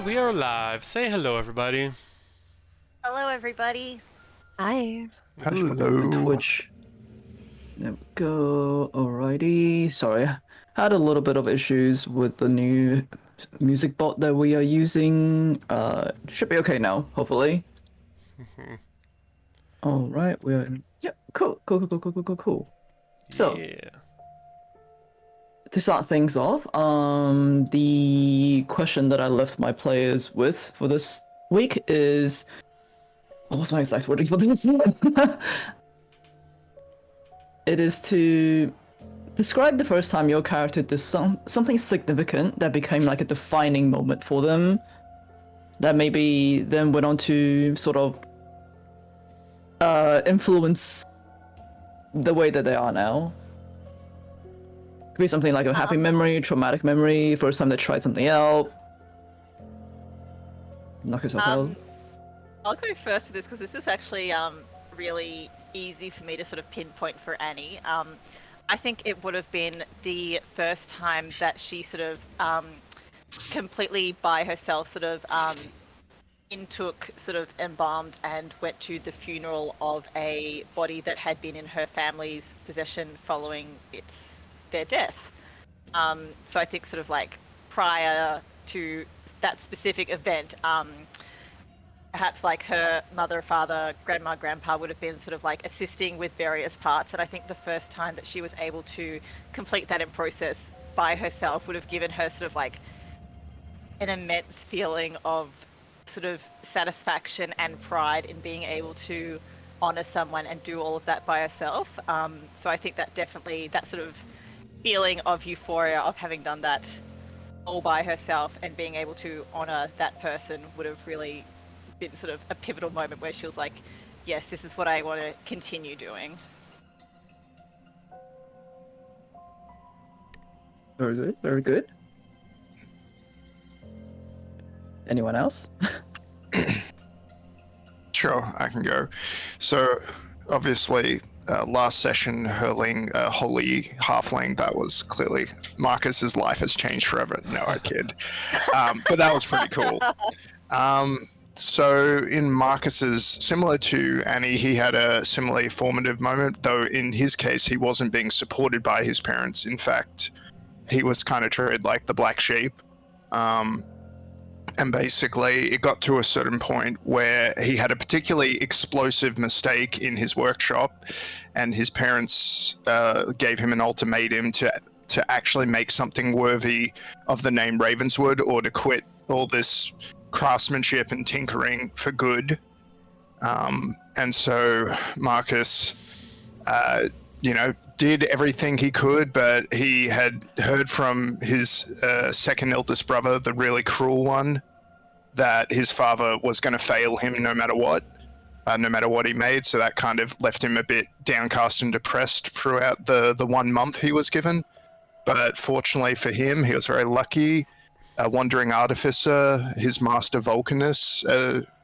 we are live. Say hello, everybody. Hello, everybody. Hi. Hello. On Twitch. There we go. Alrighty. Sorry. Had a little bit of issues with the new music bot that we are using. Should be okay now, hopefully. Alright, we're yeah, cool. So Yeah. to start things off, the question that I left my players with for this week is what was my exact wording for this? It is to describe the first time your character did something significant that became like a defining moment for them, that maybe then went on to sort of influence the way that they are now. Could be something like a happy memory, traumatic memory, first time they tried something out. Knock yourself out. I'll go first with this because this was actually really easy for me to sort of pinpoint for Annie. I think it would have been the first time that she sort of completely by herself sort of intook, sort of embalmed and went to the funeral of a body that had been in her family's possession following their death. So I think sort of like prior to that specific event, perhaps like her mother, father, grandma, grandpa would have been sort of like assisting with various parts. And I think the first time that she was able to complete that in process by herself would have given her sort of like an immense feeling of sort of satisfaction and pride in being able to honor someone and do all of that by herself. So I think that definitely, that sort of feeling of euphoria of having done that all by herself and being able to honor that person would have really been sort of a pivotal moment where she was like, yes, this is what I want to continue doing. Very good, very good. Anyone else? Sure, I can go. So, obviously, last session, hurling a holy halfling, that was clearly Marcus's life has changed forever. No, I kid. But that was pretty cool. So, in Marcus's, similar to Annie, he had a similarly formative moment, though in his case, he wasn't being supported by his parents. In fact, he was kind of treated like the black sheep. And basically, it got to a certain point where he had a particularly explosive mistake in his workshop, and his parents gave him an ultimatum to actually make something worthy of the name Ravenswood, or to quit all this craftsmanship and tinkering for good. And so Marcus, did everything he could, but he had heard from his second eldest brother, the really cruel one, that his father was going to fail him no matter what he made. So that kind of left him a bit downcast and depressed throughout the 1 month he was given. But fortunately for him, he was very lucky. A wandering artificer, his master Vulcanus,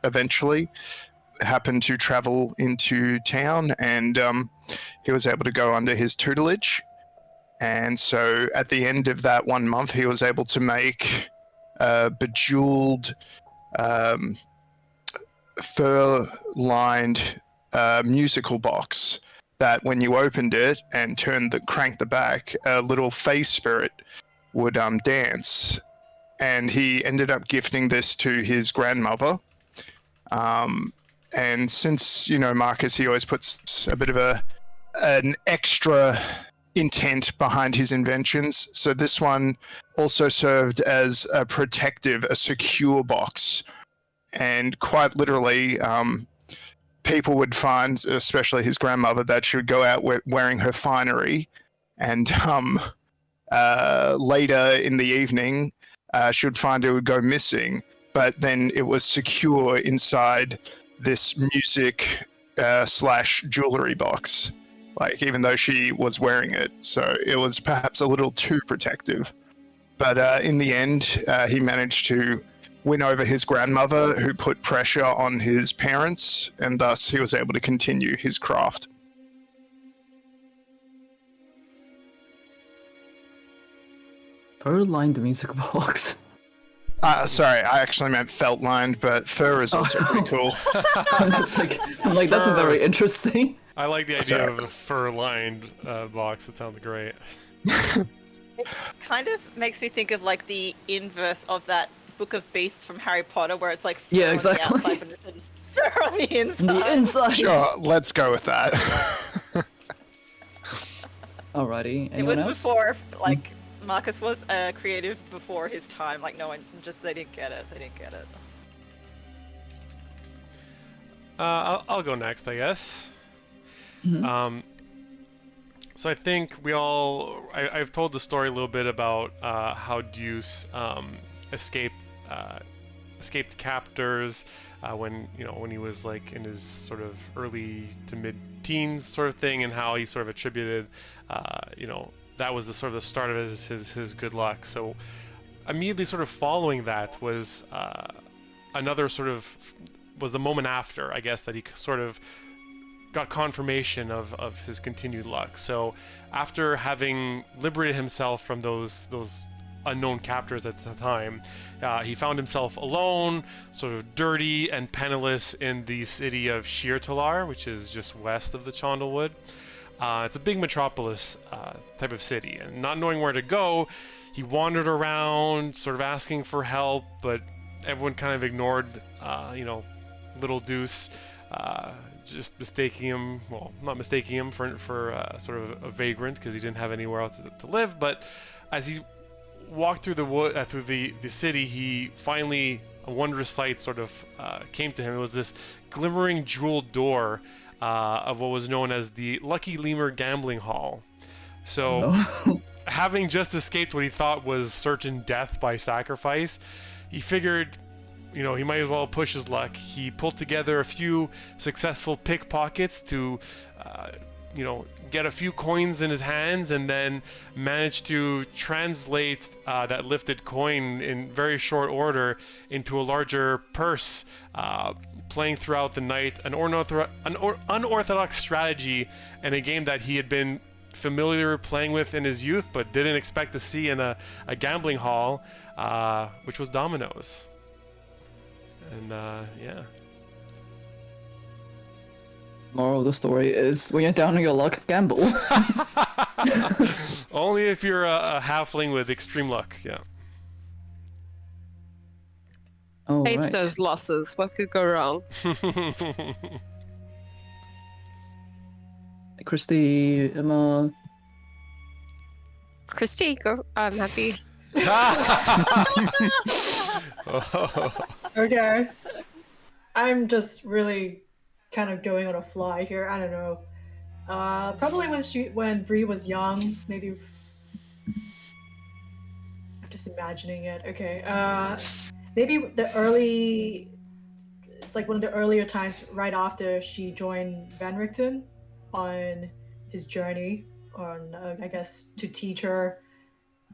eventually happened to travel into town, and he was able to go under his tutelage. And so at the end of that 1 month, he was able to make a bejeweled, fur-lined musical box that when you opened it and cranked the back, a little face spirit would dance. And he ended up gifting this to his grandmother. And since, Marcus, he always puts a bit of an extra intent behind his inventions. So this one also served as a secure box. And quite literally, people would find, especially his grandmother, that she would go out wearing her finery. And later in the evening, she would find it would go missing. But then it was secure inside this music / jewelry box, like even though she was wearing it. So it was perhaps a little too protective. But in the end, he managed to win over his grandmother, who put pressure on his parents, and thus he was able to continue his craft. Fur-lined music box. Sorry, I actually meant felt lined, but fur is also pretty cool. I'm like, that's very interesting. I like the idea Sorry. of a fur-lined box. It sounds great. Kind of makes me think of like the inverse of that Book of Beasts from Harry Potter, where it's like fur Yeah, on exactly. the outside, but it's fur on the inside. The inside. Sure, let's go with that. Alrighty. It Anyone was else? before, like, Marcus was creative before his time. Like, no one they didn't get it. They didn't get it. I'll go next, I guess. So I think I've told the story a little bit about how Deuce escaped captors when he was like in his sort of early to mid-teens sort of thing, and how he sort of attributed that was the sort of the start of his good luck. So immediately sort of following that was was the moment after, I guess, that he sort of got confirmation of his continued luck. So after having liberated himself from those unknown captors at the time, he found himself alone, sort of dirty and penniless in the city of Shir-Talar, which is just west of the Chandlewood. It's a big metropolis type of city, and not knowing where to go, he wandered around, sort of asking for help, but everyone kind of ignored, little Deuce, just mistaking him, well, not mistaking him for sort of a vagrant, because he didn't have anywhere else to live. But as he walked through the city, he finally, a wondrous sight sort of came to him. It was this glimmering jeweled door of what was known as the Lucky Lemur Gambling Hall. So, having just escaped what he thought was certain death by sacrifice, he figured, he might as well push his luck. He pulled together a few successful pickpockets to, get a few coins in his hands, and then managed to translate that lifted coin in very short order into a larger purse, playing throughout the night an unorthodox strategy in a game that he had been familiar playing with in his youth, but didn't expect to see in a gambling hall, which was dominoes. And yeah. Moral of the story is, when you're down on your luck, gamble. Only if you're a halfling with extreme luck, yeah. All Face right. those losses. What could go wrong? Christy, Emma. Christy, go. I'm happy. Okay. I'm just really kind of going on a fly here. I don't know. Probably when Bree was young, maybe. I'm just imagining it. Okay. Maybe it's like one of the earlier times right after she joined Van Richten on his journey on, I guess, to teach her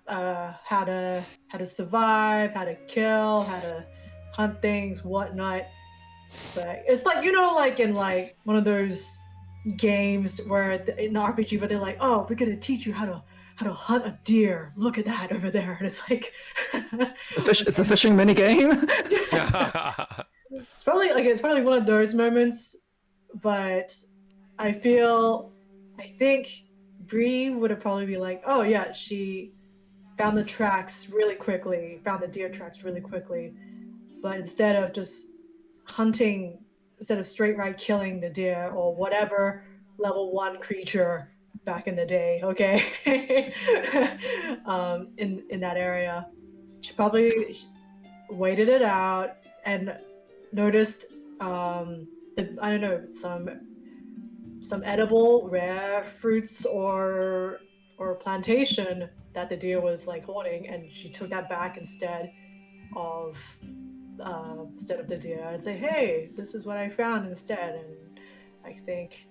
how to survive, how to kill, how to hunt things, whatnot. But it's like, like in like one of those games where in RPG where they're like, oh, we're gonna teach you how to hunt a deer. Look at that over there, and it's like It's a fishing mini game. it's probably one of those moments. But I think Bree would have probably be like, oh yeah, she found the deer tracks really quickly, but instead of just instead of straight right killing the deer or whatever level 1 creature back in the day, okay, in that area, she probably waited it out and noticed some edible rare fruits or plantation that the deer was like holding, and she took that back instead of the deer, and say, hey, this is what I found instead. And I think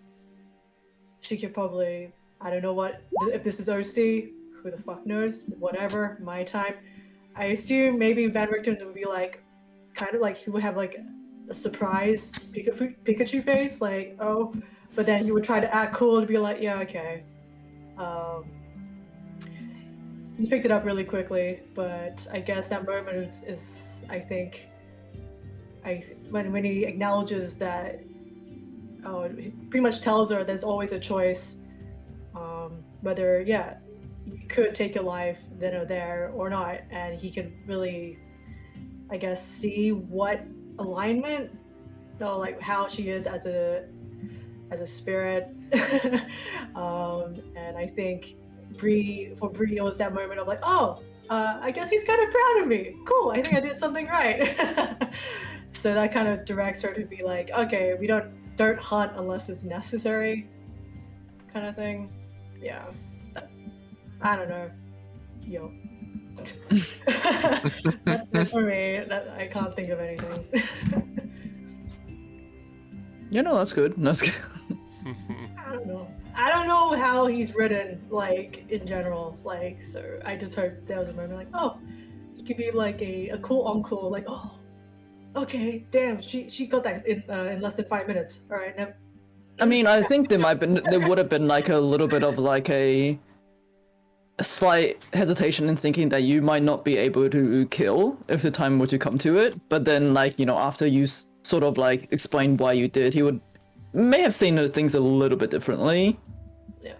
she could probably, I don't know if this is OC, who the fuck knows, whatever, my time. I assume maybe Van Richten would be like, kind of like, he would have like a surprise Pikachu face, like, oh, but then he would try to act cool to be like, yeah, okay. you picked it up really quickly, but I guess that moment is I think, when he acknowledges that, he pretty much tells her there's always a choice, whether you could take your life then or there or not, and he can really, I guess, see what alignment, or like how she is as a spirit. And I think for Bree, it was that moment of like, oh, I guess he's kind of proud of me. Cool, I think I did something right. So that kind of directs her to be like, okay, we don't hunt unless it's necessary, kind of thing. Yeah, I don't know. Yo. That's it for me. I can't think of anything. Yeah, no, that's good. That's good. I don't know how he's written, like, in general. Like, so I just heard there was a moment like, oh, he could be like a cool uncle. Like, oh, okay, damn, she got that in less than 5 minutes. All right, now. I mean, I think there would have been like a little bit of like a slight hesitation in thinking that you might not be able to kill if the time were to come to it. But then, like, you know, after you sort of like explained why you did, he may have seen things a little bit differently. Yeah.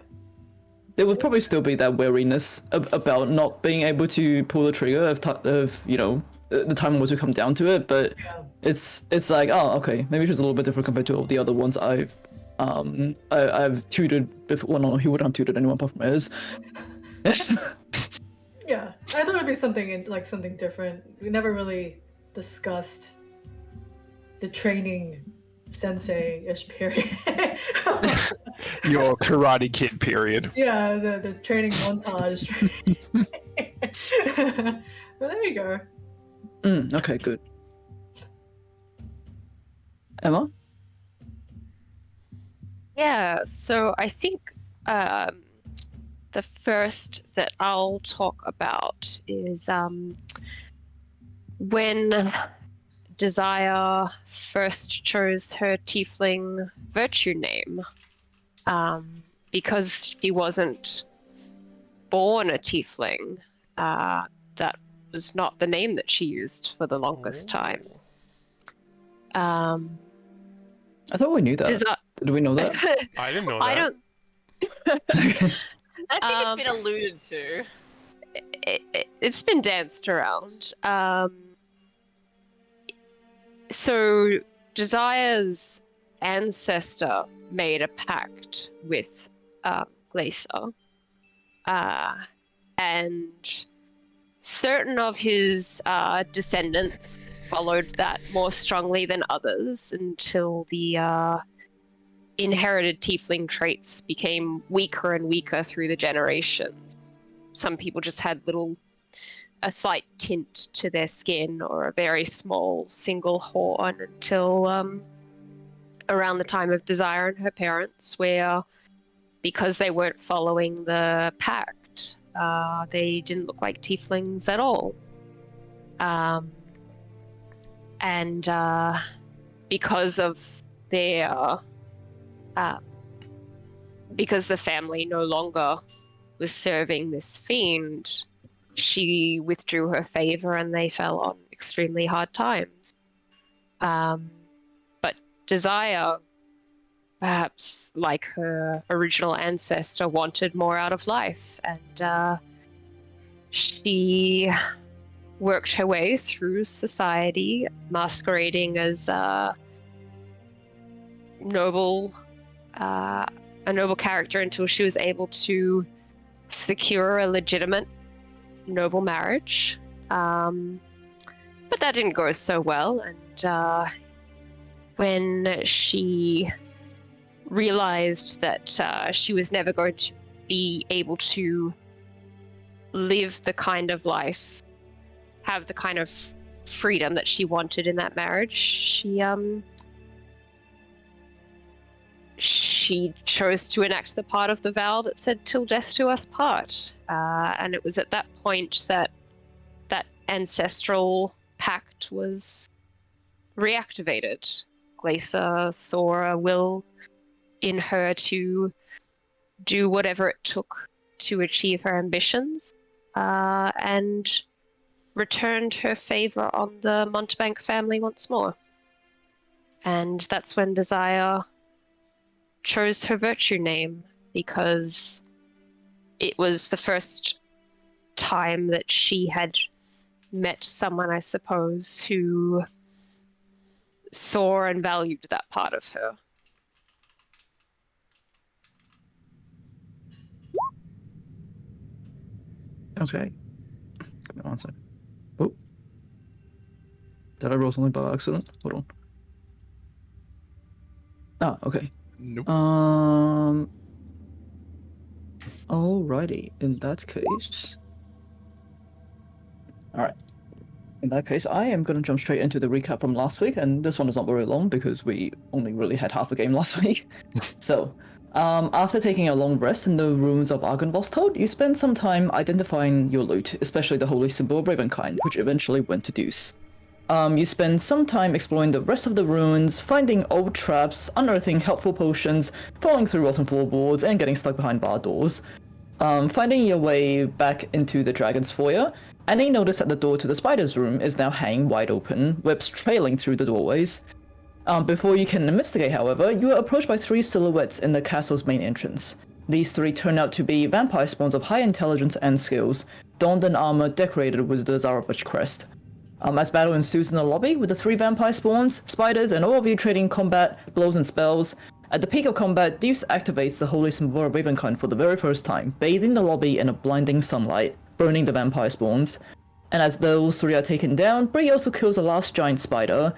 There would probably still be that wariness about not being able to pull the trigger if you know, the time were to come down to it. But it's like, oh, okay, maybe she's a little bit different compared to all the other ones I've tutored before. Well, no, he wouldn't have tutored anyone apart from his. Yeah, I thought it'd be something different. We never really discussed the training sensei-ish period. Your Karate Kid period. Yeah, the training montage. But there you go. Okay, good. Emma? Yeah, so I think the first that I'll talk about is when Desire first chose her tiefling virtue name, because she wasn't born a tiefling. That was not the name that she used for the longest time. I thought we knew that. Did we know that? I didn't know that. I don't. I think it's been alluded to. It's been danced around. So Desire's ancestor made a pact with Glacier, and certain of his descendants followed that more strongly than others until the inherited tiefling traits became weaker and weaker through the generations. Some people just had a slight tint to their skin or a very small single horn until around the time of Desire and her parents, where because they weren't following the pact, they didn't look like tieflings at all. And because of their because the family no longer was serving this fiend, she withdrew her favor and they fell on extremely hard times. But Desire, perhaps like her original ancestor, wanted more out of life, and she worked her way through society, masquerading as a noble character until she was able to secure a legitimate noble marriage. But that didn't go so well, and when she realized that she was never going to be able to live the kind of life, have the kind of freedom that she wanted in that marriage, she chose to enact the part of the vow that said, "Till death do us part." And it was at that point that that ancestral pact was reactivated. Glacier saw a will in her to do whatever it took to achieve her ambitions. and returned her favor on the Montbank family once more. And that's when Desire chose her virtue name, because it was the first time that she had met someone, I suppose, who saw and valued that part of her. Okay. Give me one second. Oh. Did I roll something by accident? Hold on. Ah, okay. Nope. Alrighty. In that case. Alright. In that case, I am going to jump straight into the recap from last week, and this one is not very long because we only really had half a game last week. So, after taking a long rest in the ruins of Argynvostholt, you spend some time identifying your loot, especially the holy symbol of Ravenkind, which eventually went to Deuce. You spend some time exploring the rest of the ruins, finding old traps, unearthing helpful potions, falling through rotten floorboards, and getting stuck behind bar doors. Finding your way back into the Dragon's Foyer, Annie noticed that the door to the spider's room is now hanging wide open, webs trailing through the doorways. Before you can investigate, however, you are approached by 3 silhouettes in the castle's main entrance. These 3 turn out to be vampire spawns of high intelligence and skills, donned in armor decorated with the Zarovich crest. As battle ensues in the lobby with the 3 vampire spawns, spiders, and all of you trading combat, blows, and spells, at the peak of combat, Deuce activates the holy symbol of Ravenkind for the very first time, bathing the lobby in a blinding sunlight, burning the vampire spawns. And as those 3 are taken down, Bree also kills the last giant spider,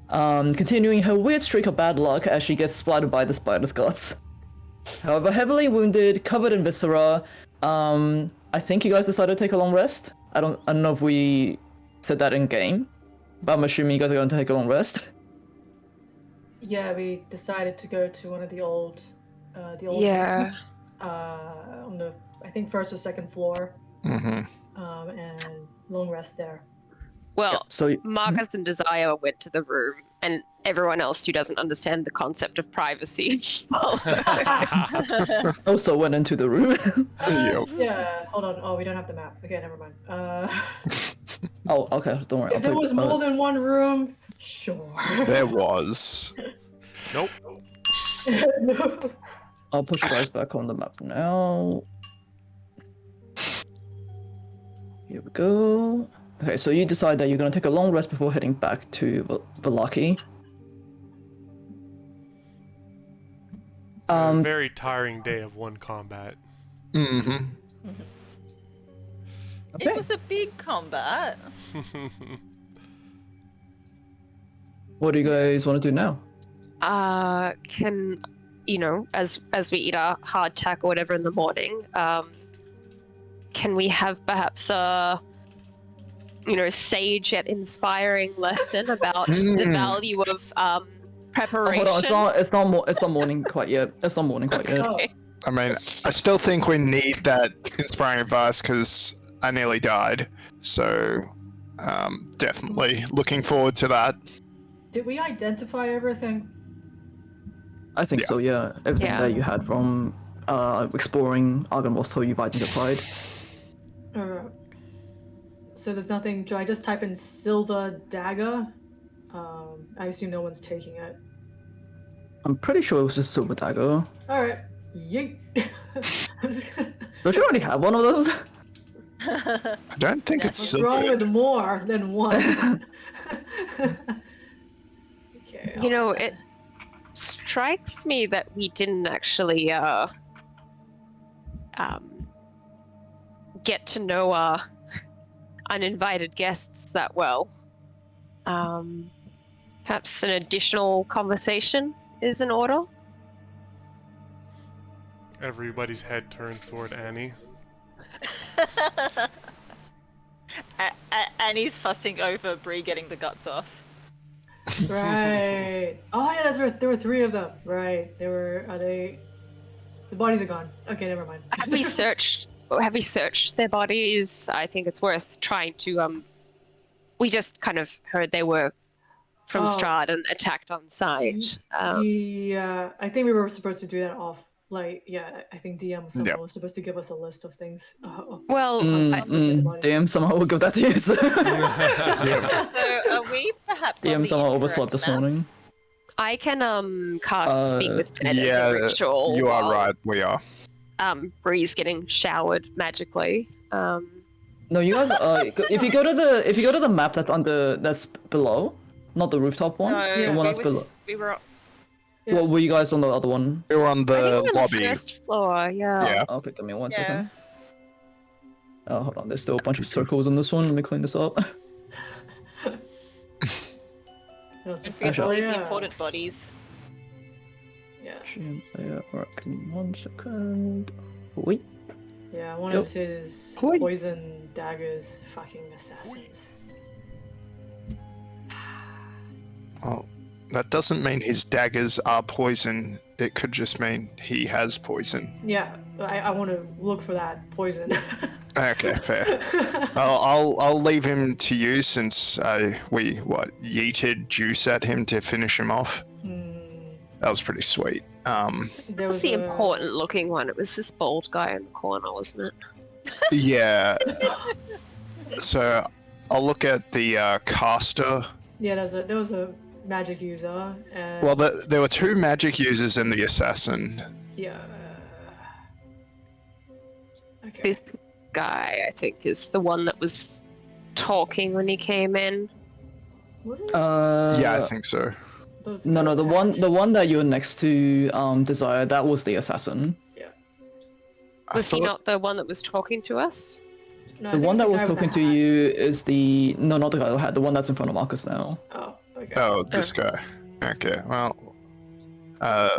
continuing her weird streak of bad luck as she gets splattered by the spider's guts. However, heavily wounded, covered in viscera, I think you guys decided to take a long rest. I don't know if we said that in game, but I'm assuming you guys are going to take a long rest. Yeah, we decided to go to one of the old Yeah. rooms, on the, I think, first or second floor, and long rest there. Well, So Marcus and Desire went to the room, and everyone else who doesn't understand the concept of privacy. also went into the room. Yep. Yeah, hold on. Oh, we don't have the map. Okay, never mind. Oh, okay, don't worry. If there was more than one room, sure. There was. Nope. No. I'll put you guys back on the map now. Here we go. Okay, so you decide that you're going to take a long rest before heading back to Vallaki. A very tiring day of one combat. Mm-hmm. Okay. It was a big combat. What do you guys want to do now? Can, as we eat our hardtack or whatever in the morning, can we have perhaps a sage yet inspiring lesson about the value of preparation? Hold on, it's not morning quite yet. It's not morning quite yet. Oh, I mean, I still think we need that inspiring advice because I nearly died. So, definitely looking forward to that. did we identify everything? I think so, yeah. Everything Yeah. that you had from exploring Argynvostholt you've identified. So there's nothing. Do I just type in silver dagger? I assume no one's taking it. I'm pretty sure it was just silver dagger. All right. Yeet. I'm just gonna... Don't you already have one of those? I don't think it's What's silver. wrong with more than one? Okay. It strikes me that we didn't actually get to know our uninvited guests that well. Perhaps an additional conversation is in order. Everybody's head turns toward Annie. Annie's fussing over Bree getting the guts off. Right. Oh yeah, there were 3 of them. Right. Are they? The bodies are gone. Okay, never mind. Have we searched their bodies? I think it's worth trying to we just kind of heard they were from Oh. Strahd and attacked on sight. Yeah, I think we were supposed to do that off Like, yeah, I think DM somehow was supposed to give us a list of things. Well, DM somehow will give that to you. So. So are we perhaps on DM the somehow incorrect overslept this map? morning. I can cast Speak with Dead as a Yeah, ritual. you are while, right. We are. Bree's getting showered magically. No, you guys. If you go to the map that's below, not the rooftop one, No, the one that's below. we were. Yeah. What were you guys on the other one? We were on I the think we're on lobby. the first floor. Yeah. Okay, give me one Yeah. second. Oh, hold on. There's still a bunch of circles on this one. Let me clean this up. And forget to leave the important bodies. Yeah. Alright, give me 1 second. Wait. Yeah, one of his Hoi. poison daggers, fucking assassins. Well, that doesn't mean his daggers are poison. It could just mean he has poison. Yeah, I want to look for that poison. Okay, fair. I'll leave him to you since we yeeted juice at him to finish him off. That was pretty sweet. There was the important looking one. It was this bald guy in the corner, wasn't it? Yeah. So I'll look at the caster. Yeah, there was a magic user. And Well, there were 2 magic users and the assassin. yeah. Okay. This guy, I think, is the one that was talking when he came in. Was it? Yeah, I think so. No, the one that you're next to, Desire, that was the assassin. Yeah. Was he not the one that was talking to us? No, I The think one it's that the was guy with talking the to hat. you is not the guy who had the one that's in front of Marcus now. Oh, okay. Oh, this guy. Okay, well,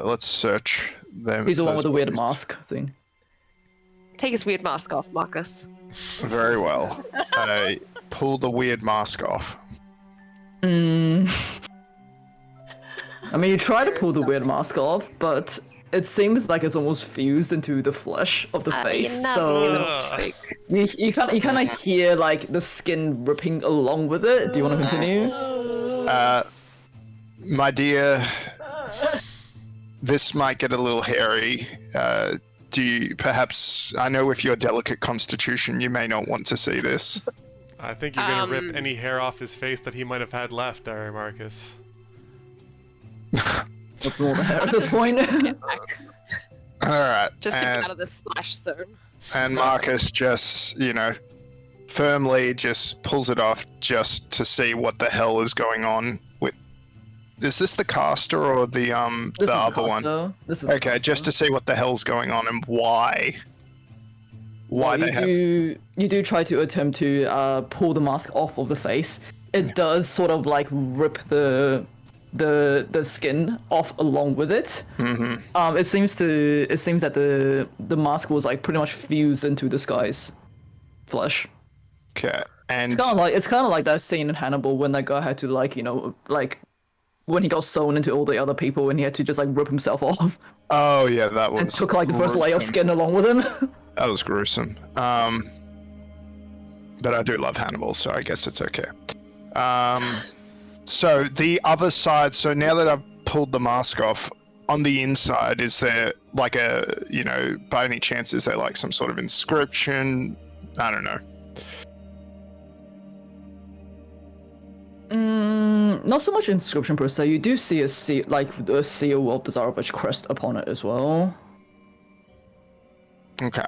let's search them. He's the one with the weird bodies. mask thing. Take his weird mask off, Marcus. Very well. I pull the weird mask off. I mean, you try to pull the weird mask off, but it seems like it's almost fused into the flesh of the face. You nasty So little freak. you kind of hear like the skin ripping along with it. Do you want to continue? My dear, this might get a little hairy. Do you perhaps? I know with your delicate constitution, you may not want to see this. I think you're gonna rip any hair off his face that he might have had left there, Marcus. Look more hair at this point. All right. Just to get out of the splash zone. And Marcus just, firmly just pulls it off just to see what the hell is going on with. Is this the caster or the other one? This is Okay, just to see what the hell's going on and why. Why they have. You do try to attempt to pull the mask off of the face. It does sort of like rip the skin off along with it. Mm-hmm. It seems that the mask was like pretty much fused into this guy's flesh. Okay, and It's kind of like that scene in Hannibal when that guy had to like when he got sewn into all the other people and he had to just like rip himself off oh yeah, that was. and took like the first layer of gruesome. skin along with him. That was gruesome. But I do love Hannibal, so I guess it's okay. So the other side. So now that I've pulled the mask off, on the inside, is there like by any chance, is there like some sort of inscription? I don't know. Not so much inscription per se. You do see a seal of the Zarovich crest upon it as well. Okay.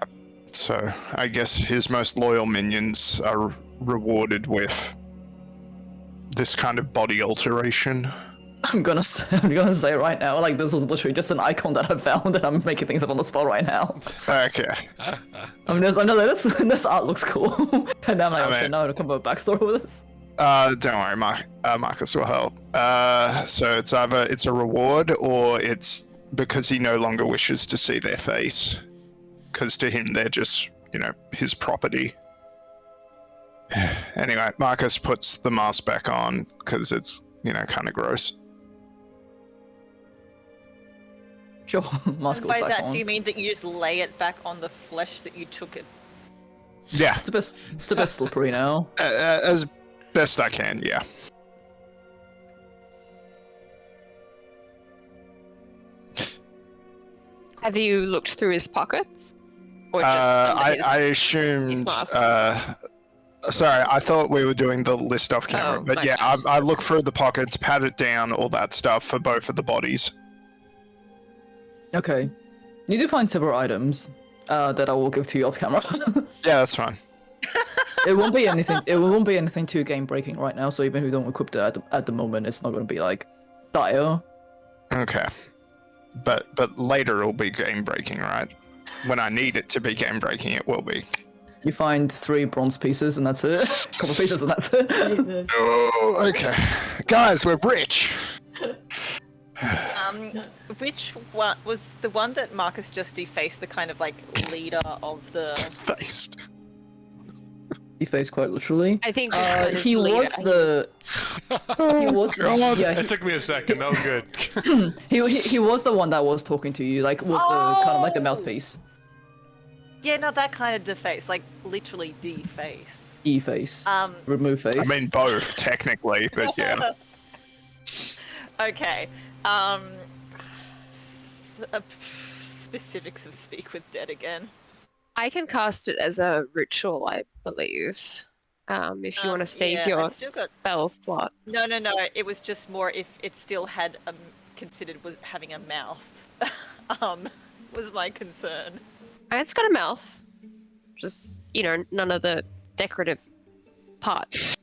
So I guess his most loyal minions are rewarded with this kind of body alteration. I'm gonna say right now, like this was literally just an icon that I found, and I'm making things up on the spot right now. Okay. I'm like, this art looks cool, and I'm like, I oh shit, mean- now to come up with a backstory with this. Don't worry, Marcus will help. So it's either it's a reward or it's because he no longer wishes to see their face. Because to him, they're just, his property. Anyway, Marcus puts the mask back on because it's, kind of gross. Sure, mask And goes by back that, on. do you mean that you just lay it back on the flesh that you took it? Yeah, It's a bit slippery now. as best I can, yeah. Have you looked through his pockets? Or just under his... I assumed. mask? Sorry, I thought we were doing the list off camera, Oh, but my yeah, bad. I looked through the pockets, pat it down, all that stuff for both of the bodies. Okay. You do find several items that I will give to you off camera. Yeah, that's fine. It won't be anything. It won't be anything too game breaking right now. So even if we don't equip it at the moment, it's not going to be like dire. Okay, but later it'll be game breaking, right? When I need it to be game breaking, it will be. You find 3 bronze pieces and that's it. Couple pieces and that's it. Jesus. Oh, okay, guys, we're rich. Which one was the one that Marcus just defaced? The kind of like leader of the. Faced. He faced quite literally. I think he was the. He was. Yeah, It took me a second. That was good. he was the one that was talking to you, like was the kind of like the mouthpiece. Yeah, no, that kind of deface, like literally deface. E-face. Remove face. I mean both technically, but yeah. Okay. Specifics of Speak with Dead again. I can cast it as a ritual, I believe. If you want to save yeah, your I've still got- spell slot. No. It was just more if it still had considered was having a mouth. Was my concern. It's got a mouth. Just, none of the decorative parts.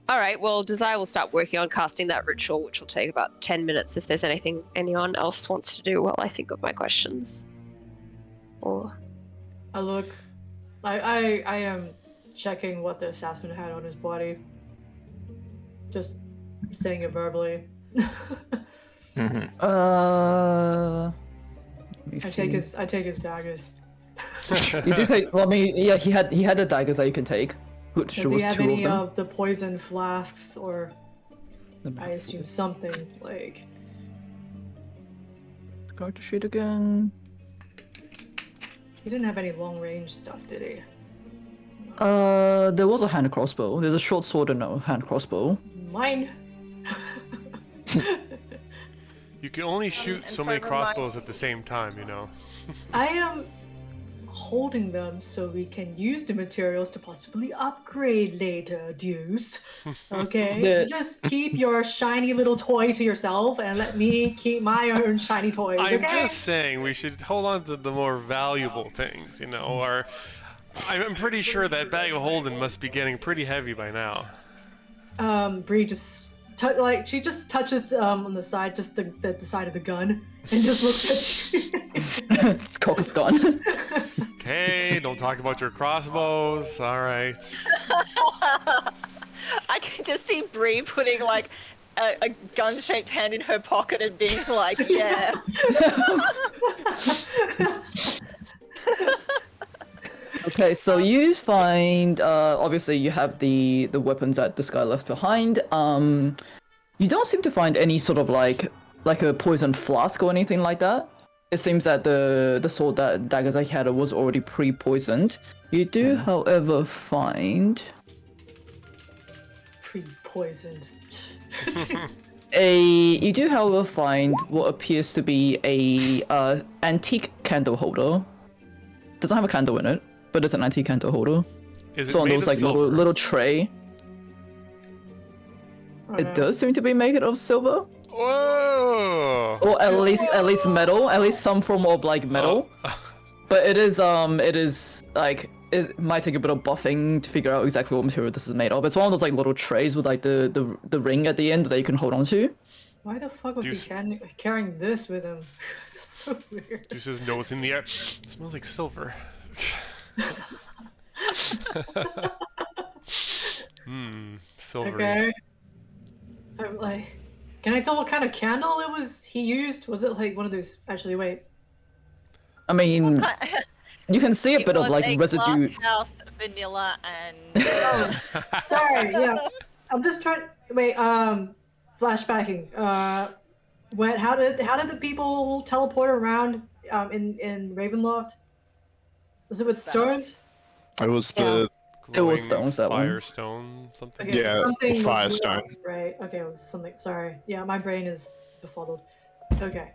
Alright, well, Desire will start working on casting that ritual, which will take about 10 minutes if there's anything anyone else wants to do while I think of my questions. Or... I look. I am checking what the assassin had on his body. Just saying it verbally. Mm-hmm. I take his daggers. You do take. Well, I mean, yeah, he had the daggers that you can take. Which Does was he have 2 any of them. of the poison flasks, or I assume something like? Going to shoot again. He didn't have any long range stuff, did he? There was a hand crossbow. There's a short sword and a hand crossbow. Mine. You can only shoot and so so many it reminds crossbows at the same time, I am holding them so we can use the materials to possibly upgrade later, Deuce. Okay? The- Just keep your shiny little toy to yourself and let me keep my own shiny toys, I'm okay? just saying we should hold on to the more valuable things, or I'm pretty sure that bag of holding must be getting pretty heavy by now. Bree just she just touches on the side, just the side of the gun, and just looks at you. Cock's gone. Okay, don't talk about your crossbows. All right. I can just see Bree putting like a gun-shaped hand in her pocket and being like, yeah. Okay, so you find obviously you have the weapons that this guy left behind. You don't seem to find any sort of like a poison flask or anything like that. It seems that the sword that daggers I had was already pre-poisoned. You do, however, find Pre-poisoned. you do, however, find what appears to be a antique candle holder. Doesn't have a candle in it, but it's an antique candle holder. Is it So on made those of like silver? little tray. It does seem to be made of silver, Whoa! or at least metal, at least some form of like metal. But it is like it might take a bit of buffing to figure out exactly what material this is made of. It's one of those like little trays with like the ring at the end that you can hold on to. Why the fuck was Deuce. he carrying this with him? It's so weird. Deuce's nose in the air. It smells like silver. Silvery. Okay. I'm like, can I tell what kind of candle he used? Was it like one of those? Actually, wait. I mean, you can see a bit of was like a residue. Glasshouse, vanilla, and Sorry, yeah. I'm just trying. Wait, flashbacking. How did the people teleport around in Ravenloft? Was it with stones? It was the It was glowing stones, that one. firestone, something. Okay, Yeah, something was Firestone. wrong, right? Okay, it was something. Sorry. Yeah, my brain is befuddled. Okay.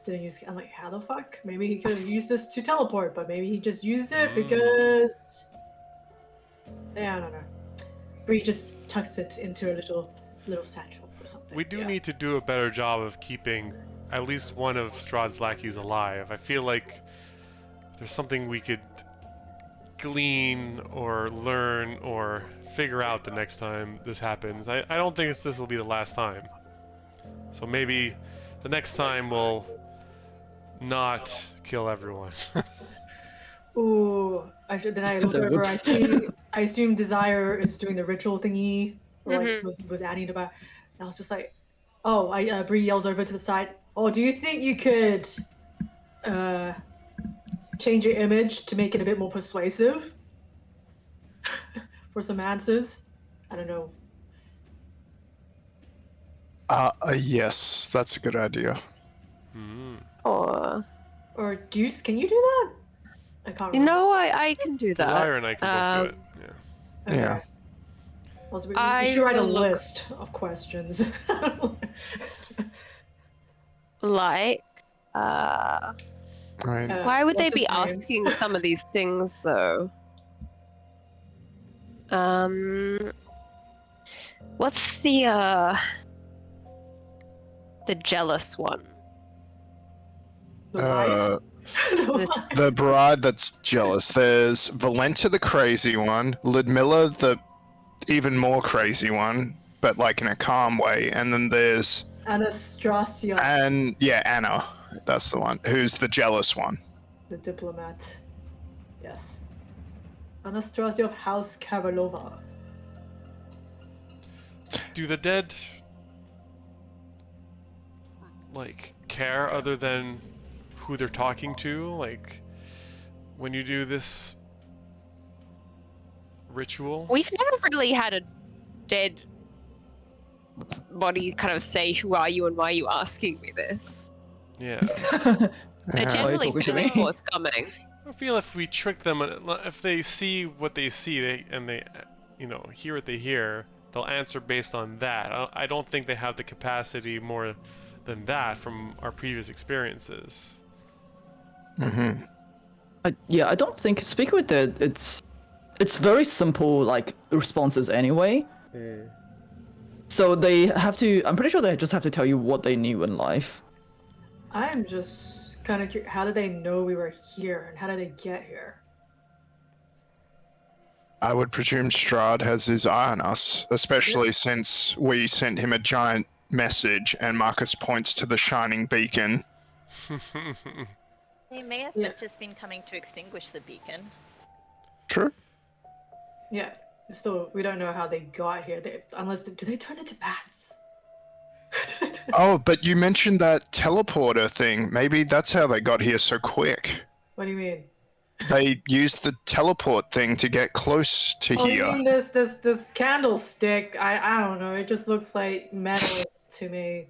Didn't use. I'm like, how the fuck? Maybe he could have used this to teleport, but maybe he just used it because. Yeah, I don't know. Bree just tucks it into a little satchel or something. We do yeah. need to do a better job of keeping at least one of Strahd's lackeys alive. I feel like there's something we could glean or learn or figure out the next time this happens. I don't think this will be the last time. So maybe the next time we'll not kill everyone. Ooh, then I look over. Whoops. I assume Desire is doing the ritual thingy, like Mhm. with Annie in the back. And I was just like, oh, Bree yells over to the side. Oh, do you think you could, change your image to make it a bit more persuasive for some answers? I don't know. Yes, that's a good idea. Or Or can you do that? I can't you remember. know, I can do that. Desire and I can both do it. Yeah. Okay. Yeah. Also, we I should write a will look- list of questions. Like, Right. why would they what's be his name? asking some of these things though? What's the jealous one? The wife? Uh, The wife? the bride that's jealous. There's Valenta, the crazy one. Ludmilla, the even more crazy one, but like in a calm way. And then there's Anastasia, Anna. That's the one who's the jealous one. the diplomat. Yes. Anastasia of House Kavalova. Do the dead like care other than who they're talking to? Like when you do this ritual? We've never really had a dead body kind of say, "Who are you and why are you asking me this?" Yeah. They're Yeah. generally talking to fairly me? forthcoming. I feel if we trick them, if they see what they see, they hear what they hear, they'll answer based on that. I don't think they have the capacity more than that from our previous experiences. Mm-hmm. I don't think speaking with the it's very simple like responses anyway. So they have to. I'm pretty sure they just have to tell you what they knew in life. I'm just kind of curious. How did they know we were here, and how did they get here? I would presume Strahd has his eye on us, especially since we sent him a giant message and Marcus points to the shining beacon. He may have Yeah. just been coming to extinguish the beacon. True. Yeah. Still, we don't know how they got here. Do they turn into bats? Oh, but you mentioned that teleporter thing. Maybe that's how they got here so quick. What do you mean? They used the teleport thing to get close to Oh, here. you mean this candlestick? I don't know. It just looks like metal to me.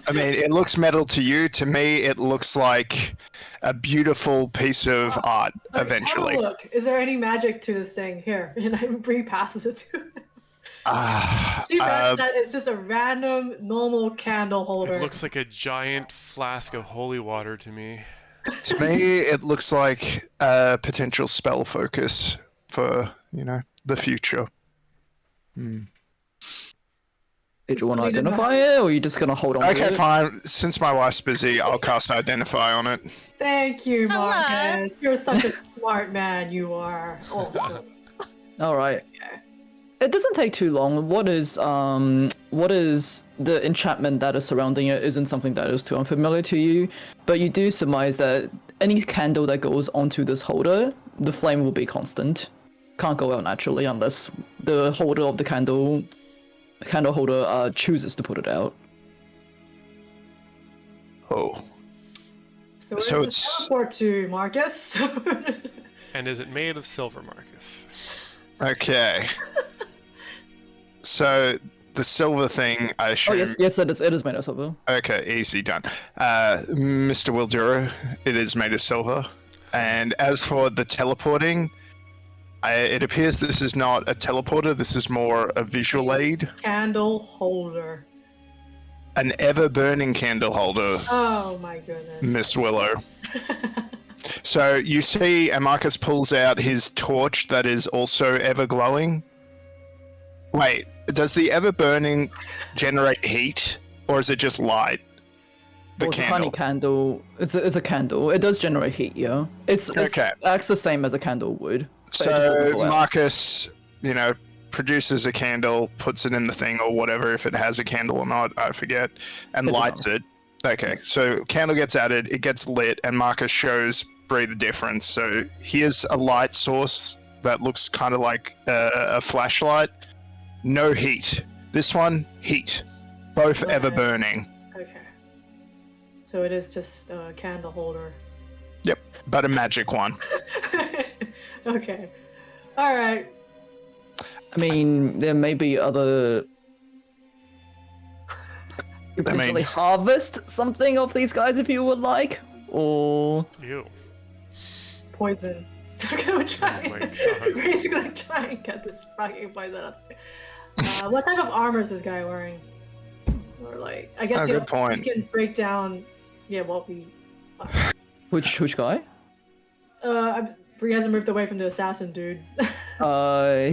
I mean, it looks metal to you. To me, it looks like a beautiful piece of art, Okay, eventually. Have a look. Is there any magic to this thing? Here, and Bree passes it to him. She bets that it's just a random, normal candle holder. It looks like a giant flask of holy water to me. To me, it looks like a potential spell focus for, the future. Did you want to Still need to identify it, or are you just gonna hold on to Okay, it? fine. Since my wife's busy, I'll cast Identify on it. Thank you, Hello. Marcus. You're such a smart man. You are. Awesome. All right. Okay. It doesn't take too long. What is the enchantment that is surrounding it isn't something that is too unfamiliar to you, but you do surmise that any candle that goes onto this holder, the flame will be constant. Can't go out naturally unless the holder of the candle holder chooses to put it out. Oh. So, So where's it's- the teleport to, Marcus? And is it made of silver, Marcus? Okay. So the silver thing, I Oh assume. yes, it is made of silver. Okay, easy done. Mr. Wildura, it is made of silver. And as for the teleporting, It appears this is not a teleporter. This is more a visual aid. Candle holder. An ever-burning candle holder, Oh my goodness. Miss Willow. So you see, Marcus pulls out his torch that is also ever-glowing. Wait, does the ever-burning generate heat, or is it just light? The Well, it's a honey candle. It's a candle. It does generate heat, yeah. It's Okay. acts the same as a candle would. but it just So doesn't go out. Marcus, produces a candle, puts it in the thing or whatever, if it has a candle or not, I forget, and It does lights it. Okay, so candle gets added, it gets lit, and Marcus shows Bree the difference. So here's a light source that looks kind of like a flashlight. No heat. This one, heat. Both ever Okay. burning. Okay. So it is just a candle holder. Yep, but a magic one. Okay. All right. I mean, there may be other. You could I mean- potentially harvest something of these guys if you would like, or Ew. Poison. I'm gonna try. Oh my God. Grace is gonna try and get this fucking poison out. What type of armor is this guy wearing? Or like, I guess Oh, good point. you can break down. Yeah, what we. which guy? Bree hasn't moved away from the assassin dude.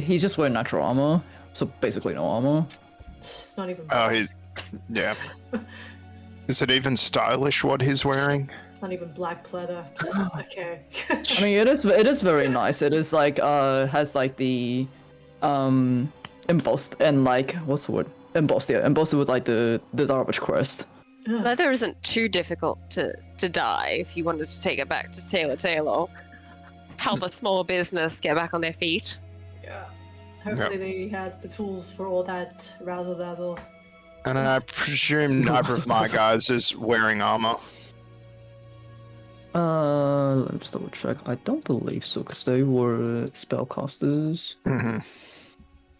He's just wearing natural armor, so basically no armor. It's not even. Oh, he's. Yeah. Is it even stylish what he's wearing? It's not even black pleather. Okay. I mean, it is very nice. It is like has like the embossed and like what's the word? Embossed, yeah, embossed with like the Zarvich crest. Leather isn't too difficult to dye if you wanted to take it back to Taylor. Help a small business get back on their feet. Yeah. Hopefully he has the tools for all that razzle dazzle. And I presume neither of my guys is wearing armor. Let me just double check. I don't believe so, because they were spellcasters. Mm-hmm.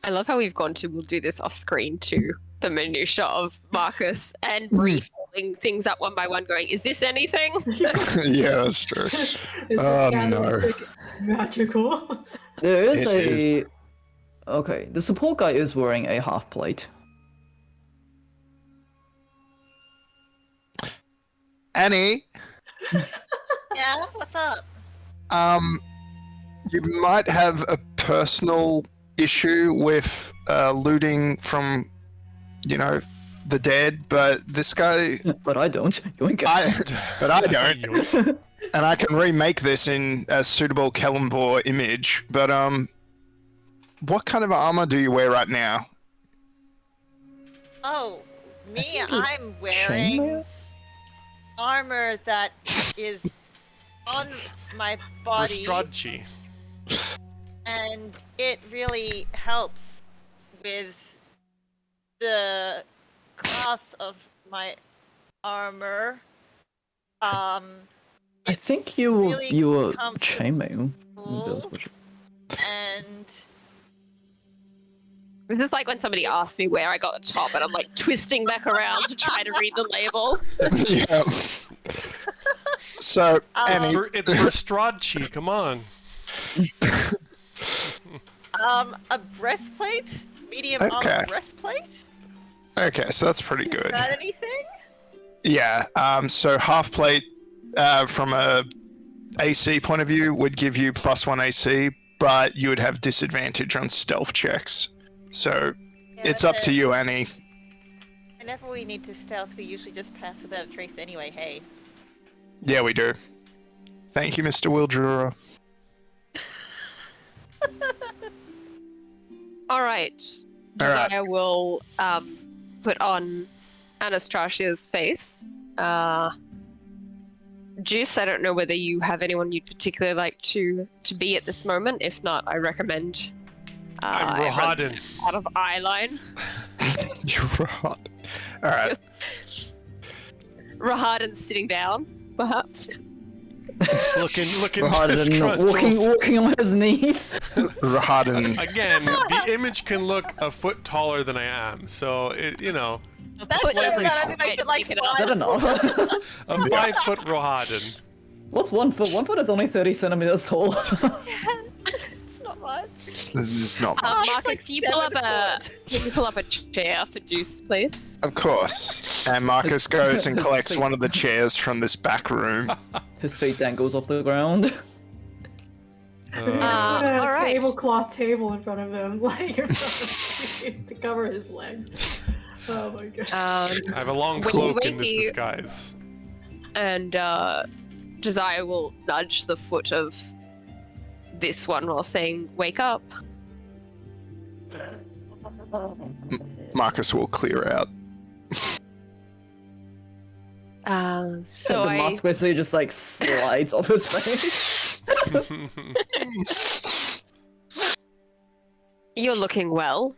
I love how we've gone to, we'll do this off screen to the minutia of Marcus and Bree holding things up one by one going, is this anything? Yeah, that's true. Is this Oh, candlestick magical? There is It is. Okay, the support guy is wearing a half plate. Annie, Yeah, what's up? you might have a personal issue with looting from, the dead, but this guy, But I don't. You ain't get but I don't, and I can remake this in a suitable Kellenbor image. But what kind of armor do you wear right now? Oh, me, think it's I'm wearing chainmail? armor that is on my body, Strahd. and it really helps with the class of my armor. I It's think you really were comfortable, chainmail. and This is like when somebody asks me where I got the top and I'm like twisting back around to try to read the label. Yeah. So, Annie, It's for Strahd. Come on. a breastplate, medium Okay. armor breastplate. okay, so that's pretty good. Is that anything? Yeah. So half plate, from a AC point of view, would give you +1 AC, but you would have disadvantage on stealth checks. So Yeah, it's up that's to it. you, Annie. Whenever we need to stealth, we usually just pass without a trace anyway. Hey. Yeah, we do. Thank you, Mr. Wildjura. All right. All right. Desire will put on Anastasia's face. Juice, I don't know whether you have anyone you'd particularly like to be at this moment. If not, I recommend I'm everyone Rohadin. steps out of eye line. You're right. All right. Rahadin's sitting down, perhaps. Looking Harder than walking on his knees. Rahadin. Again, the image can look a foot taller than I am, so That's Put so every bad. I think foot makes it like pick it up. Is that enough? a 5-foot Rohadin. What's 1 foot? 1 foot is only 30 centimeters tall. It's not much? There's not much. Marcus, like can you pull up 7 foot. can you pull up a chair for Juice, please? Of course. And Marcus goes and collects one of the chairs from this back room. His feet dangles off the ground. Put a all right. tablecloth table in front of him, like in front of him, to cover his legs. Oh my god. I have a long cloak in this disguise. And Josiah will nudge the foot of this one while saying, "Wake up." Marcus will clear out. So the mask basically just like slides off his face. You're looking well.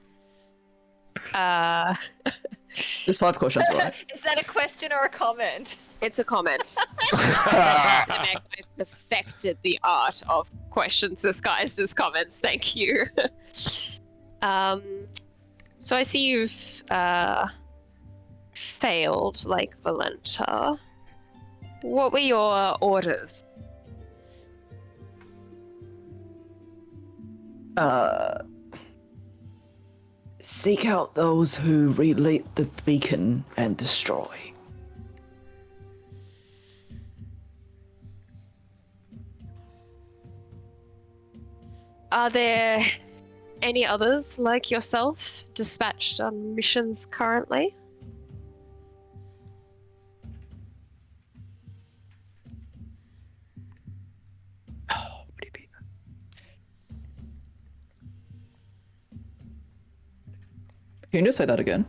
There's 5 questions, right? Is that a question or a comment? It's a comment. I've perfected the art of questions disguised as comments. Thank you. So I see you've failed like Valenta. What were your orders? Seek out those who relight the beacon and destroy. Are there any others like yourself dispatched on missions currently? Can you just say that again?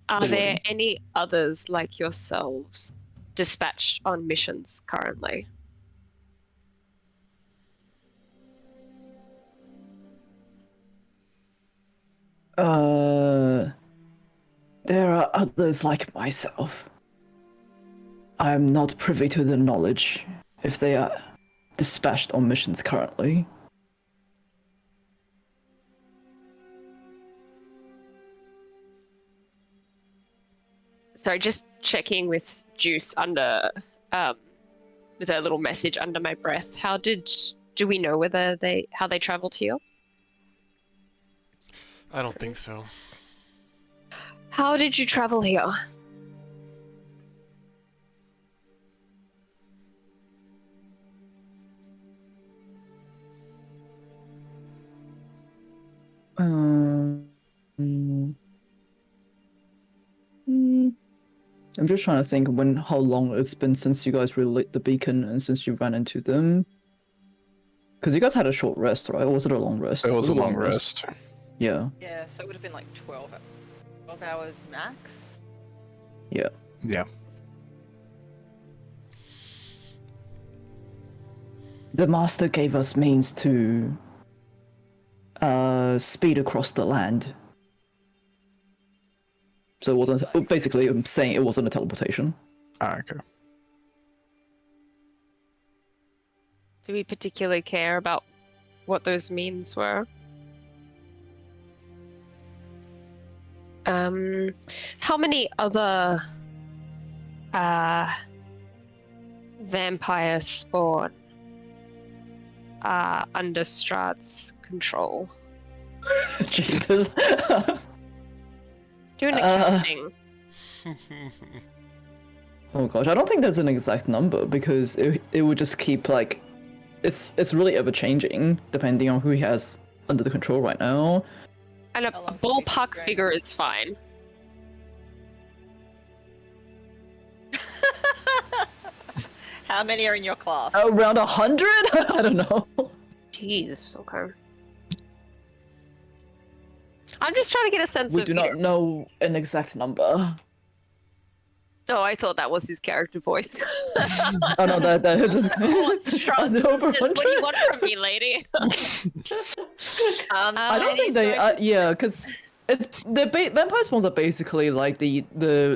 Are there any others like yourselves dispatched on missions currently? There are others like myself. I am not privy to the knowledge if they are dispatched on missions currently. Sorry, just checking with Juice under, with a little message under my breath. Do we know how they traveled here? I don't think so. How did you travel here? I'm just trying to think how long it's been since you guys relit the beacon and since you ran into them. Because you guys had a short rest, right? Or was it a long rest? It was a long rest. Yeah. Yeah, so it would have been like 12 hours max. Yeah. Yeah. The master gave us means to speed across the land. So it wasn't, basically I'm saying it wasn't a teleportation. Ah, okay. Do we particularly care about what those means were? How many other vampire spawn are under Strahd's control? Jesus. Doing accounting. Oh gosh, I don't think there's an exact number because it would just keep like, it's really ever changing depending on who he has under the control right now. And a ballpark figure is fine. How many are in your class? Around 100? I don't know. Jeez, okay. I'm just trying to get a sense We of. do not know an exact number. Oh, I thought that was his character voice. Oh no, that is. What do you want from me, lady? I don't think they. Yeah, because vampire spawns are basically like the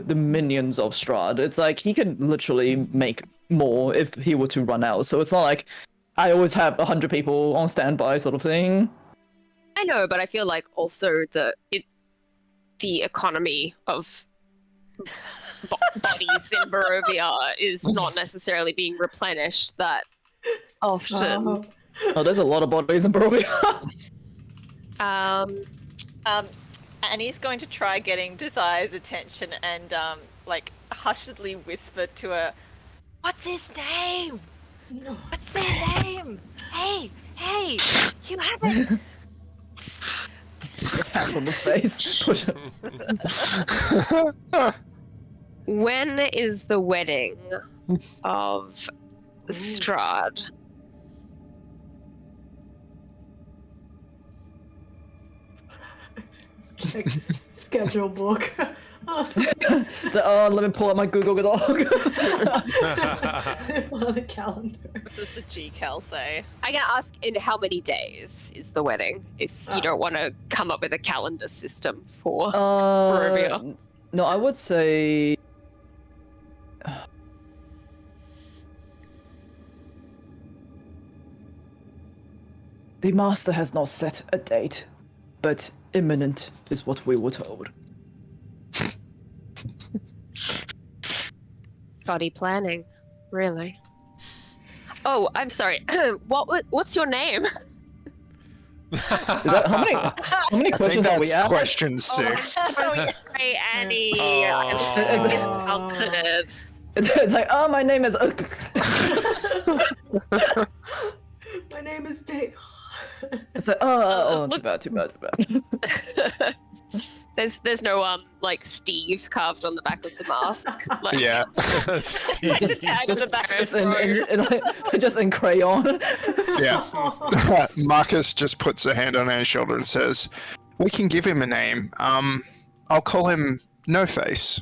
minions of Strahd. It's like he can literally make more if he were to run out. So it's not like I always have 100 people on standby sort of thing. I know, but I feel like also the economy of bodies in Barovia is not necessarily being replenished that often. Oh, there's a lot of bodies in Barovia. Annie's going to try getting Desire's attention and like hushedly whisper to her, "What's his name? No. What's their name? Hey, you haven't." Hands on the face. Push it. When is the wedding of Strahd? Check schedule book. Let me pull out my Google Doc. On the calendar. What does the GCal say? I'm gonna ask in how many days is the wedding, if you don't want to come up with a calendar system for Barovia. No, I would say. The master has not set a date, but imminent is what we were told. Body planning, really. Oh, I'm sorry. What's your name? Is that how many I think questions are we that's at? question 6. Sorry, Annie. I'm so Oh. miscounted. It's like, oh, my name is. My name is Dave. It's like, oh, too bad. There's no like Steve carved on the back of the mask. Like, Yeah. Steve. just tag on the back of just in crayon. Yeah. Marcus just puts a hand on Annie's shoulder and says, "We can give him a name. I'll call him No Face."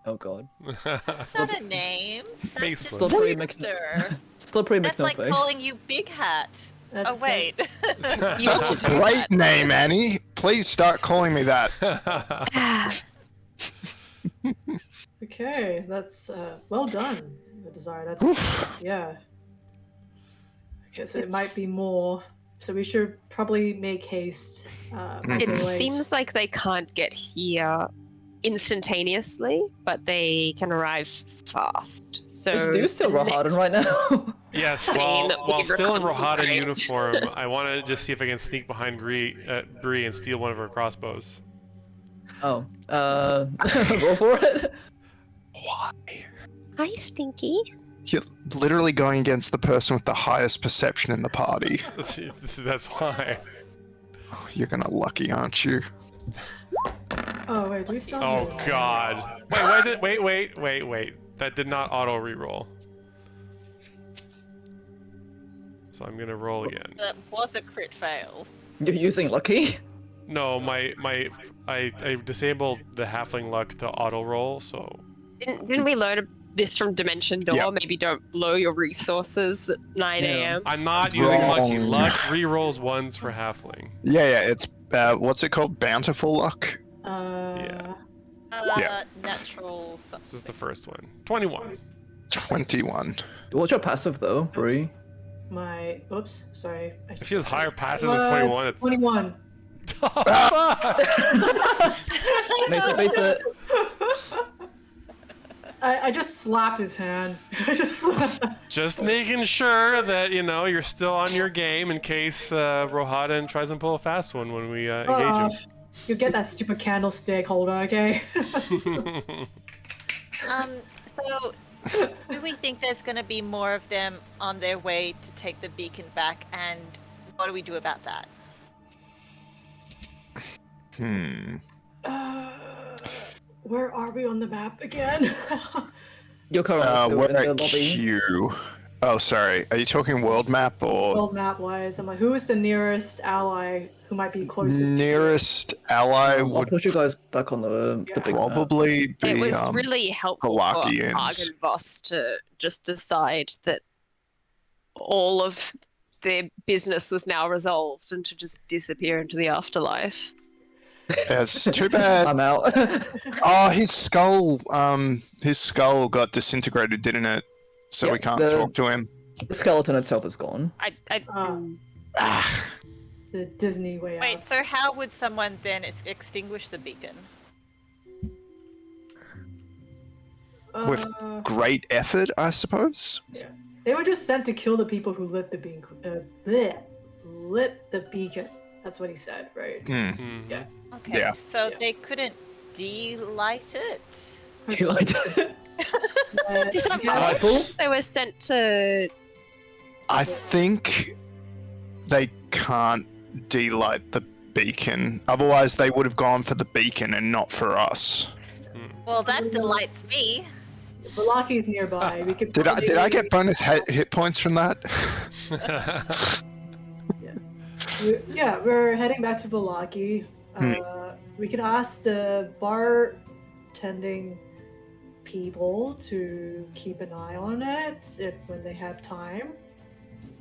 Oh god. That's not a name. That's just a Slippery descriptor. Slippery That's like McNoface. calling you Big Hat. That's Oh wait. you That's a want to do great that. name, Annie. Please start calling me that. Okay, that's well done, the Desire. That's yeah. Okay, so it might be more. So we should probably make haste. It delay. seems like they can't get here instantaneously, but they can arrive fast. So Is Stu still the Rohadin next- right now? Yes, Scene while we still in Rohada reconcentrate. uniform, I want to just see if I can sneak behind Bree and steal one of her crossbows. Oh. Roll for it. Why? Hi, Stinky. You're literally going against the person with the highest perception in the party. That's why. You're gonna lucky, aren't you? Oh wait, do we still? Oh God! Wait! That did not auto reroll. So I'm gonna roll again. That was a crit fail. You're using lucky. No, I disabled the halfling luck to auto roll, so Didn't we learn this from Dimension Door? Yep. Maybe don't blow your resources at 9 Yeah. a.m. I'm not using lucky. Wrong. Luck rerolls ones for halfling. Yeah. It's what's it called? Bountiful luck. Yeah. Yeah. Natural. This is the first one. 21. 21. What's your passive though, Bree? My oops, sorry. If she has higher passive than 21, it's 21. Makes it. I just slap his hand. I just slap. Just making sure that you're still on your game in case Rohada tries and pull a fast one when we engage him. You get that stupid candlestick holder, okay? So do we think there's going to be more of them on their way to take the beacon back, and what do we do about that? Where are we on the map again? You're currently still We're in the at lobby. Q. Oh, sorry. Are you talking world map or World map wise, I'm like, who is the nearest ally who might be closest? nearest ally I'll would put you guys back on the big map. probably be It was really helpful for Halakians. Arg and Voss to just decide that all of their business was now resolved and to just disappear into the afterlife. It's too bad. I'm out. Oh, his skull got disintegrated, didn't it? So we Yep, can't the- talk to him. The skeleton itself is gone. Ah, The Disney way Wait, out. so how would someone then extinguish the beacon? with great effort, I suppose. They were just sent to kill the people who lit the lit the beacon. That's what he said, right? Mhm. Yeah. Okay, Yeah. so Yeah. they couldn't delight it. He liked it. Is that Yeah. Alright, cool. They were sent to. I think they can't delight the beacon. Otherwise, they would have gone for the beacon and not for us. Well, that delights me. Velaki's nearby. We could Did I probably- get bonus hit points from that? Yeah, we're heading back to Velaki. We can ask the bartending people to keep an eye on it when they have time.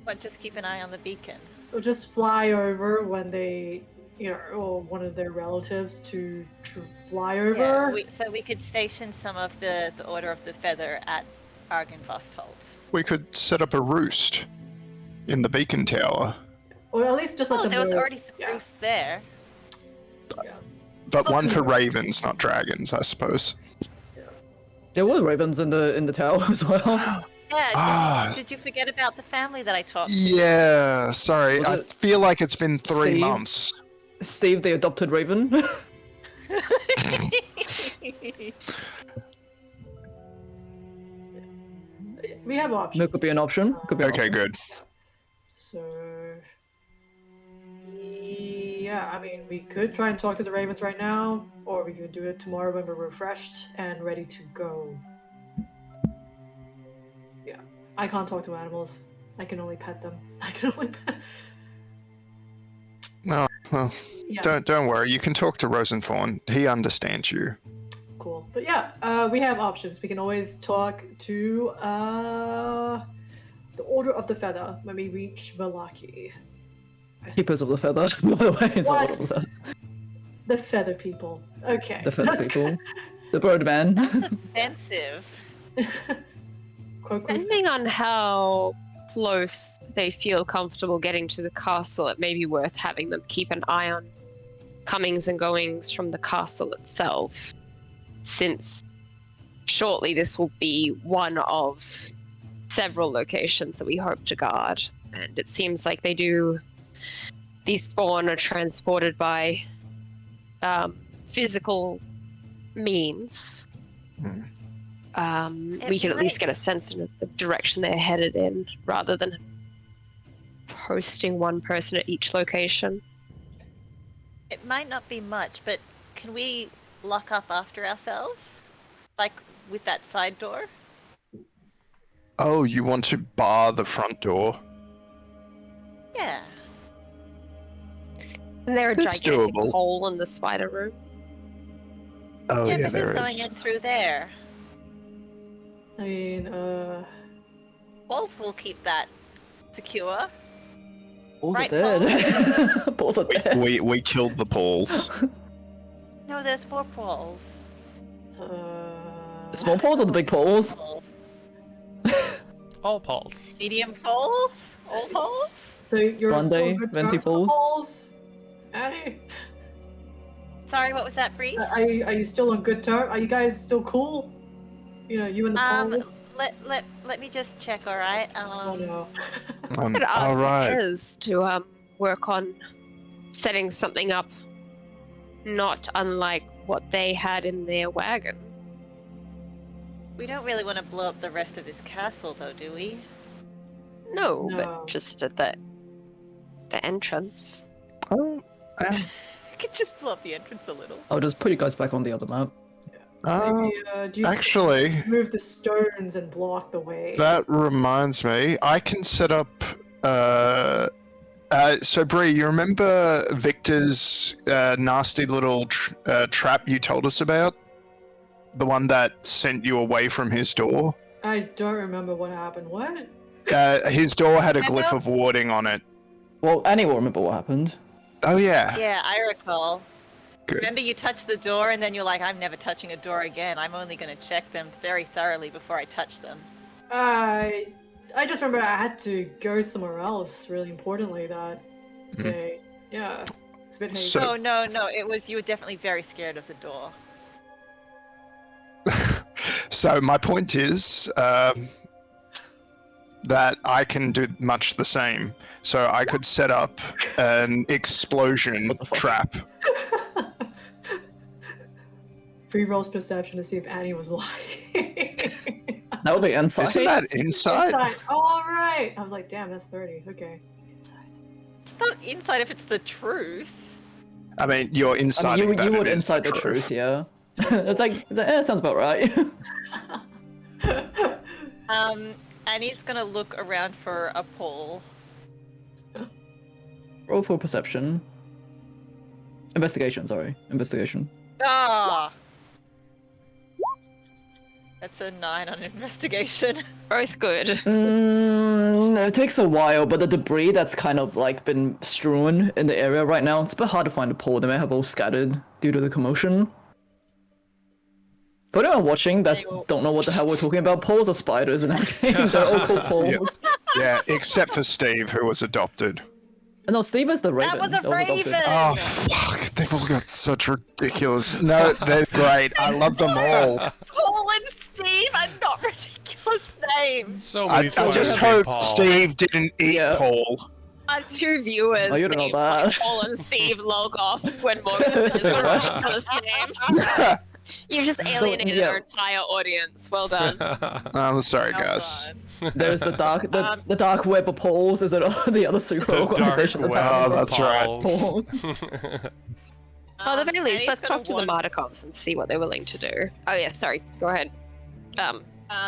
But just keep an eye on the beacon. Or just fly over when they, or one of their relatives to fly over. Yeah, so we could station some of the Order of the Feather at Argynvostholt. We could set up a roost in the beacon tower, Or at least just let Oh, them there was know. already some Yeah. roost there. but one for Something- ravens, not dragons, I suppose. There were ravens in the tower as well. Yeah, Ah. did you forget about the family that I talked to? Yeah, sorry. Was I it feel like it's been 3 Steve? months. Steve, the adopted raven. We have options. That could be an option. Could be an Okay, option. good. So, yeah, I mean, we could try and talk to the ravens right now, or we could do it tomorrow when we're refreshed and ready to go. Yeah, I can't talk to animals. I can only pet them. I can only pet. No, well, Yeah, don't worry. You can talk to Rosenthorn. He understands you. cool. But yeah, we have options. We can always talk to the Order of the Feather when we reach Velaki. Keepers of the feather. By the way, it's What? all of that. The Feather People. Okay. The feather that's people. The birdman. That's offensive. good. Quote, quote, Depending on how close they feel comfortable getting to the castle, it may be worth having them keep an eye on comings and goings from the castle itself, since shortly this will be one of several locations that we hope to guard. And it seems like these spawn are transported by physical means. We can at least get a sense of the direction they're headed in, rather than posting one person at each location. It might not be much, but can we lock up after ourselves? Like with that side door? Oh, you want to bar the front door? Yeah. Isn't there a That's gigantic doable. hole in the spider room? Oh, yeah, but who's there going is. in through there? I mean, Walls will keep that secure. Balls Right, are dead. Balls are dead. We killed the Pauls. No, there's more walls. The small paws or the big paws? All Pauls. Medium poles? All poles? so you're One still day, on good venti terms with balls. balls? Hey, Sorry, what was that, Bree? are you still on good terms? Are you guys still cool? You and the balls? Let me just check, alright? Oh no. I could All ask right. Ez to work on setting something up not unlike what they had in their wagon. We don't really want to blow up the rest of his castle, though, do we? No, No. but just at the entrance. Oh, We could just blow up the entrance a little. I'll just put you guys back on the other map. oh, Maybe, do you actually, move the stones and block the way? that reminds me. I can set up. So, Bree, you remember Victor's nasty little trap you told us about? The one that sent you away from his door? I don't remember what happened. What? His door had a I glyph know. of warding on it. Well, Annie will remember what happened. Oh, yeah. Yeah, I recall. Good. Remember you touched the door and then you're like, I'm never touching a door again. I'm only going to check them very thoroughly before I touch them. I just remember I had to go somewhere else. Really importantly, that day. Yeah, it's a bit hazy. So- No, it was, you were definitely very scared of the door. So my point is, that I can do much the same. So I could set up an explosion What the fuck? trap. Free rolls perception to see if Annie was lying. That would be insight. Isn't that insight? Insight. All right. I was like, damn, that's 30. Okay. Insight. It's not insight if it's the truth. I mean, you're I inciting mean, that you it would is incite the truth, yeah. it's like, sounds about right. Annie's gonna look around for a pool. Roll for perception. Investigation, sorry. Investigation. Ah! That's a 9 on investigation. Both good. It takes a while, but the debris that's kind of like been strewn in the area right now, it's a bit hard to find the pole. They may have all scattered due to the commotion. For anyone watching that don't know what the hell we're talking about, poles are spiders and everything. They're all called poles. Yeah, except for Steve, who was adopted. No, Steve is the raven. That was a adopted. raven! Oh, fuck. They've all got such ridiculous... No, they're great. I love them all. Paul and Steve are not ridiculous names. So I many spiders just named hope Paul. Steve didn't eat Yeah. Paul. Our 2 viewers Oh, you don't know named that. like Paul and Steve log off when Morgan says a ridiculous name. You've just alienated yeah. our entire audience. Well done. I'm sorry, Well guys. done. There's the dark web of poles. Is it the other secret The organization dark that's web having Oh, that's right. Pauls. poles? Oh, the very least, Annie's let's gonna talk to the Mardikovs and see what they're willing to do. Oh yeah, sorry. Go ahead. Talk to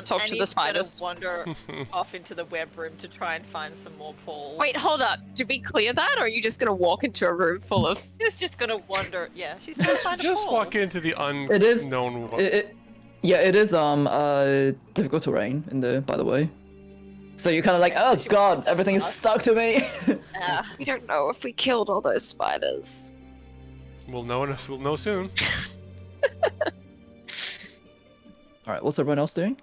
the Annie's gonna spiders. wander off into the web room to try and find some more Pauls. Wait, hold up. Did we clear that, or are you just gonna walk into a room full of? She's just gonna wander. Yeah, she's gonna find a Just Paul. walk into the It is- unknown. Yeah, it is difficult terrain in there, by the way. So you're kind of like, oh god, everything is stuck to me. Yeah. We don't know if we killed all those spiders. We'll know soon. All right, what's everyone else doing?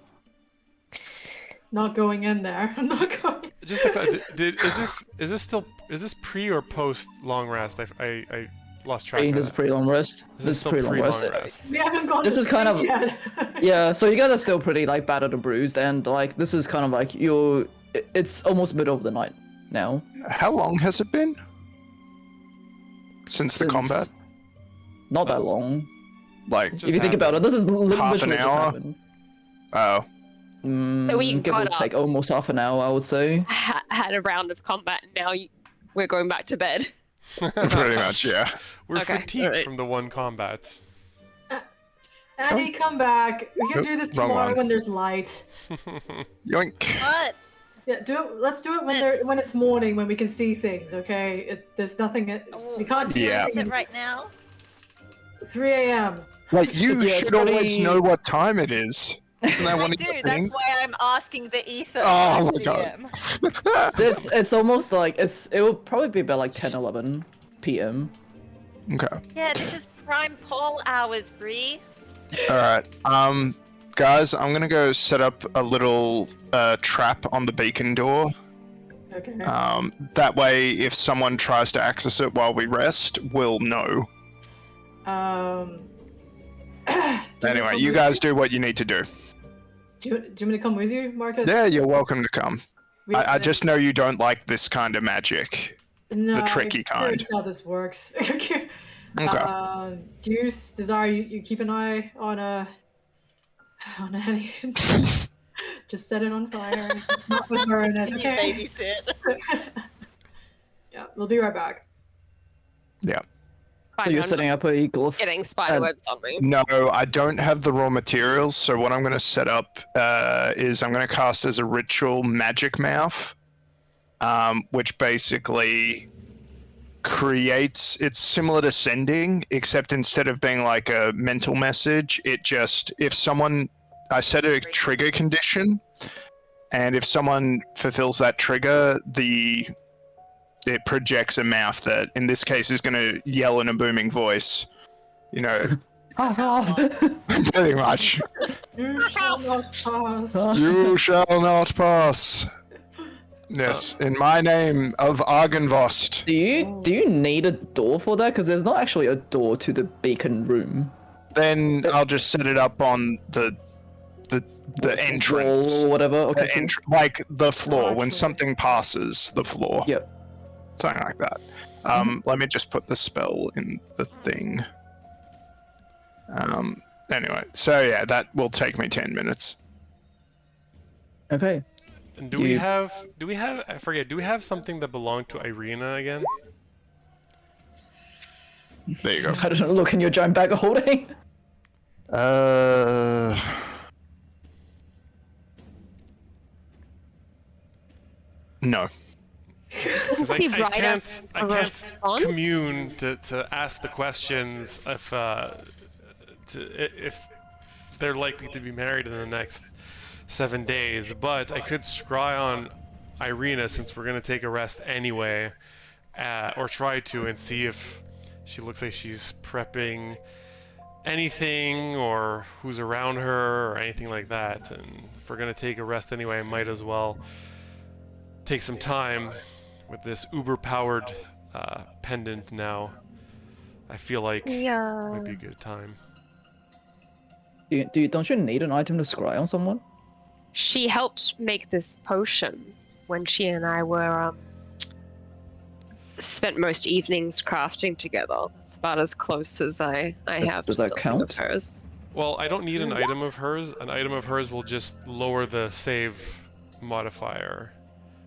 Not going in there. I'm not going. Just to, is this pre or post long rest? I lost track. This is pretty long rest. This is still pretty long rest. rest. We haven't gone This to is kind sleep of- yet. Yeah, so you guys are still pretty like battered and bruised, and like this is kind of like it's almost middle of the night now. How long has it been? Since the Since- combat? Not that long. Like, Just If you think about it, this is literally half an just hour? happened. oh. So we Give or got up. take almost half an hour, I would say. Had a round of combat, and now we're going back to bed. Pretty much, yeah. We're Okay, fatigued alright. from the one combat. Annie, come back. We can Oop, do this wrong tomorrow one. when there's light. Yoink. What? Yeah, let's do it when it's morning, when we can see things. Okay, there's nothing. We can't see Yeah. Is it anything. right now? 3 a.m. Like, you Yeah, it's should always pretty- know what time it is. Isn't that I one do. of your That's things? why I'm asking the ether. Oh my DM. It's almost like it will probably be about like 10-11 p.m. Okay. Yeah, this is prime Paul hours, Bree. Alright. Guys, I'm gonna go set up a little trap on the beacon door. Okay. That way, if someone tries to access it while we rest, we'll know. Anyway, you guys do what you need to do. Do you want me to come with you, Marcus? Yeah, you're welcome to come. We- I just know you don't like this kind of magic. no, tricky kind. Here's how this works. Okay. Okay. Do you desire you keep an eye on Annie? Just set it on fire. It's not with her in it. Can you Okay. babysit? Yeah, we'll be right back. Yeah. So you're setting up a glyph. Getting spider Um, webs on me. No, I don't have the raw materials, so what I'm going to set up is I'm going to cast as a ritual magic mouth, which basically creates, it's similar to sending, except instead of being like a mental message, it just, if someone, I set a trigger condition, and if someone fulfills that trigger, it projects a mouth that, in this case, is going to yell in a booming voice. You know, pretty much. You shall not pass. You shall not pass. Yes, in my name of Argenvost. Do you need a door for that? Because there's not actually a door to the beacon room. Then I'll just set it up on the the Wall entrance. or whatever. Okay, The cool. like the floor, when Actually. something passes the floor. Yep. Something like that. Let me just put the spell in the thing. Anyway, so yeah, that will take me 10 minutes. Okay. And do we have I forget, do we have something that belonged to Irina again? There you go. I don't know. Look in your giant bag of holding. No. Because He write I us a can't response? commune to ask the questions if they're likely to be married in the next 7 days, but I could scry on Irina since we're gonna take a rest anyway, or try to, and see if she looks like she's prepping anything or who's around her or anything like that. And if we're gonna take a rest anyway, I might as well take some time with this uber-powered pendant now. I feel like it Yeah. might be a good time. Don't you need an item to scry on someone? She helped make this potion when she and I were spent most evenings crafting together. It's about as close as I have does to that something count? of hers. Well, I don't need an item of hers. An item of hers will just lower the save modifier,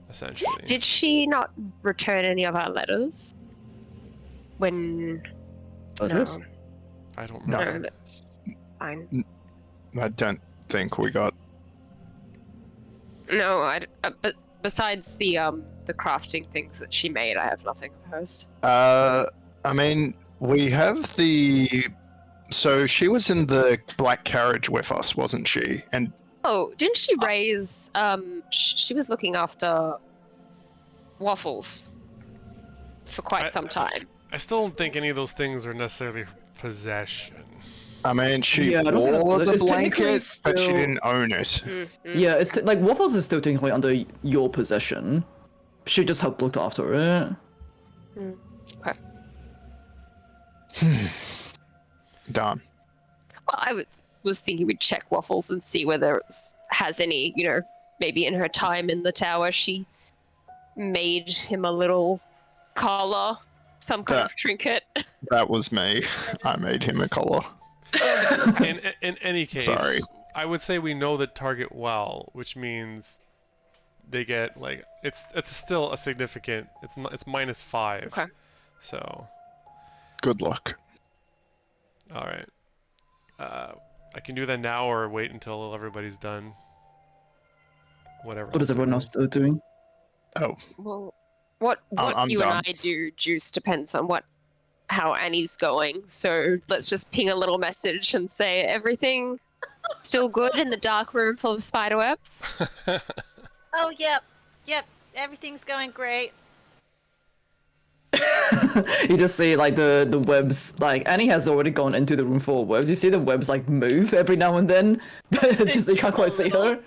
essentially. Did she not return any of our letters? When Letters? no, I don't No. remember. no, that's fine. I don't think we got. No, but besides the crafting things that she made, I have nothing of hers. I mean, we have the. So she was in the black carriage with us, wasn't she? And Oh, didn't she raise? She was looking after Waffles for quite some time. I still don't think any of those things are necessarily possession. I mean, she Yeah, I don't think wore the it's technically blanket, but she still- didn't own it. Mm-hmm. Yeah, it's like Waffles is still technically under your possession. She just helped look after it. Okay. Done. Well, I was thinking we'd check Waffles and see whether it has any, maybe in her time in the tower she made him a little collar, some kind of trinket. That was me. I made him a collar. In any case, Sorry. I would say we know the target well, which means they get it's still a significant. It's -5. Okay. So Good luck. all right. I can do that now or wait until everybody's done. Whatever. What is everyone else still doing? Oh, Well, what I'm you done. and I do, Juice, depends on how Annie's going. So let's just ping a little message and say everything still good in the dark room full of spiderwebs. Oh, yep. Everything's going great. You just see like the webs, like Annie has already gone into the room full of webs. You see the webs like move every now and then, but it's just you can't quite see her.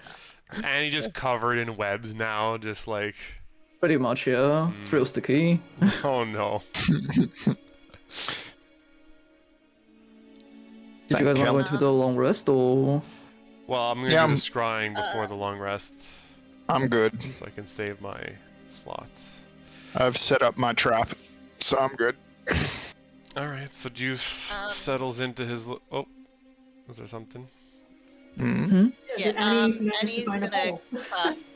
Annie just covered in webs now, just like, Pretty much, yeah. It's real sticky. oh no. Did you guys want to go Kel. into the long rest or? Well, I'm gonna Yeah, do the scrying before the long rest, I'm good. so I can save my slots. I've set up my trap, so I'm good. All right, so Juice Um, settles into his. Oh, was there something? Mm. Yeah, did Annie manage to Annie's find a gonna hole? cast.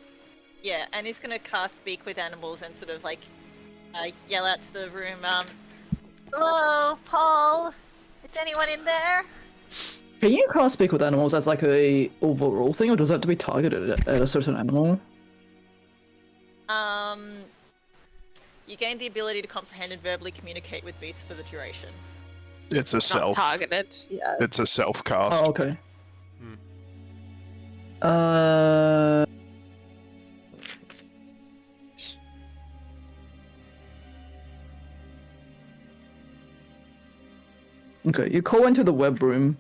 Yeah, Annie's gonna cast Speak with Animals and sort of like yell out to the room. Hello, Paul. Is anyone in there? Can you cast speak with animals as like a overall thing, or does it have to be targeted at a certain animal? You gain the ability to comprehend and verbally communicate with beasts for the duration. It's a Not self. targeted. Yeah. It's a self cast. Oh, okay. Hmm. Okay, you call into the web room.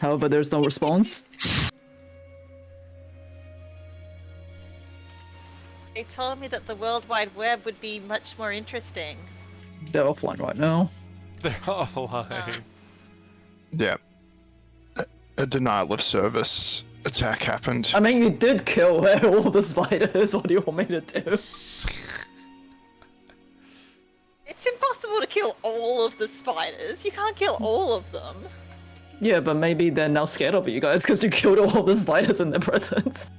However, there's no response. They told me that the World Wide Web would be much more interesting. They're offline right now. They're all lying. Yeah. a denial of service attack happened. I mean, you did kill all the spiders. What do you want me to do? It's impossible to kill all of the spiders. You can't kill all of them. Yeah, but maybe they're now scared of you guys because you killed all the spiders in their presence.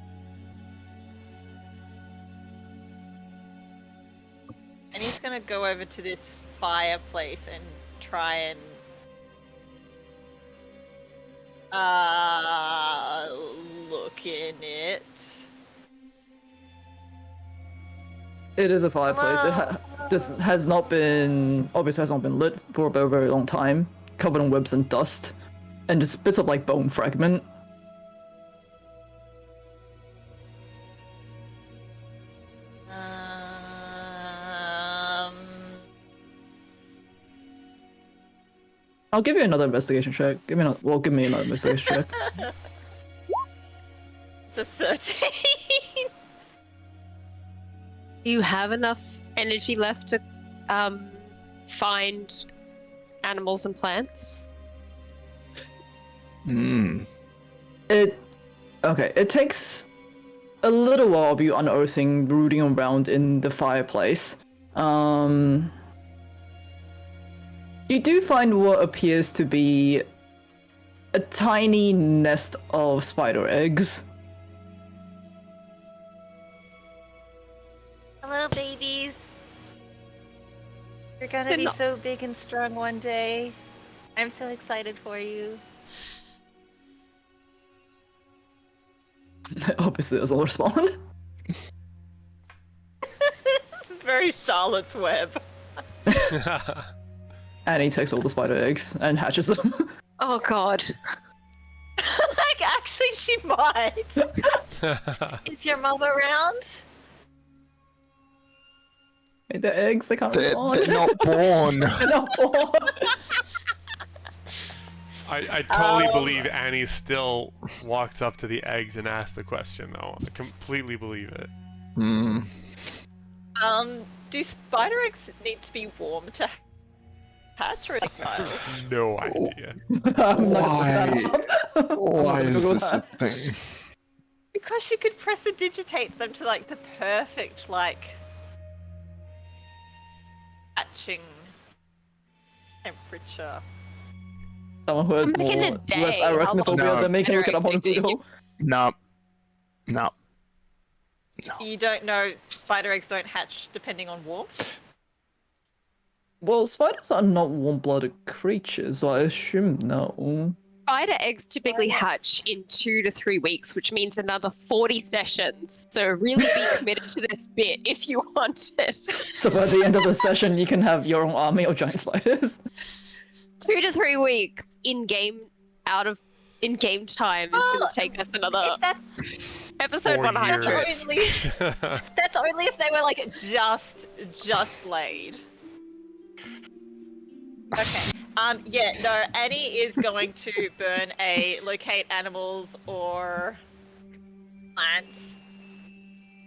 And he's gonna go over to this fireplace and try and look in it. It is a fireplace. This has not been, obviously has not been lit for a very, very long time. Covered in webs and dust. And just bits of like bone fragment. I'll give you another investigation check. Give me another investigation check. It's a 13. Do you have enough energy left to find animals and plants? It takes a little while of you unearthing, rooting around in the fireplace. You do find what appears to be a tiny nest of spider eggs. Hello, babies. You're gonna be not- so big and strong one day. I'm so excited for you. Obviously, there's a respawn. This is very Charlotte's Web. And he takes all the spider eggs and hatches them. Oh god. Like, actually, she might. Is your mom around? Wait, they're eggs, they can't They're respawn. not born. They're not born. I totally believe Annie still walks up to the eggs and asks the question, though. I completely believe it. Do spider eggs need to be warm to hatch, or is it Miles? No idea. I'm not gonna Why? look that up. Why is Google this a that. thing? Because you could prestidigitate them to like the perfect like hatching temperature. Someone who has I'm making more a day. less How long arachnophobia does than me can look it up on spider egg Google. No. No. You don't know spider eggs don't hatch depending on warmth? Well, spiders are not warm-blooded creatures, so I assume no. Spider eggs typically hatch in 2 to 3 weeks, which means another 40 sessions. So really be committed to this bit if you want it. So by the end of the session, you can have your own army of giant spiders. 2 to 3 weeks in game time is going to take us another If that's episode 4 100. years. that's only if they were like just laid. Okay. Yeah, no, Annie is going to burn a locate animals or plants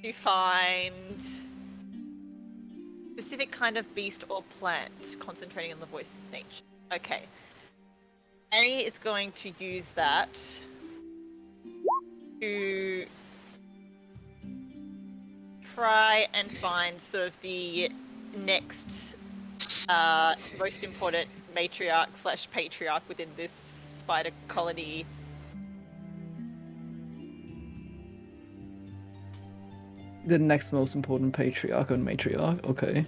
to find specific kind of beast or plant, concentrating on the voice of nature. Okay. Annie is going to use that to try and find sort of the next most important matriarch / patriarch within this spider colony. The next most important patriarch and matriarch, okay.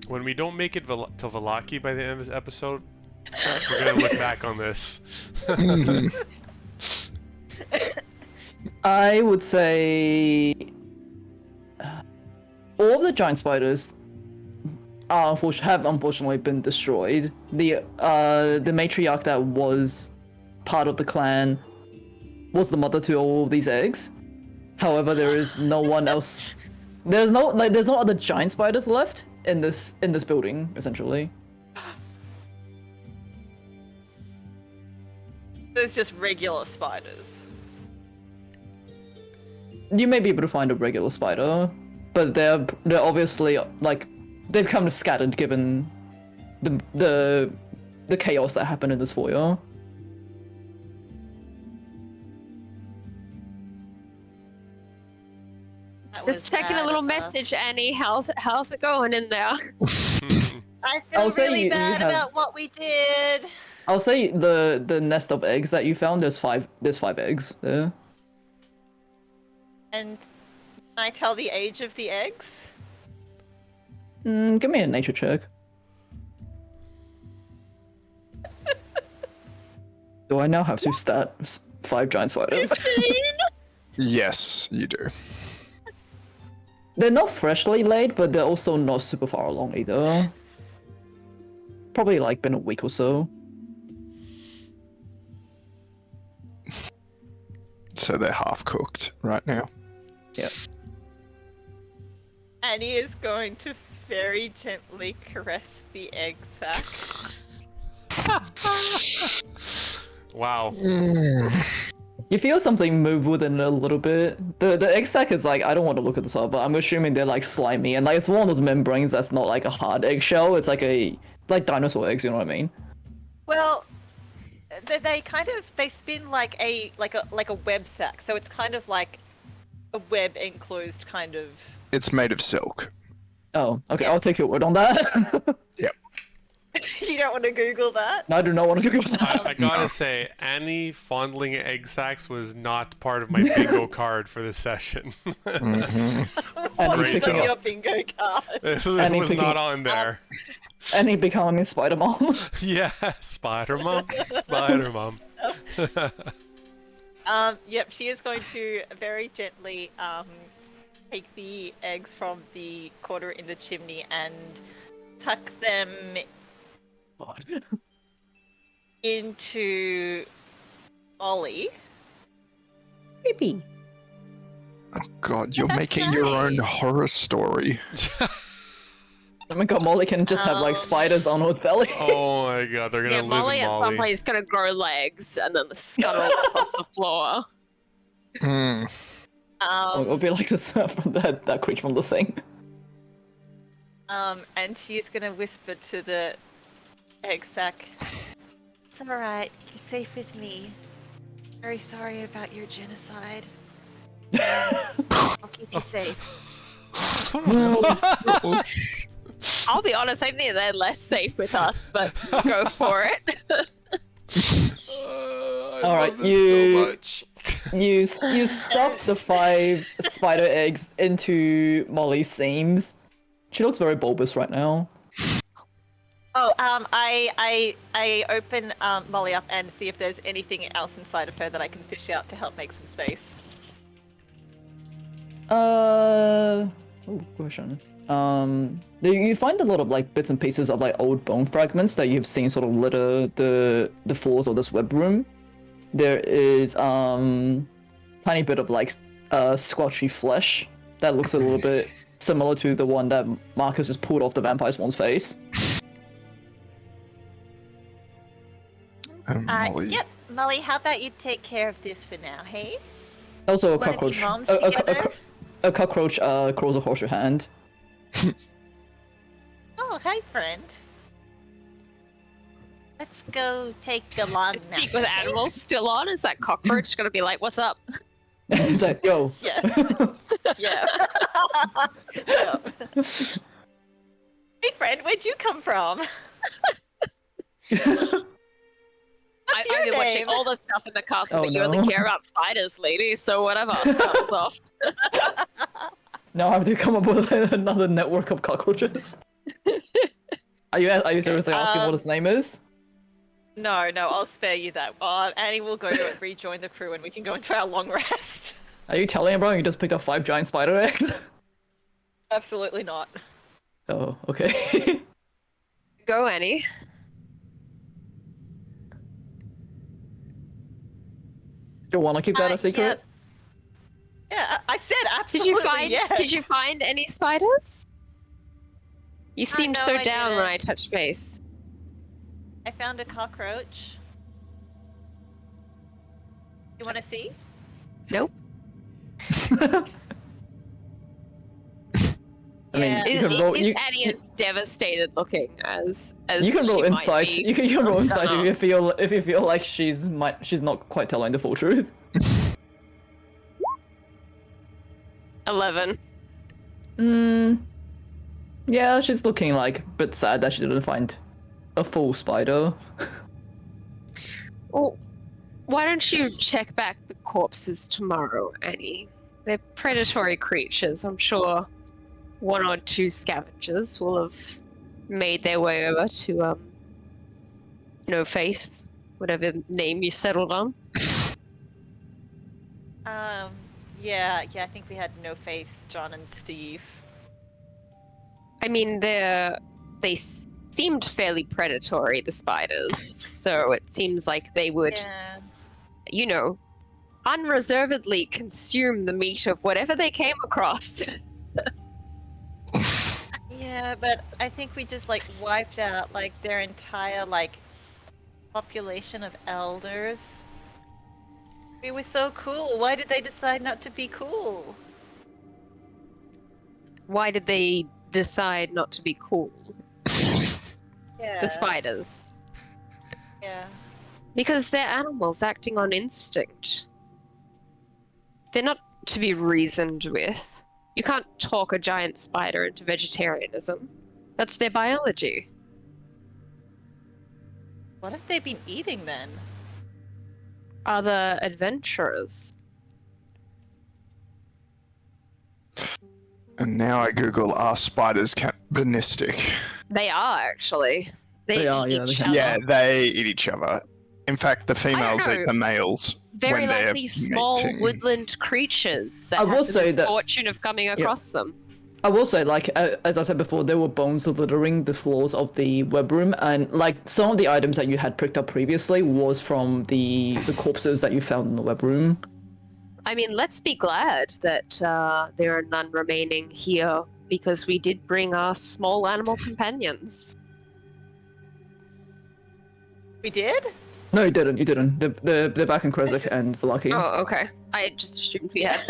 When we don't make it to Vallaki by the end of this episode, we're gonna look back on this. I would say all of the giant spiders have unfortunately been destroyed. The matriarch that was part of the clan was the mother to all of these eggs. However, there is no one else. There's no other giant spiders left in this building, essentially. There's just regular spiders. You may be able to find a regular spider, but they're obviously like they've kind of scattered given the the chaos that happened in this foyer. That was Just checking a bad little of us. message, Annie. How's it going in there? I I'll feel say really you bad have- about what we did. I'll say the nest of eggs that you found. There's five eggs there. And can I tell the age of the eggs? Give me a nature check. Do I now have to stat 5 giant spiders? Yes, you do. They're not freshly laid, but they're also not super far along either. Probably like been a week or so. So they're half cooked right now. Yeah. Annie is going to very gently caress the egg sac. Wow. You feel something move within it a little bit. The egg sac is like, I don't want to look at this up, but I'm assuming they're like slimy and like it's one of those membranes that's not like a hard eggshell. It's like dinosaur eggs. You know what I mean? Well, they kind of they spin like a web sac, so it's kind of like a web enclosed kind of. It's made of silk. Oh, okay. Yeah. I'll take your word on that. Yep. You don't want to Google that? No, I do not want to Google that. I gotta say, Annie fondling egg sacs was not part of my bingo card for this session. Mm-hmm. Annie What's picking on your up, bingo card? It Annie was picking not up- on there. Annie becoming Spider Mom. Yeah, Spider Mom. Spider Mom. Yep, she is going to very gently take the eggs from the quarter in the chimney and tuck them into Ollie. Creepy. Oh God, you're That's making your own nice. horror story. Oh my god, Molly can just have like spiders on its belly. Oh my god, they're gonna Yeah, live Molly in at some Molly. point is gonna grow legs and then scuttle across the floor. Mm. It'll be like this from that creature from the thing. And she is going to whisper to the egg sac. It's alright, you're safe with me. Very sorry about your genocide. I'll keep you safe. I'll be honest, I think they're less safe with us, but go for it. I All right, love this you- so much. You stuff the 5 spider eggs into Molly's seams. She looks very bulbous right now. Oh, I open Molly up and see if there's anything else inside of her that I can fish out to help make some space. Ooh, question. You find a lot of like bits and pieces of like old bone fragments that you've seen sort of litter the floors of this web room. There is tiny bit of like squelchy flesh that looks a little bit similar to the one that Marcus just pulled off the vampire spawn's face. Molly. Yep, Molly, how about you take care of this for now, hey? Also, a One of you cockroach. moms A together? cockroach crawls across your hand. Oh, hi, friend. Let's go take a long nap. Speak with animals still on. Is that cockroach gonna be like, "What's up"? It's like, yo. Yes. Yeah. Yeah. Hey, friend, where'd you come from? What's your I've been watching name? all the stuff in the castle, Oh, but you no. only care about spiders, lady. So whatever, scuttles off. Now I have to come up with another network of cockroaches. Are you seriously asking what his name is? No, I'll spare you that. Annie will go to rejoin the crew and we can go into our long rest. Are you telling him, bro? You just picked up 5 giant spider eggs? Absolutely not. Oh, okay. Go, Annie. Do you want to keep that a secret? Yeah, I said Did absolutely you find? yes. Did you find any spiders? You seemed no, so I down when didn't. I touched base. I found a cockroach. You want to see? Nope. I mean, Yeah. you can roll. Is Annie as devastated looking as You can roll she might insight. be? You can roll insight Uh-huh. if you feel like she's not quite telling the full truth. 11. Yeah, she's looking like a bit sad that she didn't find a full spider. Well, why don't you check back the corpses tomorrow, Annie? They're predatory creatures. I'm sure one or two scavengers will have made their way over to No Face, whatever name you settled on. Yeah, I think we had No Face, John, and Steve. I mean, they seemed fairly predatory, the spiders. So it seems like they would, Yeah. Unreservedly consume the meat of whatever they came across. Yeah, but I think we just wiped out their entire population of elders. We were so cool. Why did they decide not to be cool? Why did they decide not to be cool? Yeah. The spiders. Yeah. Because they're animals acting on instinct. They're not to be reasoned with. You can't talk a giant spider into vegetarianism. That's their biology. What have they been eating then? Other adventurers. And now I Google, are spiders cannibalistic? They are, actually. They are, eat yeah, they each can. other. Yeah, they eat each other. In fact, the females know. eat the males Very when they're likely small mating. woodland creatures that I have will the say that- misfortune of coming across them. I will say, as I said before, there were bones littering the floors of the web room, and some of the items that you had picked up previously was from the corpses that you found in the web room. I mean, let's be glad that there are none remaining here, because we did bring our small animal companions. We did? No, you didn't. You didn't. They're back in Kresik and Velaki. Oh, okay. I just assumed we had.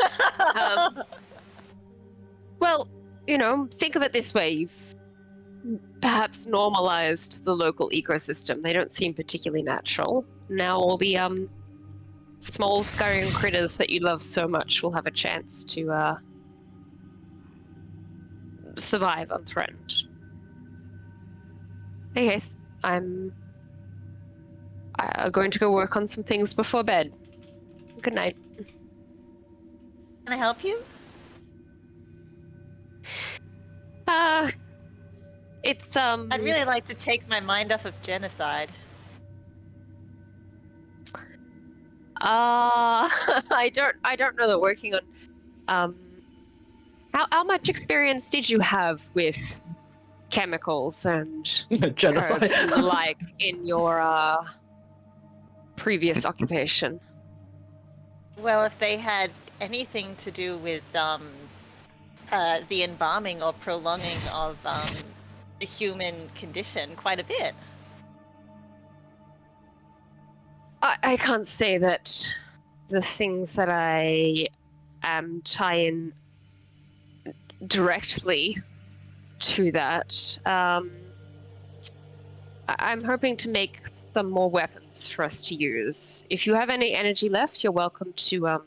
Well, think of it this way. You've perhaps normalized the local ecosystem. They don't seem particularly natural. Now all the small scurrying critters that you love so much will have a chance to survive unthreatened. Anyways, I'm going to go work on some things before bed. Good night. Can I help you? It's I'd really like to take my mind off of genocide. I don't know that working on how much experience did you have with chemicals and Genocide. herbs and the like in your previous occupation? Well, if they had anything to do with the embalming or prolonging of the human condition, quite a bit. I can't say that the things that I am tying directly to that. I'm hoping to make some more weapons for us to use. If you have any energy left, you're welcome to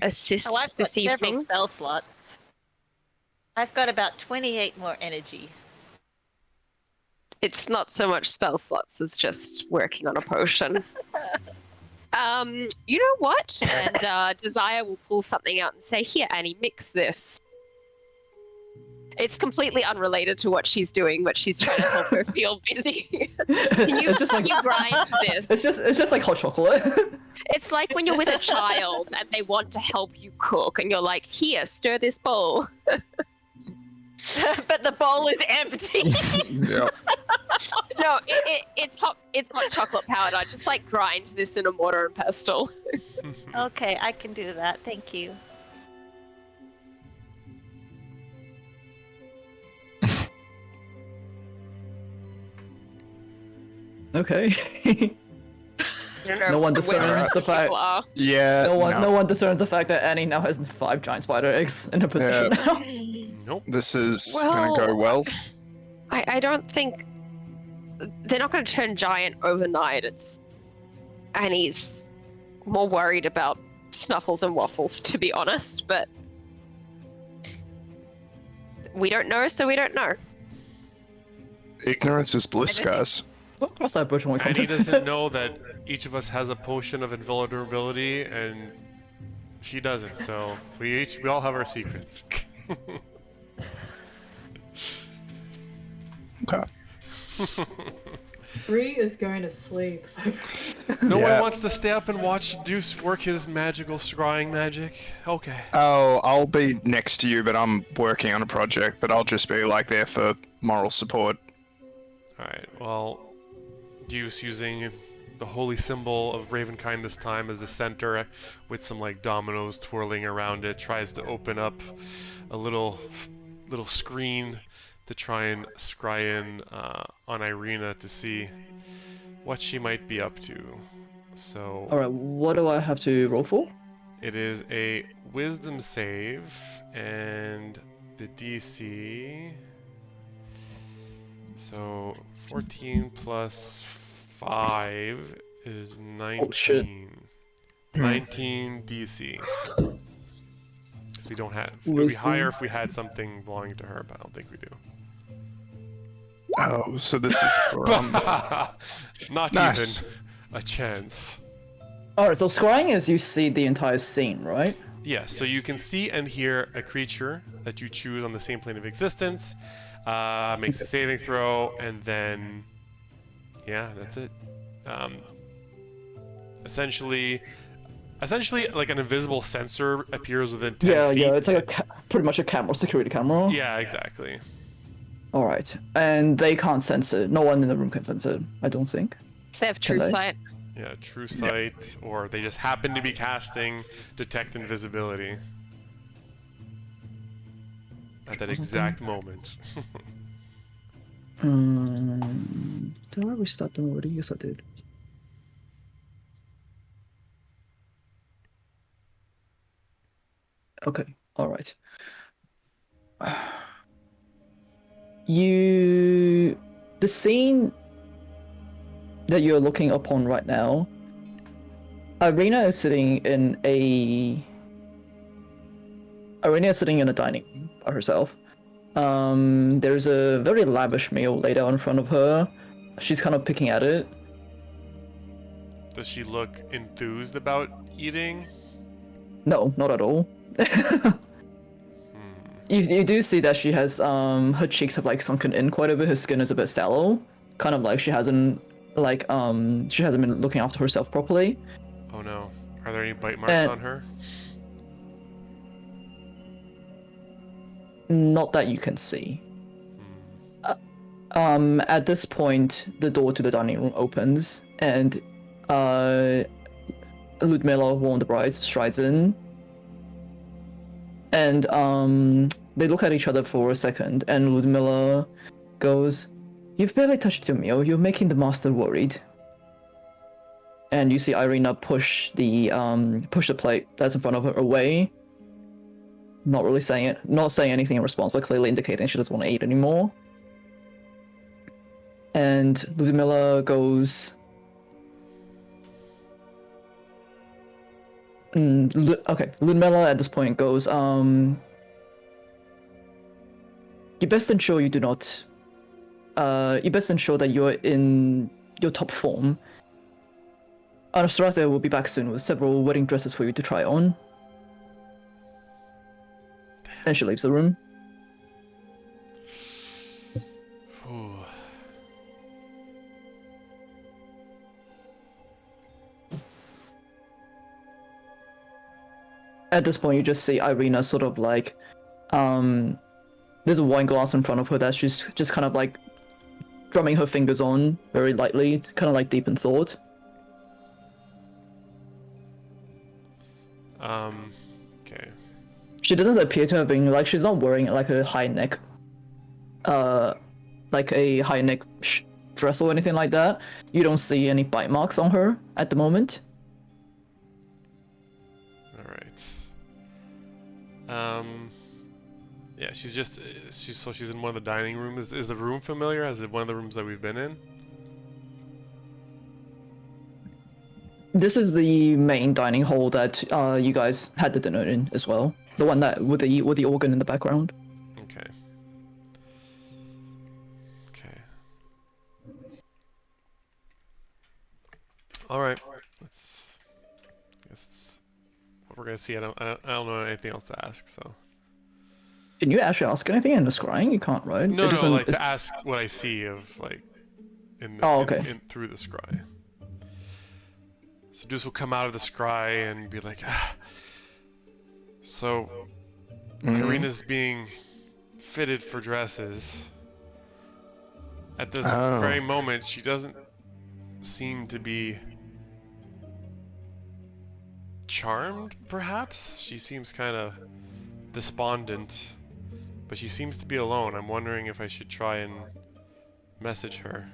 assist Oh, I've got this several evening. spell slots. I've got about 28 more energy. It's not so much spell slots as just working on a potion. You know what? And Desire will pull something out and say, "Here, Annie, mix this." It's completely unrelated to what she's doing, but she's trying to help her feel busy. It's just like you grind this. it's just like hot chocolate. It's like when you're with a child and they want to help you cook, and you're like, "Here, stir this bowl." But the bowl is empty. Yeah. No, it's hot chocolate powder. Just like grind this in a mortar and pestle. Okay, I can do that. Thank you. Okay. I don't know No one where discerns other the fact- people are. Yeah. No one discerns the fact that Annie now has 5 giant spider eggs in her possession now. Nope. This is gonna go well. I don't think they're not going to turn giant overnight. And he's more worried about Snuffles and Waffles, to be honest. But we don't know, so we don't know. Ignorance is bliss, guys. We'll cross that bridge when we come And to he doesn't know that each of us has a potion of invulnerability, and she doesn't. So we all have our secrets. Okay. 3 is going to sleep. No Yeah. one wants to stay up and watch Deuce work his magical scrying magic. Okay. Oh, I'll be next to you, but I'm working on a project. But I'll just be like there for moral support. All right. Well, Deuce using the holy symbol of Ravenkind this time as the center, with some like dominoes twirling around it, tries to open up a little screen to try and scry in on Irina to see what she might be up to. So Alright, what do I have to roll for? it is a wisdom save, and the DC. So 14 plus 5 is 19. Oh, shit. 19 DC. 'Cause we don't have. It would be Wisdom. higher if we had something belonging to her, but I don't think we do. Oh, so this is for Not Nice. even a chance. Alright, so scrying is you see the entire scene, right? Yes, so you can see and hear a creature that you choose on the same plane of existence, makes a saving throw, and then, yeah, that's it. Essentially, like an invisible sensor appears within 10 feet. Yeah, it's like pretty much a camera, security camera. Yeah, exactly. Alright, and they can't sense it. No one in the room can sense it, I don't think. They have true Can they? sight. Yeah, true sight, or they just happen to be casting detect invisibility at that exact moment. Did I restart them already? Yes, I did. Okay, alright. The scene that you're looking upon right now, Irina is sitting in a dining room by herself. There's a very lavish meal laid out in front of her. She's kind of picking at it. Does she look enthused about eating? No, not at all. You do see that she has her cheeks have like sunken in quite a bit. Her skin is a bit sallow, kind of like she hasn't been looking after herself properly. Oh no. Are there any bite marks And- on her? Not that you can see. At this point, the door to the dining room opens, and Ludmilla, one of the brides, strides in. And they look at each other for a second, and Ludmilla goes, "You've barely touched your meal. You're making the master worried." And you see Irina push the plate that's in front of her away. Not saying anything in response, but clearly indicating she doesn't want to eat anymore. And Ludmilla goes, Ludmilla at this point goes, you best ensure you do not, you best ensure that you're in your top form. Anastasia will be back soon with several wedding dresses for you to try on. And she leaves the room. Ooh. At this point, you just see Irina sort of like, there's a wine glass in front of her that she's just kind of like drumming her fingers on very lightly, kind of like deep in thought. Okay. She doesn't appear to have been like, she's not wearing like a high neck, dress or anything like that. You don't see any bite marks on her at the moment. All right. Yeah, she's in one of the dining rooms. Is the room familiar? Is it one of the rooms that we've been in? This is the main dining hall that you guys had the dinner in as well. The one that with the organ in the background. Okay. Okay. All right. Let's. I guess it's what we're gonna see. I don't know anything else to ask. So. Can you actually ask anything in the scrying? You can't, right? No, It no, isn't- like it's- to ask what I see of like in the, Oh, okay. in through the scry. So Deuce will come out of the scry and be like, so Irina's being fitted for dresses. At this very moment, she doesn't seem to be charmed, perhaps? She seems kind of despondent, but she seems to be alone. I'm wondering if I should try and message her.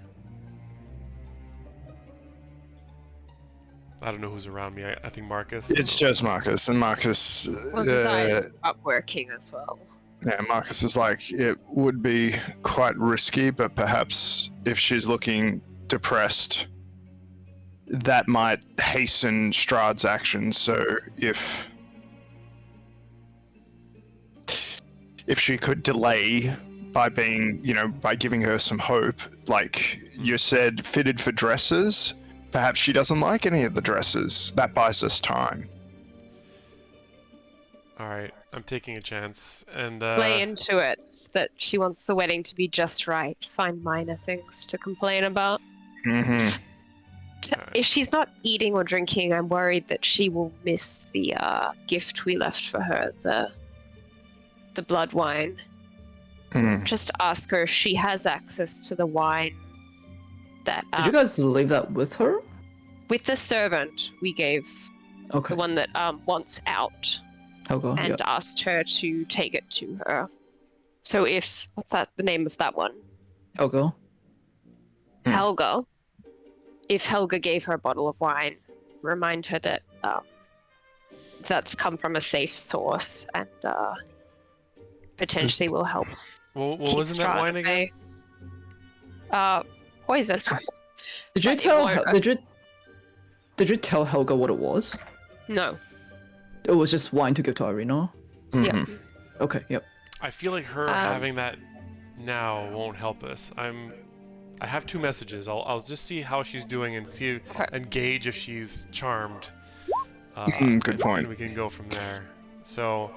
I don't know who's around me. I think Marcus. It's just Marcus, and Marcus. Well, his eyes are working as well. Yeah, Marcus is like, it would be quite risky, but perhaps if she's looking depressed, that might hasten Strahd's actions. So if she could delay by being, by giving her some hope, like you said, fitted for dresses, perhaps she doesn't like any of the dresses. That buys us time. All right, I'm taking a chance and Play into it that she wants the wedding to be just right. Find minor things to complain about. Mm-hmm. If she's not eating or drinking, I'm worried that she will miss the gift we left for her, the blood wine. Mm. Just ask her if she has access to the wine that Did you guys leave that with her? with the servant we gave, Okay. the one that wants out, Helga. and Yeah. asked her to take it to her. So if what's the name of that one? Helga. Helga. If Helga gave her a bottle of wine, remind her that that's come from a safe source and potentially will help. Well, keep wasn't that Strahd wine again? away. Poison. Did you But it tell? won't- Did you tell Helga what it was? No. It was just wine to give to Irina. Yeah. Okay. Yep. I feel like her having that now won't help us. I have 2 messages. I'll just see how she's doing and see and gauge if she's charmed. Good point. And we can go from there. So,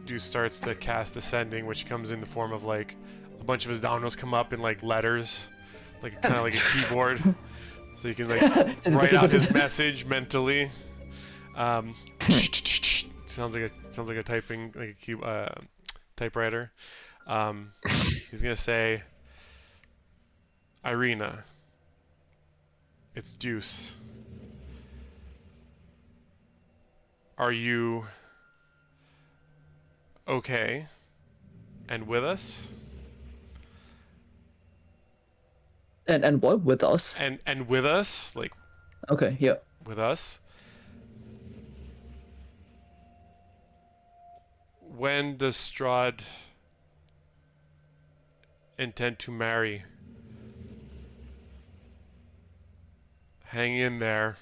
Deuce starts to cast Ascending, which comes in the form of like a bunch of his dominoes come up in like letters, like kind of like a keyboard, so you can like write out his message mentally. Sounds like a typing like a typewriter. He's gonna say, Irina, it's Deuce. Are you okay and with us? And what with us? And with us, like Okay. Yeah. with us. When does Strahd intend to marry? Hang in there.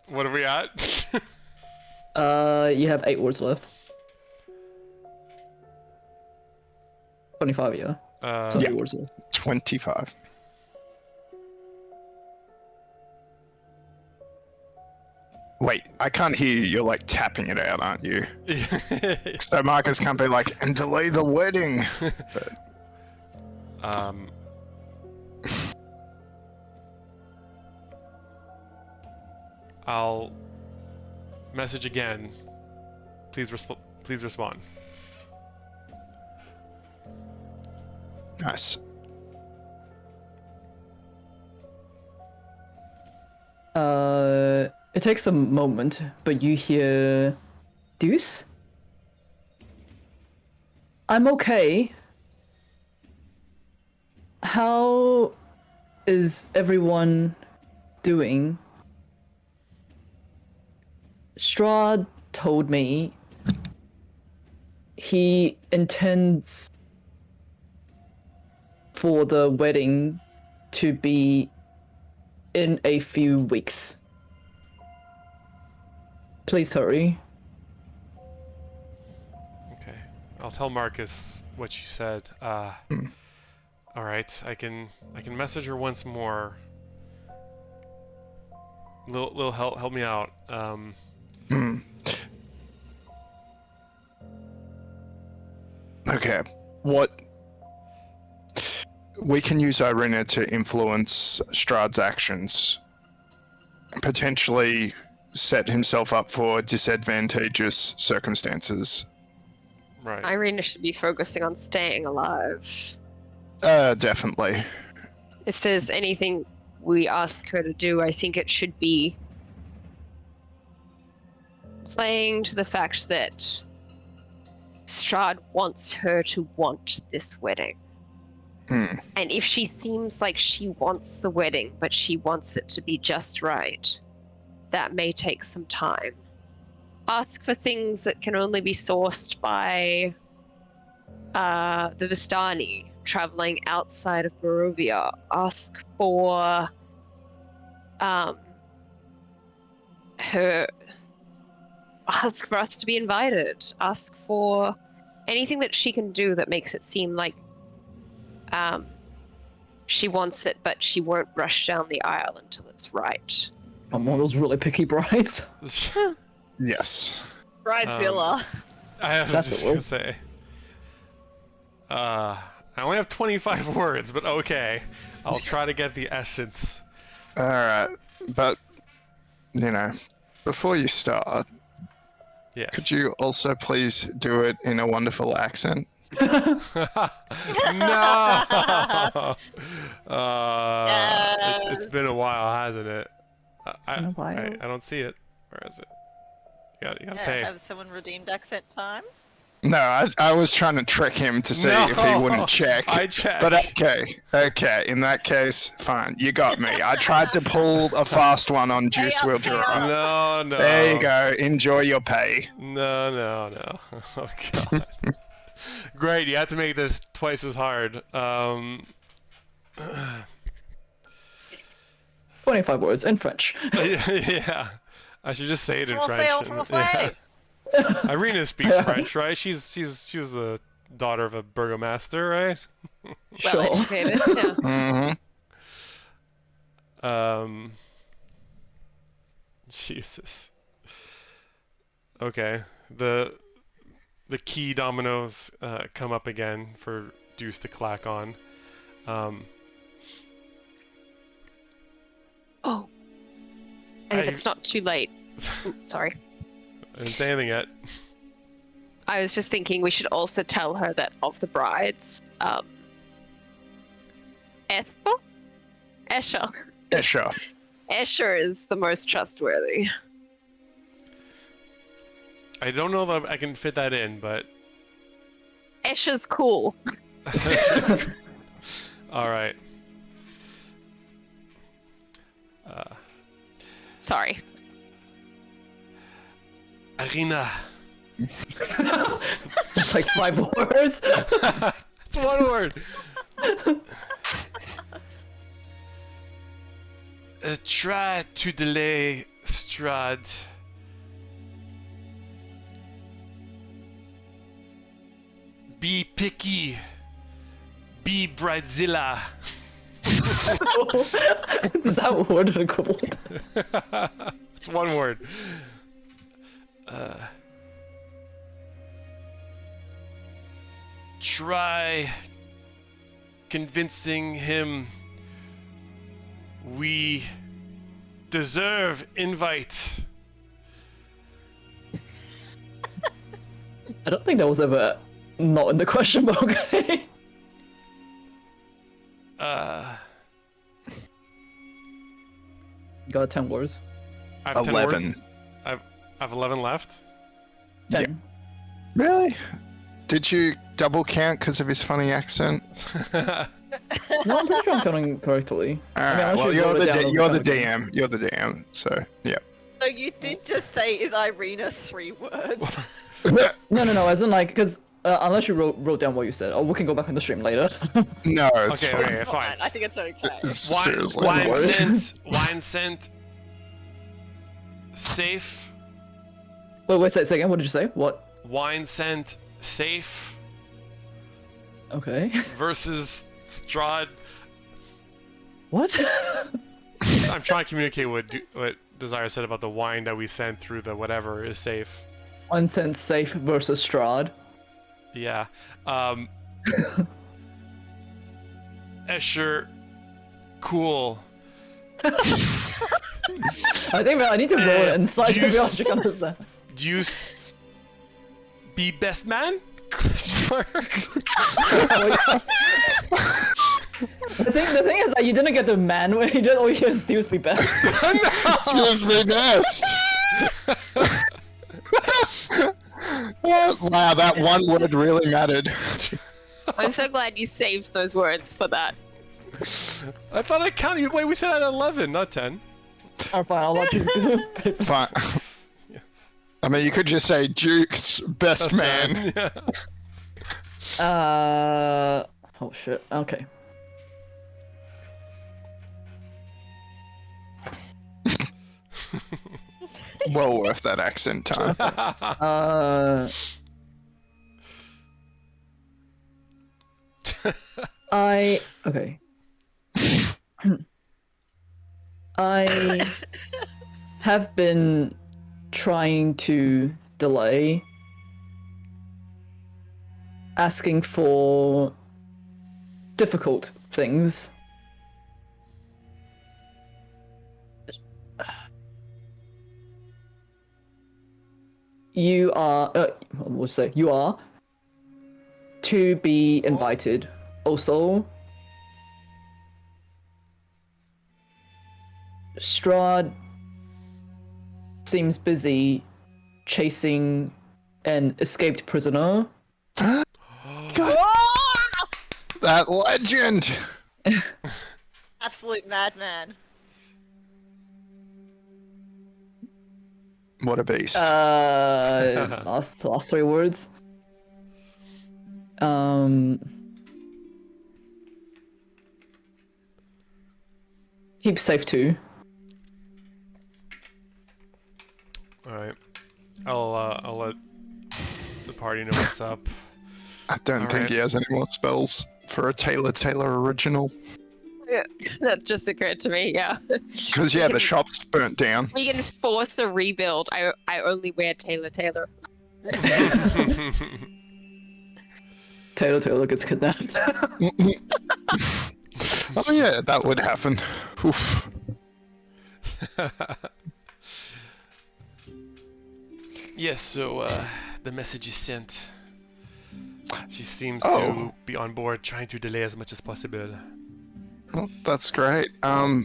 What are we at? You have 8 words left. 25. Yeah. 20 words left. 25. Wait, I can't hear you. You're like tapping it out, aren't you? So Marcus can't be like, and delay the wedding. I'll message again. Please respond. Nice. It takes a moment, but you hear Deuce? I'm okay. How is everyone doing? Strahd told me he intends for the wedding to be in a few weeks. Please hurry. Okay. I'll tell Marcus what she said. All right. I can message her once more. Lil help me out. Okay. What we can use Irina to influence Strahd's actions, potentially set himself up for disadvantageous circumstances. Right. Irina should be focusing on staying alive. Definitely. If there's anything we ask her to do, I think it should be playing to the fact that Strahd wants her to want this wedding. And if she seems like she wants the wedding, but she wants it to be just right, that may take some time. Ask for things that can only be sourced by the Vistani traveling outside of Barovia. Ask for ask for us to be invited. Ask for anything that she can do that makes it seem like she wants it, but she won't rush down the aisle until it's right. I'm one of those really picky brides. Yes. Bridezilla. I was That's just the gonna word. say. I only have 25 words, but okay. I'll try to get the essence. Alright. But, before you start, Yes. could you also please do it in a wonderful accent? No. It's been a while, hasn't it? Been a while. I don't see it. Where is it? You gotta Yeah, pay. have someone redeemed accent time? No, I was trying to trick him to see if he wouldn't check. I checked. But okay. In that case, fine. You got me. I tried to pull a fast one on Juice up, Wheel pay up. Giraffe. No. There you go. Enjoy your pay. No. Oh god. Great, you have to make this twice as hard. 25 words in French. Yeah. I should just say it in Français, French. français. Yeah. Irina speaks French, right? She was the daughter of a burgomaster, right? Well Sure. educated, yeah. Jesus. Okay. The key dominoes come up again for Deuce to clack on. Oh. And if I- it's not too late. Sorry. I didn't say anything yet. I was just thinking we should also tell her that of the brides, Esper? Escher. Yeah, sure. Escher is the most trustworthy. I don't know that I can fit that in, but Escher's cool. all right. Sorry. Irina. It's like 5 words. It's one word. Try to delay Strahd. Be picky. Be bridezilla. Is that word equivalent? It's one word. Try convincing him we deserve invite. I don't think that was ever not in the question, but okay. You got 10 words. I have 10 11. words. I have 11 left. 10. Really? Did you double count because of his funny accent? No, I'm pretty sure I'm counting correctly. Alright, unless well, you you're wrote it down on the the calendar. DM. You're the DM, so, yeah. So you did just say, is Irina 3 words? No, as in like, because Unless you wrote down what you said, or we can go back on the stream later. No, it's Okay, fine. okay, it's fine. I think it's okay. Seriously. Wine scent. Safe. Wait, say again. What did you say? What? Wine scent. Safe. Okay. Versus Strahd. What? I'm trying to communicate what Desire said about the wine that we sent through the whatever is safe. 1 cent safe versus Strahd. Yeah. Escher. Cool. I think I need to roll it inside to be able to understand. Juice. Be best man? Question mark. The thing is that you didn't get the man where you just all you hear is Deus be best. Just be best. Wow, that one word really mattered. I'm so glad you saved those words for that. I thought I counted. Wait, we said at 11, not 10. Alright, fine, I'll let you. Fine. Yes. I mean, you could just say Duke's best man. Yeah. Oh shit. Okay. Well worth that accent time. Okay. I have been trying to delay asking for difficult things. You are, you are to be invited. Also, Strahd seems busy chasing an escaped prisoner. God. That legend! Absolute madman. What a beast. Last 3 words. Keep safe too. Alright. I'll let the party know what's up. I don't think Alright. he has any more spells for a Taylor original. Yeah, that just occurred to me. Yeah. Because, yeah, the shop's burnt down. We can force a rebuild. I only wear Taylor. Taylor gets kidnapped. Oh, yeah, that would happen. Oof. Yes, so the message is sent. She seems Oh. to be on board, trying to delay as much as possible. Well, that's great. I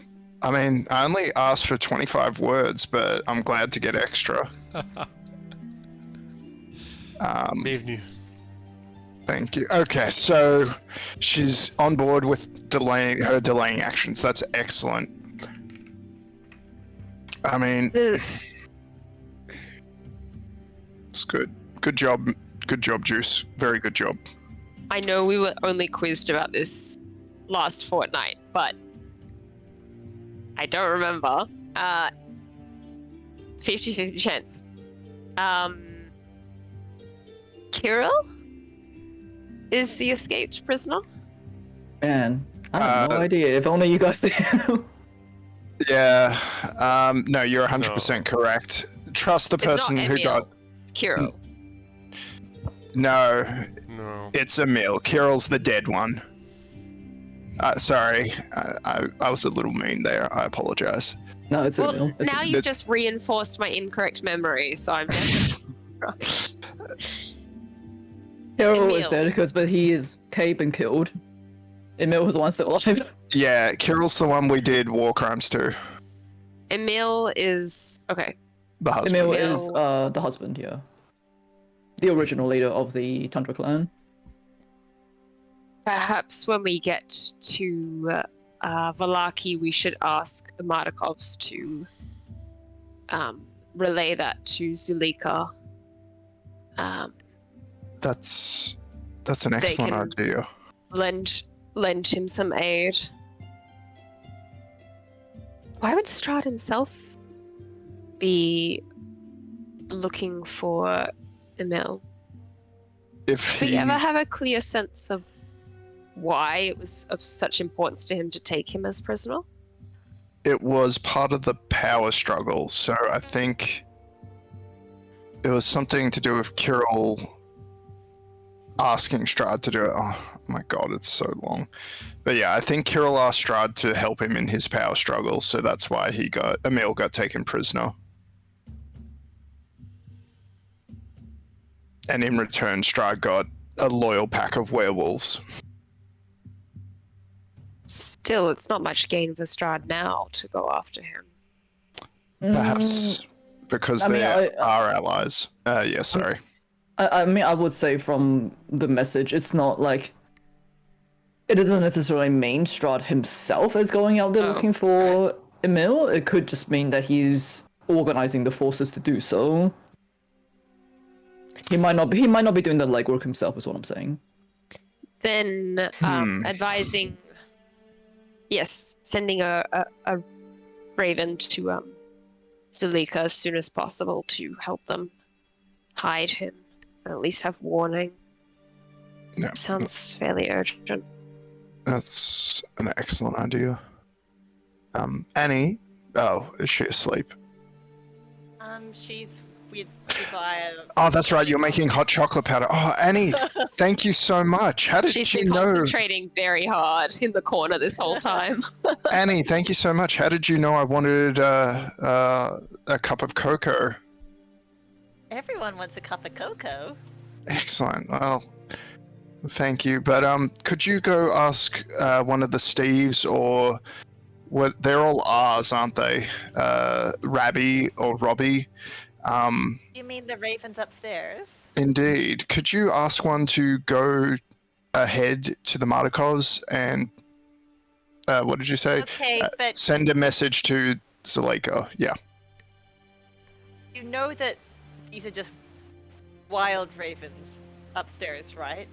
mean, I only asked for 25 words, but I'm glad to get extra. Bienvenue. Thank you. Okay, so she's on board with delaying actions. That's excellent. I mean, it's good. Good job. Good job, Juice. Very good job. I know we were only quizzed about this last fortnight, but I don't remember. 50-50 chance. Kirill is the escaped prisoner? Man, I have no Uh, idea. If only you guys did. Yeah. No, you're 100% correct. Trust the It's not person who Emil. got. It's Kirill. No, No. it's Emil. Kirill's the dead one. Sorry, I was a little mean there. I apologize. No, it's Well, Emil. It's now Emil. you've just reinforced my incorrect memory, so I'm definitely right. Hero is Emil. dead but he is Cabe and killed. Emil was the one still alive. Yeah, Kirill's the one we did war crimes to. Emil is okay. The husband. Emil Emil. is the husband, yeah. The original leader of the Tundra clan. Perhaps when we get to Valaki, we should ask the Mardikovs to relay that to Zulika. That's an excellent can- idea. Lend him some aid. Why would Strahd himself be looking for Emil? If Do we he, ever have a clear sense of why it was of such importance to him to take him as prisoner? it was part of the power struggle, so I think it was something to do with Kirill asking Strahd to do it. Oh my god, it's so long. But yeah, I think Kirill asked Strahd to help him in his power struggle, so that's why Emil got taken prisoner. And in return, Strahd got a loyal pack of werewolves. Still, it's not much gain for Strahd now to go after him. Perhaps because I mean, they are allies. Yeah, sorry. I mean, I would say from the message, it's not like it doesn't necessarily mean Strahd himself is going out there looking for Emil. It could just mean that he's organizing the forces to do so. He might not be doing the legwork himself, is what I'm saying. Then advising, yes, sending a raven to Zulika as soon as possible to help them hide him, at least have warning. Yeah, Sounds fairly urgent. that's an excellent idea. Annie, oh, is she asleep? She's with Desire. Oh, that's right. You're making hot chocolate powder. Oh, Annie, thank you so much. How did She's you been know? concentrating very hard in the corner this whole time. Annie, thank you so much. How did you know I wanted a cup of cocoa? Everyone wants a cup of cocoa. Excellent. Well, thank you. But could you go ask one of the Steves or what? They're all R's, aren't they? Rabby or Robbie. You mean the ravens upstairs? Indeed. Could you ask one to go ahead to the Martikos and what did you say? Okay, but Send a message to Zuleika. Yeah. you know that these are just wild ravens upstairs, right?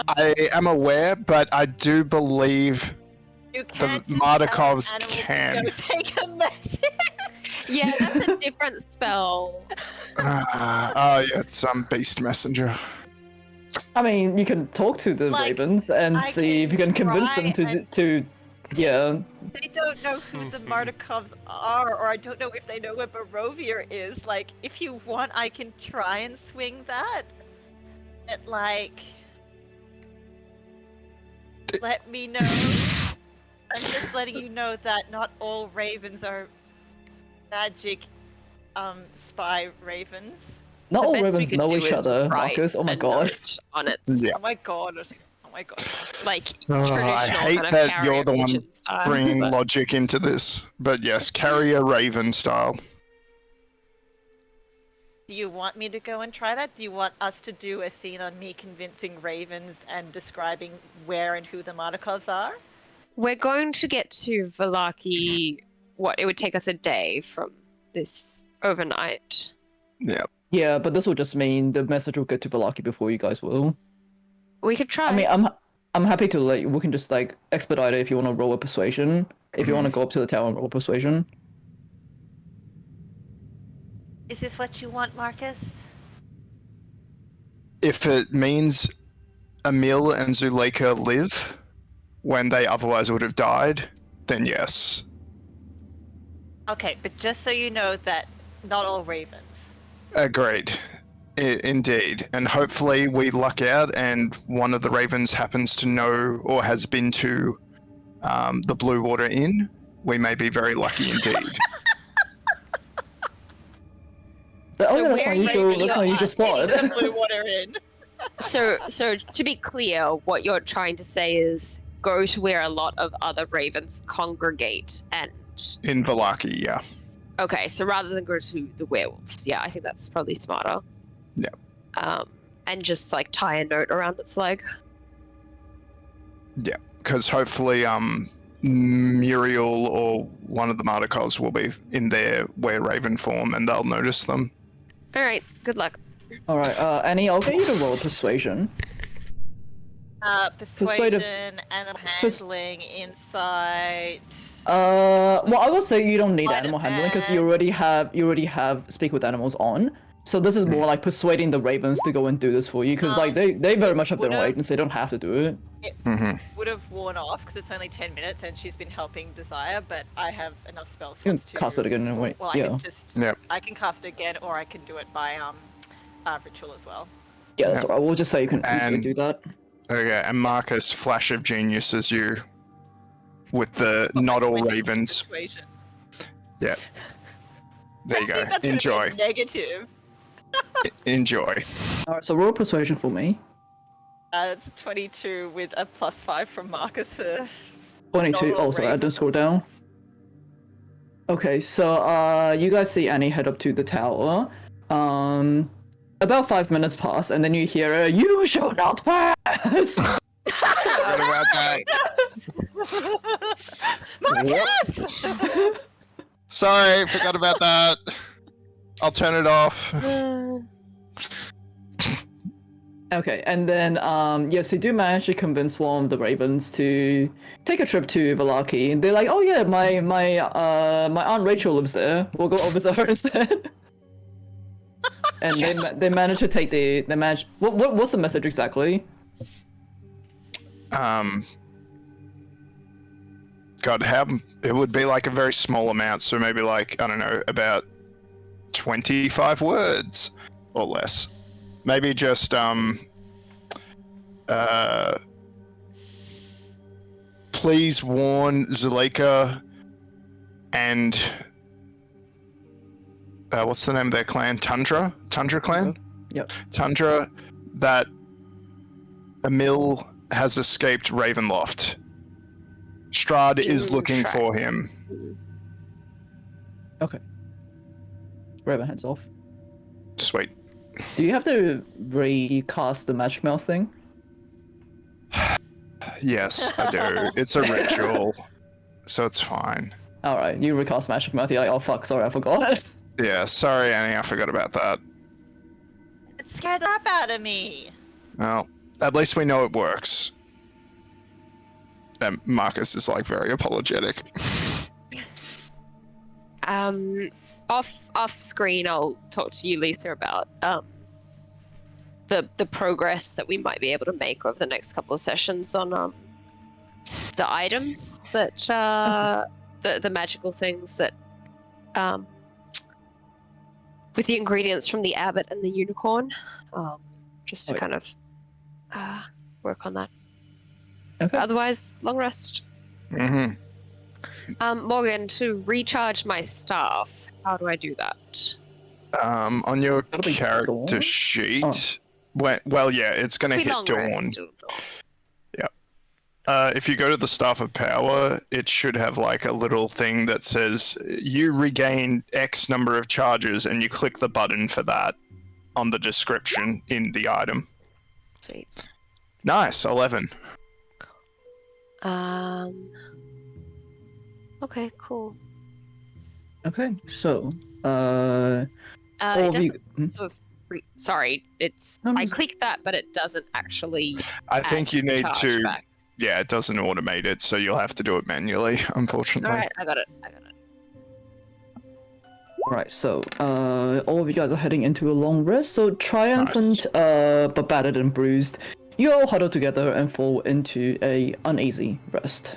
I am aware, but I do believe You can't the just tell an Martikovs animal to can. go take a message. Yeah, that's a different spell. Oh yeah, it's some beast messenger. I mean, you can talk to the Like, ravens and I see if you can can convince them try to yeah. They don't know who the Martikovs are, or I don't know if they know where Barovia is. Like, if you want, I can try and swing that. But, like, let me know. I'm just letting you know that not all ravens are magic spy ravens. Not The all best we ravens could know do each is other, write Marcus. Oh my a god. note on its Yeah. Oh my god. Oh my god. like Oh, traditional I hate kind of that you're carrier the one pigeon style, bringing but- logic into this. But yes, carry a raven style. Do you want me to go and try that? Do you want us to do a scene on me convincing ravens and describing where and who the Martikovs are? We're going to get to Valaki. What it would take us a day from this overnight. Yeah. Yeah, but this will just mean the message will get to Valaki before you guys will. We could try. I mean, I'm happy to we can just like expedite it if you want to roll a persuasion. If you want to go up to the tower and roll persuasion. Is this what you want, Marcus? If it means Emil and Zuleika live when they otherwise would have died, then yes. Okay, but just so you know that not all ravens. Agreed. Indeed. And hopefully we luck out and one of the ravens happens to know or has been to the Blue Water Inn. We may be very lucky indeed. Oh yeah, So that's where my usual. you're That's my usual spot. The Blue Water Inn. So to be clear, what you're trying to say is go to where a lot of other ravens congregate and. In Valaki, yeah. Okay, so rather than go to the werewolves, yeah, I think that's probably smarter. Yeah. And just like tie a note around its leg. Yeah, because hopefully Muriel or one of the Martikovs will be in their were raven form and they'll notice them. All right, good luck. All right, Annie, I'll get you to roll persuasion. Persuasion, animal handling, insight. Well, I will say you don't need Sleight animal of handling because hand. you already have speak with animals on. So this is more like persuading the ravens to go and do this for you because like they very much have their own would've- agents. They don't have to do it. It would have worn off because it's only 10 minutes and she's been helping Desire, but I have enough spell You can slots to cast it again and wait. Well, I Yeah, can just Yep. I can cast it again, or I can do it by ritual as well. yeah. That's all right. We'll just say you can easily And- do that. Okay, and Marcus, flash of genius as you with the not all 20 ravens. Persuasion. Yeah. There you I think go. that's gonna be Enjoy. negative. Enjoy. All right, so roll persuasion for me. It's 22 with a +5 from Marcus for 22. Not all Oh, sorry, I didn't ravens. scroll down. Okay, so you guys see Annie head up to the tower. About 5 minutes pass, and then you hear a "You shall not pass." Forgot about that. Whoops. Sorry, forgot about that. I'll turn it off. Okay, and then yes, you do manage to convince one of the ravens to take a trip to Valaki, and they're like, "Oh yeah, my aunt Rachel lives there. We'll go visit her instead." And they manage to take they manage. What's the message exactly? God, how it would be like a very small amount, so maybe like I don't know, about 25 words or less. Maybe just please warn Zuleika and what's the name of their clan? Tundra clan? Yep. Tundra, that Emil has escaped Ravenloft. Strahd is looking for him. Okay. Raven heads off. Sweet. Do you have to recast the magic mouth thing? Yes, I do. It's a ritual, so it's fine. All right, you recast magic mouth. You're like, oh fuck, sorry, I forgot. Yeah, sorry, Annie, I forgot about that. It scared the crap out of me. Well, at least we know it works. And Marcus is like very apologetic. Off screen, I'll talk to you, Lisa, about the progress that we might be able to make over the next couple of sessions on the items that the magical things that with the ingredients from the abbot and the unicorn, just to kind of work on that. Okay. Otherwise, long rest. Mm-hmm. Morgan, to recharge my staff, how do I do that? On your That'll be character dawn? sheet. Well, yeah, it's gonna Be hit long dawn. rest. If you go to the Staff of Power, it should have like a little thing that says you regain X number of charges, and you click the button for that on the description in the item. Sweet. Nice, 11. Okay, cool. Okay, so It all of you. doesn't. Sorry, it's. No, I no. clicked that, but it doesn't actually. I think add you need charge to. back. Yeah, it doesn't automate it, so you'll have to do it manually, unfortunately. All right, I got it. Right, so all of you guys are heading into a long rest. So triumphant, but battered and bruised, you all huddle together and fall into a uneasy rest.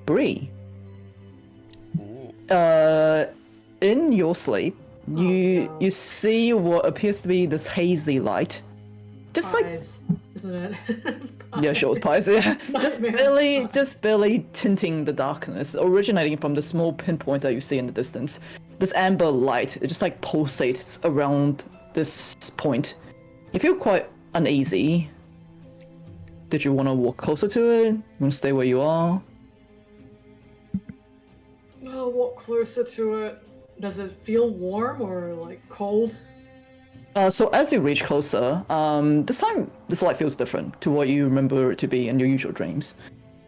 Bree. In your sleep, you see what appears to be this hazy light, just like Eyes, isn't it? yeah, sure, it's pies. Yeah, Nightmare. just barely tinting the darkness, originating from the small pinpoint that you see in the distance. This amber light, it just like pulsates around this point. You feel quite uneasy. Did you want to walk closer to it? Want to stay where you are? I'll walk closer to it. Does it feel warm or like cold? So as you reach closer, this time this light feels different to what you remember it to be in your usual dreams.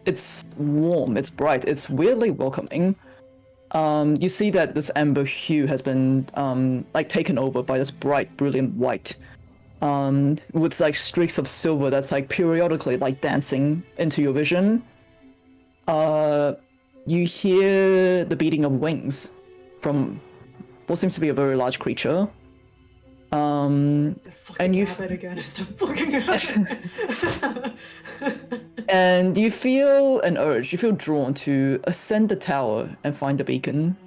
It's warm, it's bright, it's weirdly welcoming. you see that this amber hue has been like taken over by this bright, brilliant white, with like streaks of silver that's like periodically like dancing into your vision. You hear the beating of wings from what seems to be a very large creature. The fucking And you rabbit again is the fucking rabbit. and you feel an urge. You feel drawn to ascend the tower and find the beacon.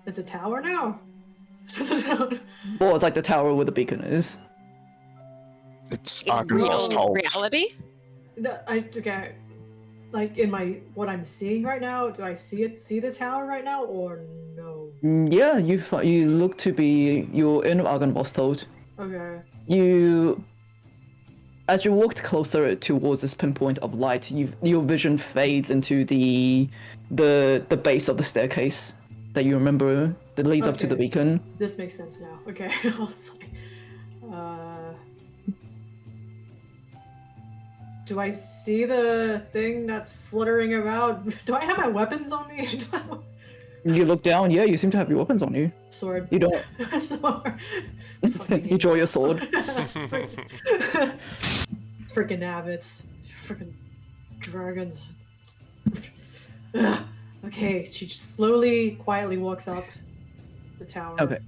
It's a tower now. It's a tower. Well, it's like the tower where the beacon is. It's In Arkansas real told. reality? Okay, like in what I'm seeing right now, do I see the tower right now or no? Yeah, you look to be you're in Argynvostold. Okay. As you walked closer towards this pinpoint of light, your vision fades into the base of the staircase that you remember that leads up to the Okay. beacon. This makes sense now. Okay. I was like, do I see the thing that's fluttering about? Do I have my weapons on me? You look down, yeah, you seem to have your weapons on you. Sword. You don't. Sword. You draw your sword. Freaking abbots. Freaking dragons. Ugh. Okay, she just slowly, quietly walks up the tower. Okay.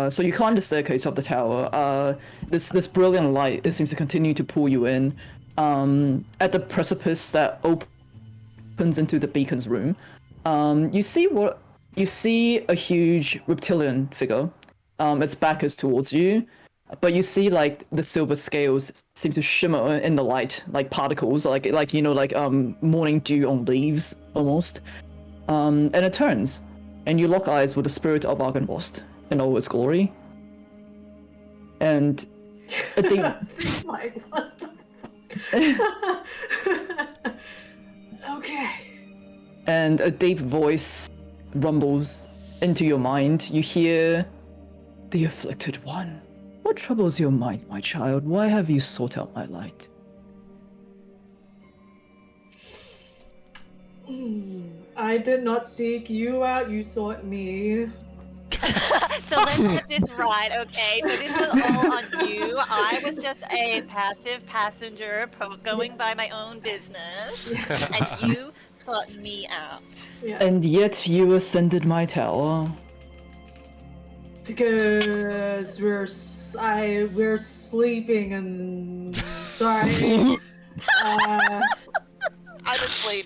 So you climb the staircase of the tower. This brilliant light, it seems to continue to pull you in. At the precipice that opens into the beacon's room, you see a huge reptilian figure. Its back is towards you, but you see like the silver scales seem to shimmer in the light, like particles, like morning dew on leaves almost. And it turns, and you lock eyes with the spirit of Argynvost in all its glory. And a deep, Like, what the fuck? Okay. and a deep voice rumbles into your mind. You hear, "The afflicted one. What troubles your mind, my child? Why have you sought out my light?" I did not seek you out, you sought me. So let's get this right, okay? So this was all on you. I was just a passive passenger going by my own business, and you sought me out. Yeah. And yet you ascended my tower. Because we're sleeping and sorry. I'm asleep.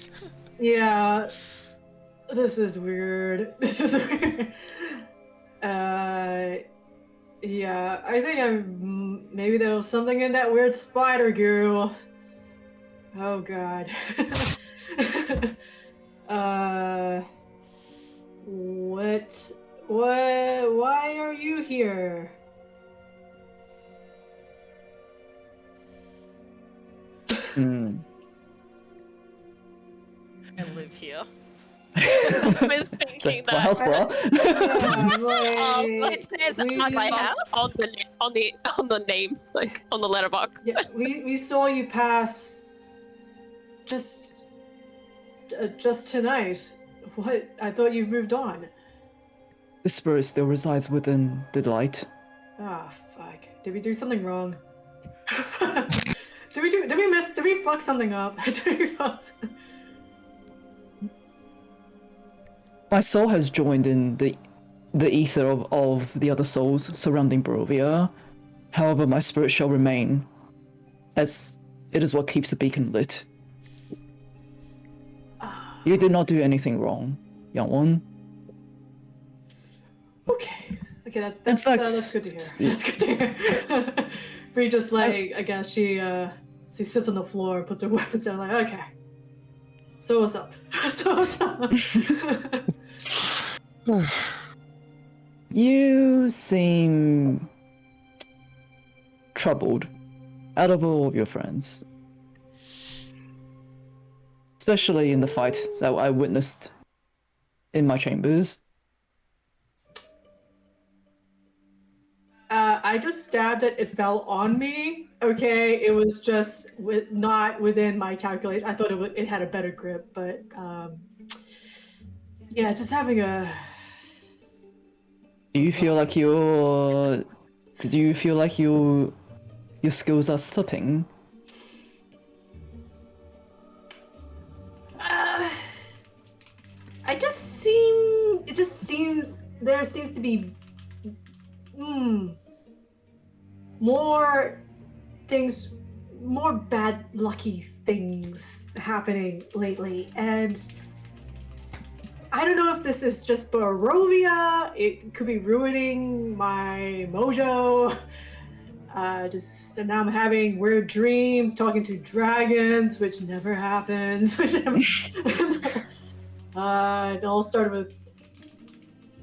Yeah. This is weird. This is weird. Yeah, I think maybe there was something in that weird spider goo. Oh god. Why are you here? Hmm. I live here. I was thinking It's my that. house, bro. It says we- my house? on the name, like on the letterbox. Yeah, we saw you pass just tonight. What? I thought you moved on. The spirit still resides within the light. Ah, fuck. Did we do something wrong? Did we fuck something up? Did we fuck My soul has joined in the ether of the other souls surrounding Barovia. However, my spirit shall remain, as it is what keeps the beacon lit. You did not do anything wrong, young one. Okay, that's fact, good to hear. That's good to hear. Bree just like I guess she sits on the floor and puts her weapons down. Like okay, so what's up? So what's up? You seem troubled out of all of your friends. Especially in the fight that I witnessed in my chambers. I just stabbed it. It fell on me. Okay, it was just not within my calculation. I thought it had a better grip, but Yeah, just having a. Do you feel like your skills are slipping? It just seems there seems to be more things, more bad lucky things happening lately, and I don't know if this is just Barovia. It could be ruining my mojo. And now I'm having weird dreams, talking to dragons, which never happens. It all started with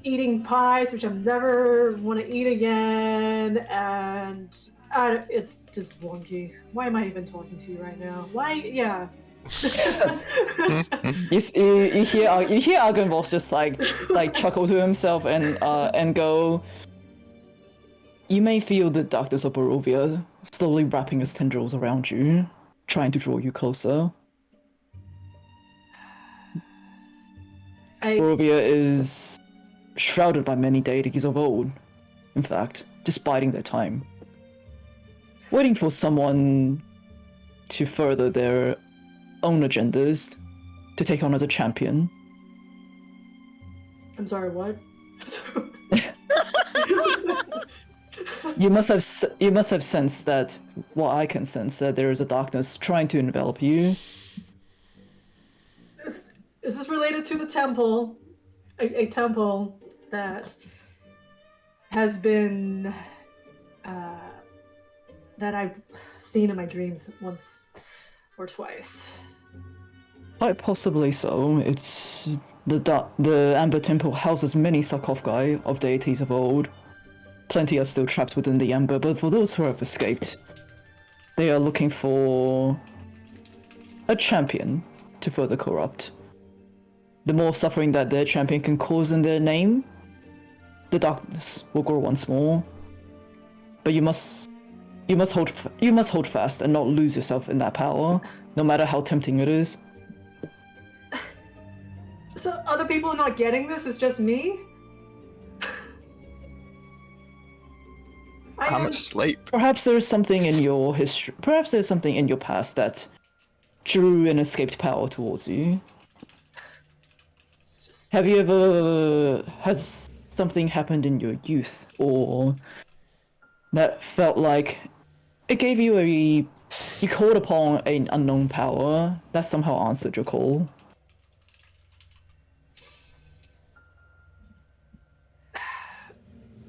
eating pies, which I never want to eat again, and it's just wonky. Why am I even talking to you right now? Why? Yeah. You hear Argonvoss just like chuckle to himself and go. You may feel the darkness of Barovia slowly wrapping its tendrils around you, trying to draw you closer. Barovia is shrouded by many deities of old, in fact, just biding their time. Waiting for someone to further their own agendas, to take on as a champion. I'm sorry, what? You must have sensed that, well, I can sense that there is a darkness trying to envelop you. Is this related to the temple? A temple that has been that I've seen in my dreams once or twice. Quite possibly so. It's the Amber Temple houses many sarcophagi of deities of old. Plenty are still trapped within the Amber, but for those who have escaped, they are looking for a champion to further corrupt. The more suffering that their champion can cause in their name, the darkness will grow once more. But you must hold fast and not lose yourself in that power, no matter how tempting it is. So other people are not getting this? It's just me? I'm asleep. Perhaps there's something in your history. Perhaps there's something in your past that drew an escaped power towards you. Have you ever... Has something happened in your youth, or that felt like it gave you a... You called upon an unknown power that somehow answered your call?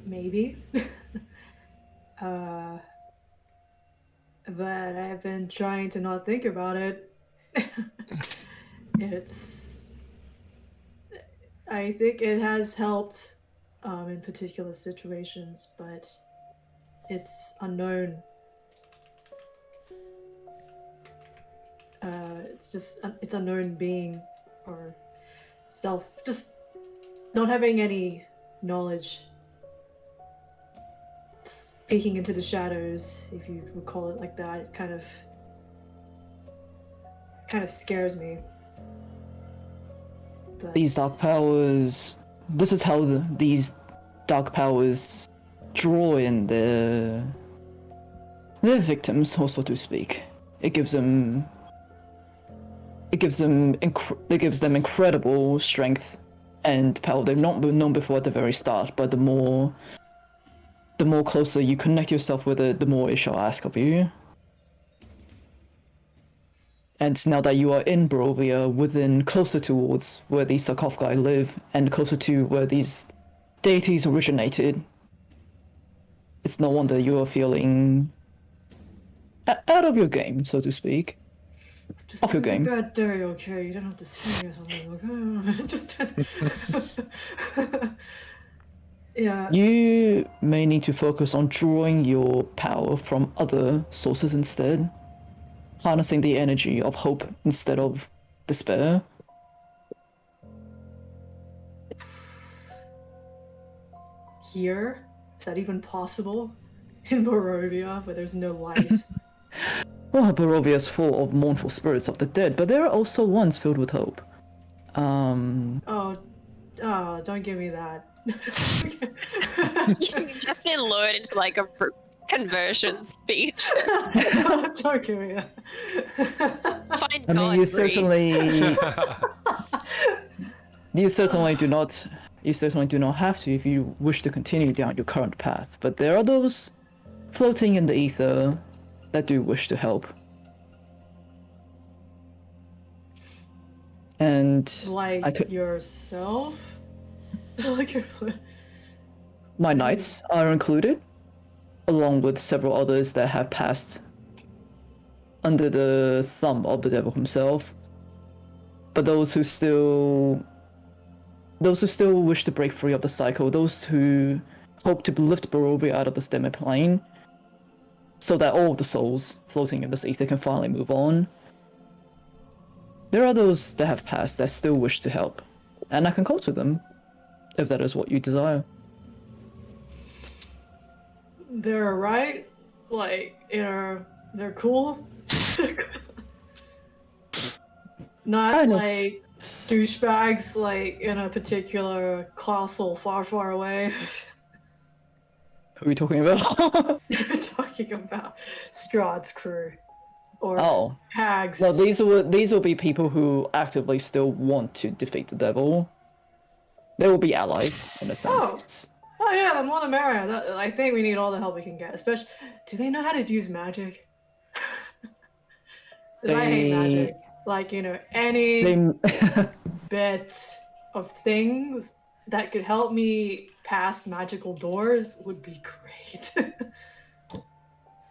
Maybe. But I've been trying to not think about it. I think it has helped in particular situations, but it's unknown. It's unknown being or self, just not having any knowledge. Peeking into the shadows, if you would call it like that, it kind of scares me. But These dark powers... This is how these dark powers draw in their victims, or so to speak. It gives them incredible strength and power they've not known before at the very start, but the more closer you connect yourself with it, the more it shall ask of you. And now that you are in Barovia, within closer towards where these sarcophagi live, and closer to where these deities originated, it's no wonder you are feeling out of your game, so to speak. just off your game. Bad day, okay? You don't have to sing or something. Like, just. Yeah. You may need to focus on drawing your power from other sources instead. Harnessing the energy of hope instead of despair. Here? Is that even possible? In Barovia, where there's no light? Well, Barovia is full of mournful spirits of the dead, but there are also ones filled with hope. Oh, Oh, don't give me that. You've just been lured into like a conversion speech. Don't give me that. Find I mean, God, you Bree. certainly, you certainly do not, you certainly do not have to if you wish to continue down your current path. But there are those floating in the ether that do wish to help. And Like yourself? Like yourself? my knights are included, along with several others that have passed under the thumb of the devil himself. But those who still wish to break free of the cycle, those who hope to lift Barovia out of the stemmer plane, so that all of the souls floating in this ether can finally move on. There are those that have passed that still wish to help, and I can call to them, if that is what you desire. They're right. Like, they're cool. Not like douchebags, like in a particular castle far, far away. Who are we talking about? We're talking about Strahd's crew. Or Oh. hags. No, these will be people who actively still want to defeat the devil. They will be allies in a sense. Oh yeah, the more the merrier. I think we need all the help we can get. Especially, do they know how to use magic? 'Cause I hate magic. Like, any bit of things that could help me pass magical doors would be great.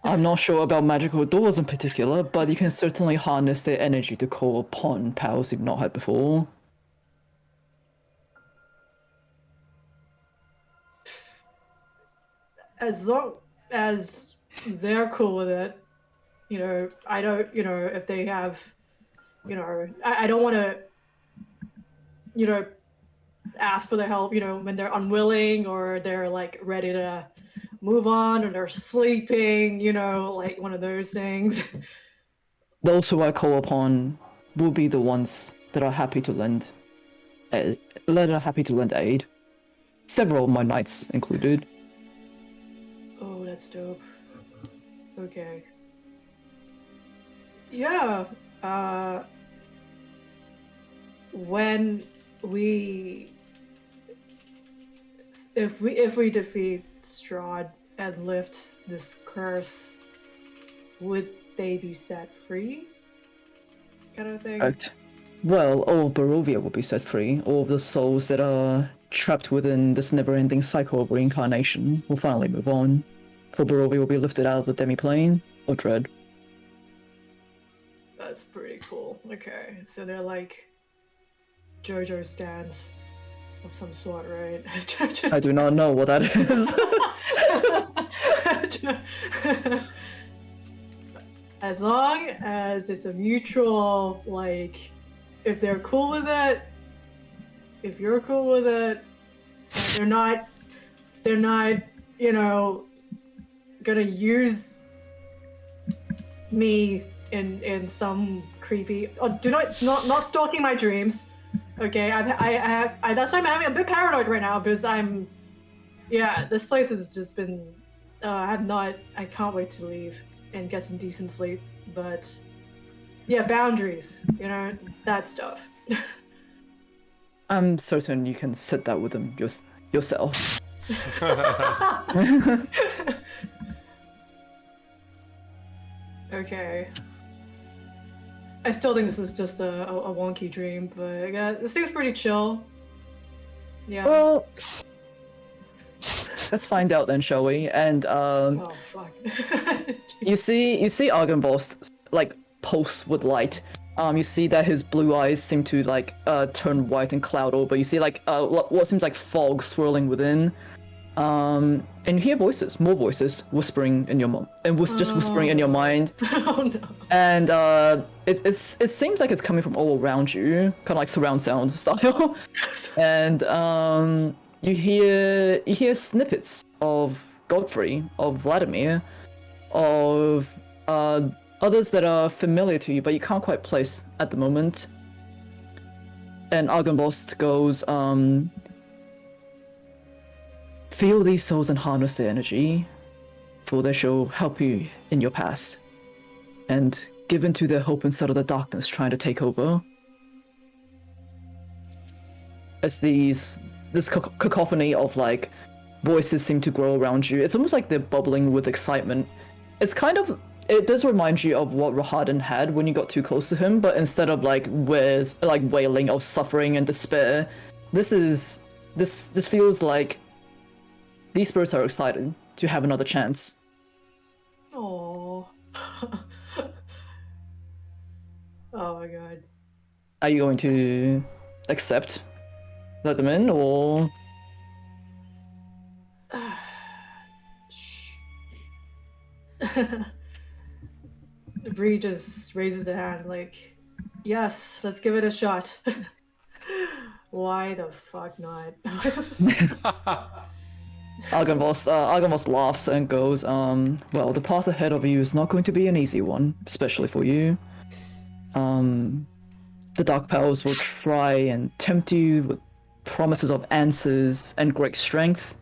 I'm not sure about magical doors in particular, but you can certainly harness their energy to call upon powers you've not had before. As long as they're cool with it, I don't, if they have, I don't want to, ask for their help, when they're unwilling or they're like ready to move on or they're sleeping, like one of those things. Those who I call upon will be the ones that are happy to lend aid. Several of my knights included. Oh, that's dope. Okay. Yeah. When if we defeat Strahd and lift this curse, would they be set free? Kind of thing. Correct. Well, all of Barovia will be set free. All of the souls that are trapped within this never-ending cycle of reincarnation will finally move on. For Barovia will be lifted out of the demi-plane of dread. That's pretty cool. Okay, so they're like JoJo stands of some sort, right? I do not know what that is. As long as it's a mutual, like, if they're cool with it, if you're cool with it, and they're not, gonna use me in some creepy. Oh, not stalking my dreams. Okay, that's why I'm having a bit paranoid right now because this place has just been. I can't wait to leave and get some decent sleep. But yeah, boundaries. That stuff. I'm certain you can set that with them yourself. Okay. I still think this is just a wonky dream, but yeah, this seems pretty chill. Yeah. Well, let's find out then, shall we? And Oh fuck. you see Argynvost like pulse with light. You see that his blue eyes seem to like turn white and cloud over. You see like what seems like fog swirling within. And you hear voices, more voices, whispering in your just whispering in your mind. Oh no. And it seems like it's coming from all around you, kind of like surround sound style. And you hear snippets of Godfrey, of Vladimir, of others that are familiar to you, but you can't quite place at the moment. And Argynvost goes, feel these souls and harness their energy, for they shall help you in your path. And give into their hope instead of the darkness trying to take over. As this cacophony of like voices seem to grow around you, it's almost like they're bubbling with excitement. It does remind you of what Rahadin had when you got too close to him, but instead of like wailing of suffering and despair, this feels like these spirits are excited to have another chance. Oh. Oh my god. Are you going to let them in, or? Bree just raises her hand like, yes, let's give it a shot. Why the fuck not? Argynvost laughs and goes, well, the path ahead of you is not going to be an easy one, especially for you. The Dark Powers will try and tempt you with promises of answers and great strength,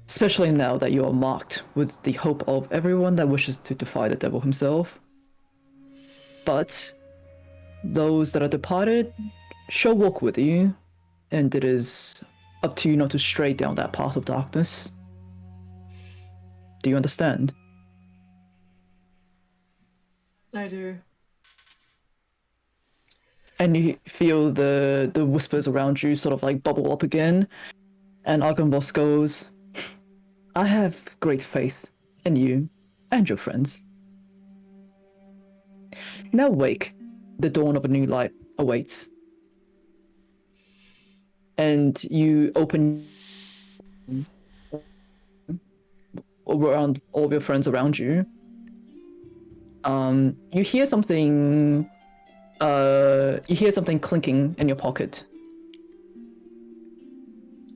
especially now that you are marked with the hope of everyone that wishes to defy the devil himself. But those that are departed shall walk with you, and it is up to you not to stray down that path of darkness. Do you understand? I do. And you feel the whispers around you sort of like bubble up again, and Argynvost goes, I have great faith in you and your friends. Now wake, the dawn of a new light awaits. And you open around all of your friends around you. You hear something clinking in your pocket.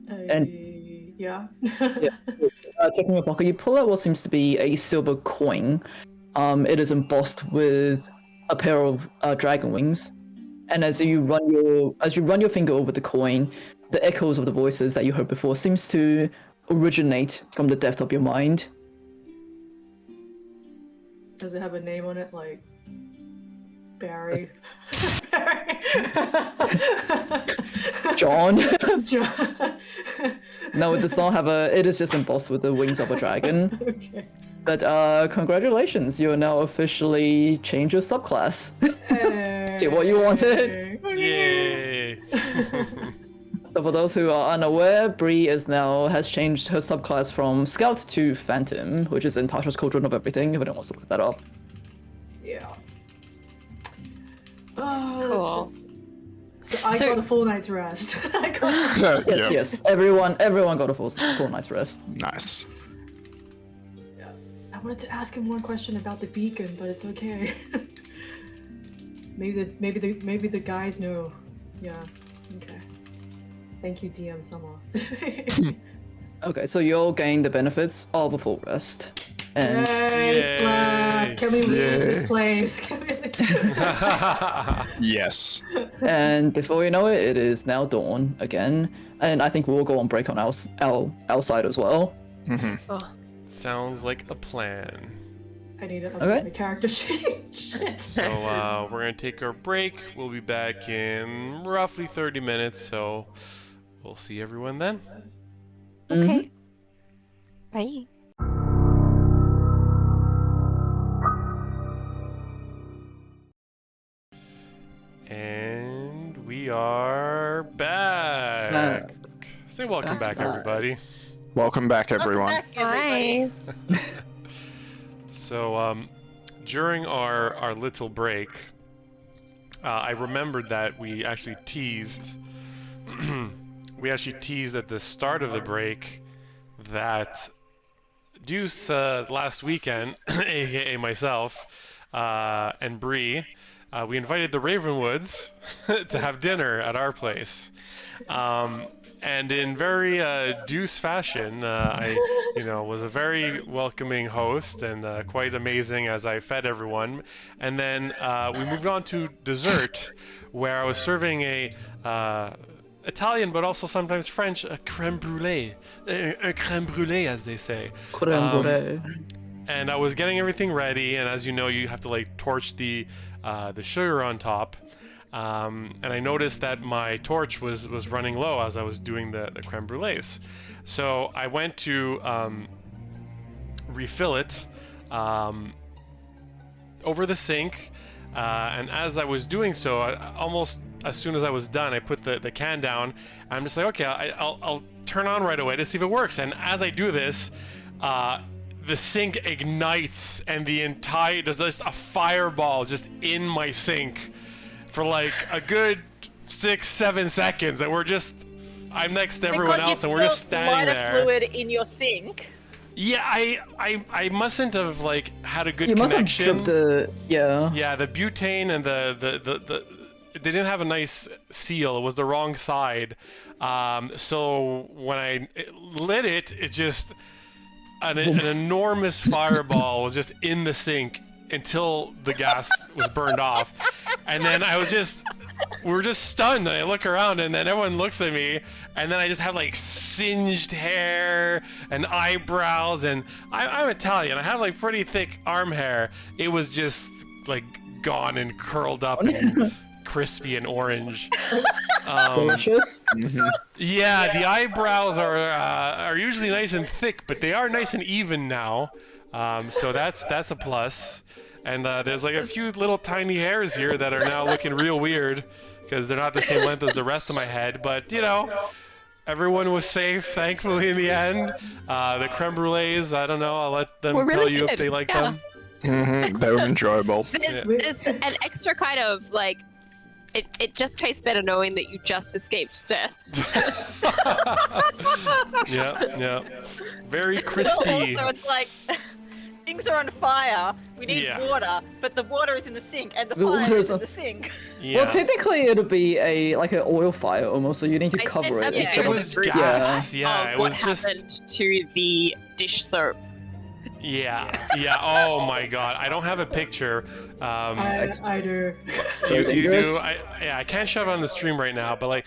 Yeah. Checking your pocket, you pull out what seems to be a silver coin. It is embossed with a pair of dragon wings, and as you run your finger over the coin, the echoes of the voices that you heard before seems to originate from the depth of your mind. Does it have a name on it, like Barry? Barry. John? John. No, it does not have a. It is just embossed with the wings of a dragon. Okay. But congratulations, you are now officially changed your subclass. See what you wanted. Yay! So for those who are unaware, Bree has changed her subclass from Scout to Phantom, which is in Tasha's Cauldron of Everything, if anyone wants to look that up. Yeah. Oh, Cool. so I got a full night's rest. Yes. Everyone got a full night's rest. Nice. Yeah. I wanted to ask him one question about the beacon, but it's okay. maybe the guys know. Yeah. Okay. Thank you, DM Summer. Okay, so you'll gain the benefits of a full rest. And Yay, Slap! Can we leave this place? Can we leave? Yes. and before you know it, it is now dawn again. And I think we'll go on break on our side as well. Oh. Sounds like a plan. I need to update Okay. the character sheet. Shit. So we're gonna take our break. We'll be back in roughly 30 minutes. So we'll see everyone then. Okay. Bye. And we are back. Say welcome back, everybody. Welcome back, everyone. Welcome back, everybody. Bye. So during our little break, I remembered that we actually teased. We actually teased at the start of the break that Deuce last weekend, aka myself, and Bree, we invited the Ravenwoods to have dinner at our place. And in very Deuce fashion, I, was a very welcoming host and quite amazing as I fed everyone. And then we moved on to dessert, where I was serving a Italian, but also sometimes French, a crème brûlée, a crème brûlée, as they say. Crème brûlée. And I was getting everything ready, and as you know, you have to like torch the sugar on top. And I noticed that my torch was running low as I was doing the creme brulees. So I went to refill it over the sink, and as I was doing so, almost as soon as I was done, I put the can down. I'm just like, okay, I'll turn on right away to see if it works. And as I do this, the sink ignites, and there's just a fireball just in my sink for like a good 6-7 seconds, and I'm next to everyone else, and we're just standing there. Fluid in your sink. Yeah, I mustn't have like had a good You must have connection. dripped the Yeah, the butane and the they didn't have a nice seal. It was the wrong side. So when I lit it, it just an enormous fireball was just in the sink until the gas was burned off. And then we were just stunned. And I look around, and then everyone looks at me, and then I just have like singed hair and eyebrows, and I'm Italian. I have like pretty thick arm hair. It was just like gone and curled up and crispy and orange. delicious. Yeah, the eyebrows are usually nice and thick, but they are nice and even now. So that's a plus. And there's like a few little tiny hairs here that are now looking real weird because they're not the same length as the rest of my head. But everyone was safe, thankfully, in the end. The creme brulees, I don't know. I'll let them We're tell really you if good. they like Yeah. them. They were enjoyable. There's an extra kind of like. It just tastes better knowing that you just escaped death. Yeah. Very crispy. Also, it's like things are on fire. We need Yeah. water, but the water is in the sink, and the The water fire is is in on- the sink. Yeah. Well, technically, it'll be like an oil fire almost, so you need to cover it. Yeah, instead It of- was Yeah. gas. Yeah, of it what was just. happened to the dish soap. Yeah. Oh my God, I don't have a picture. I do. You dangerous. do. I can't show it on the stream right now, but like,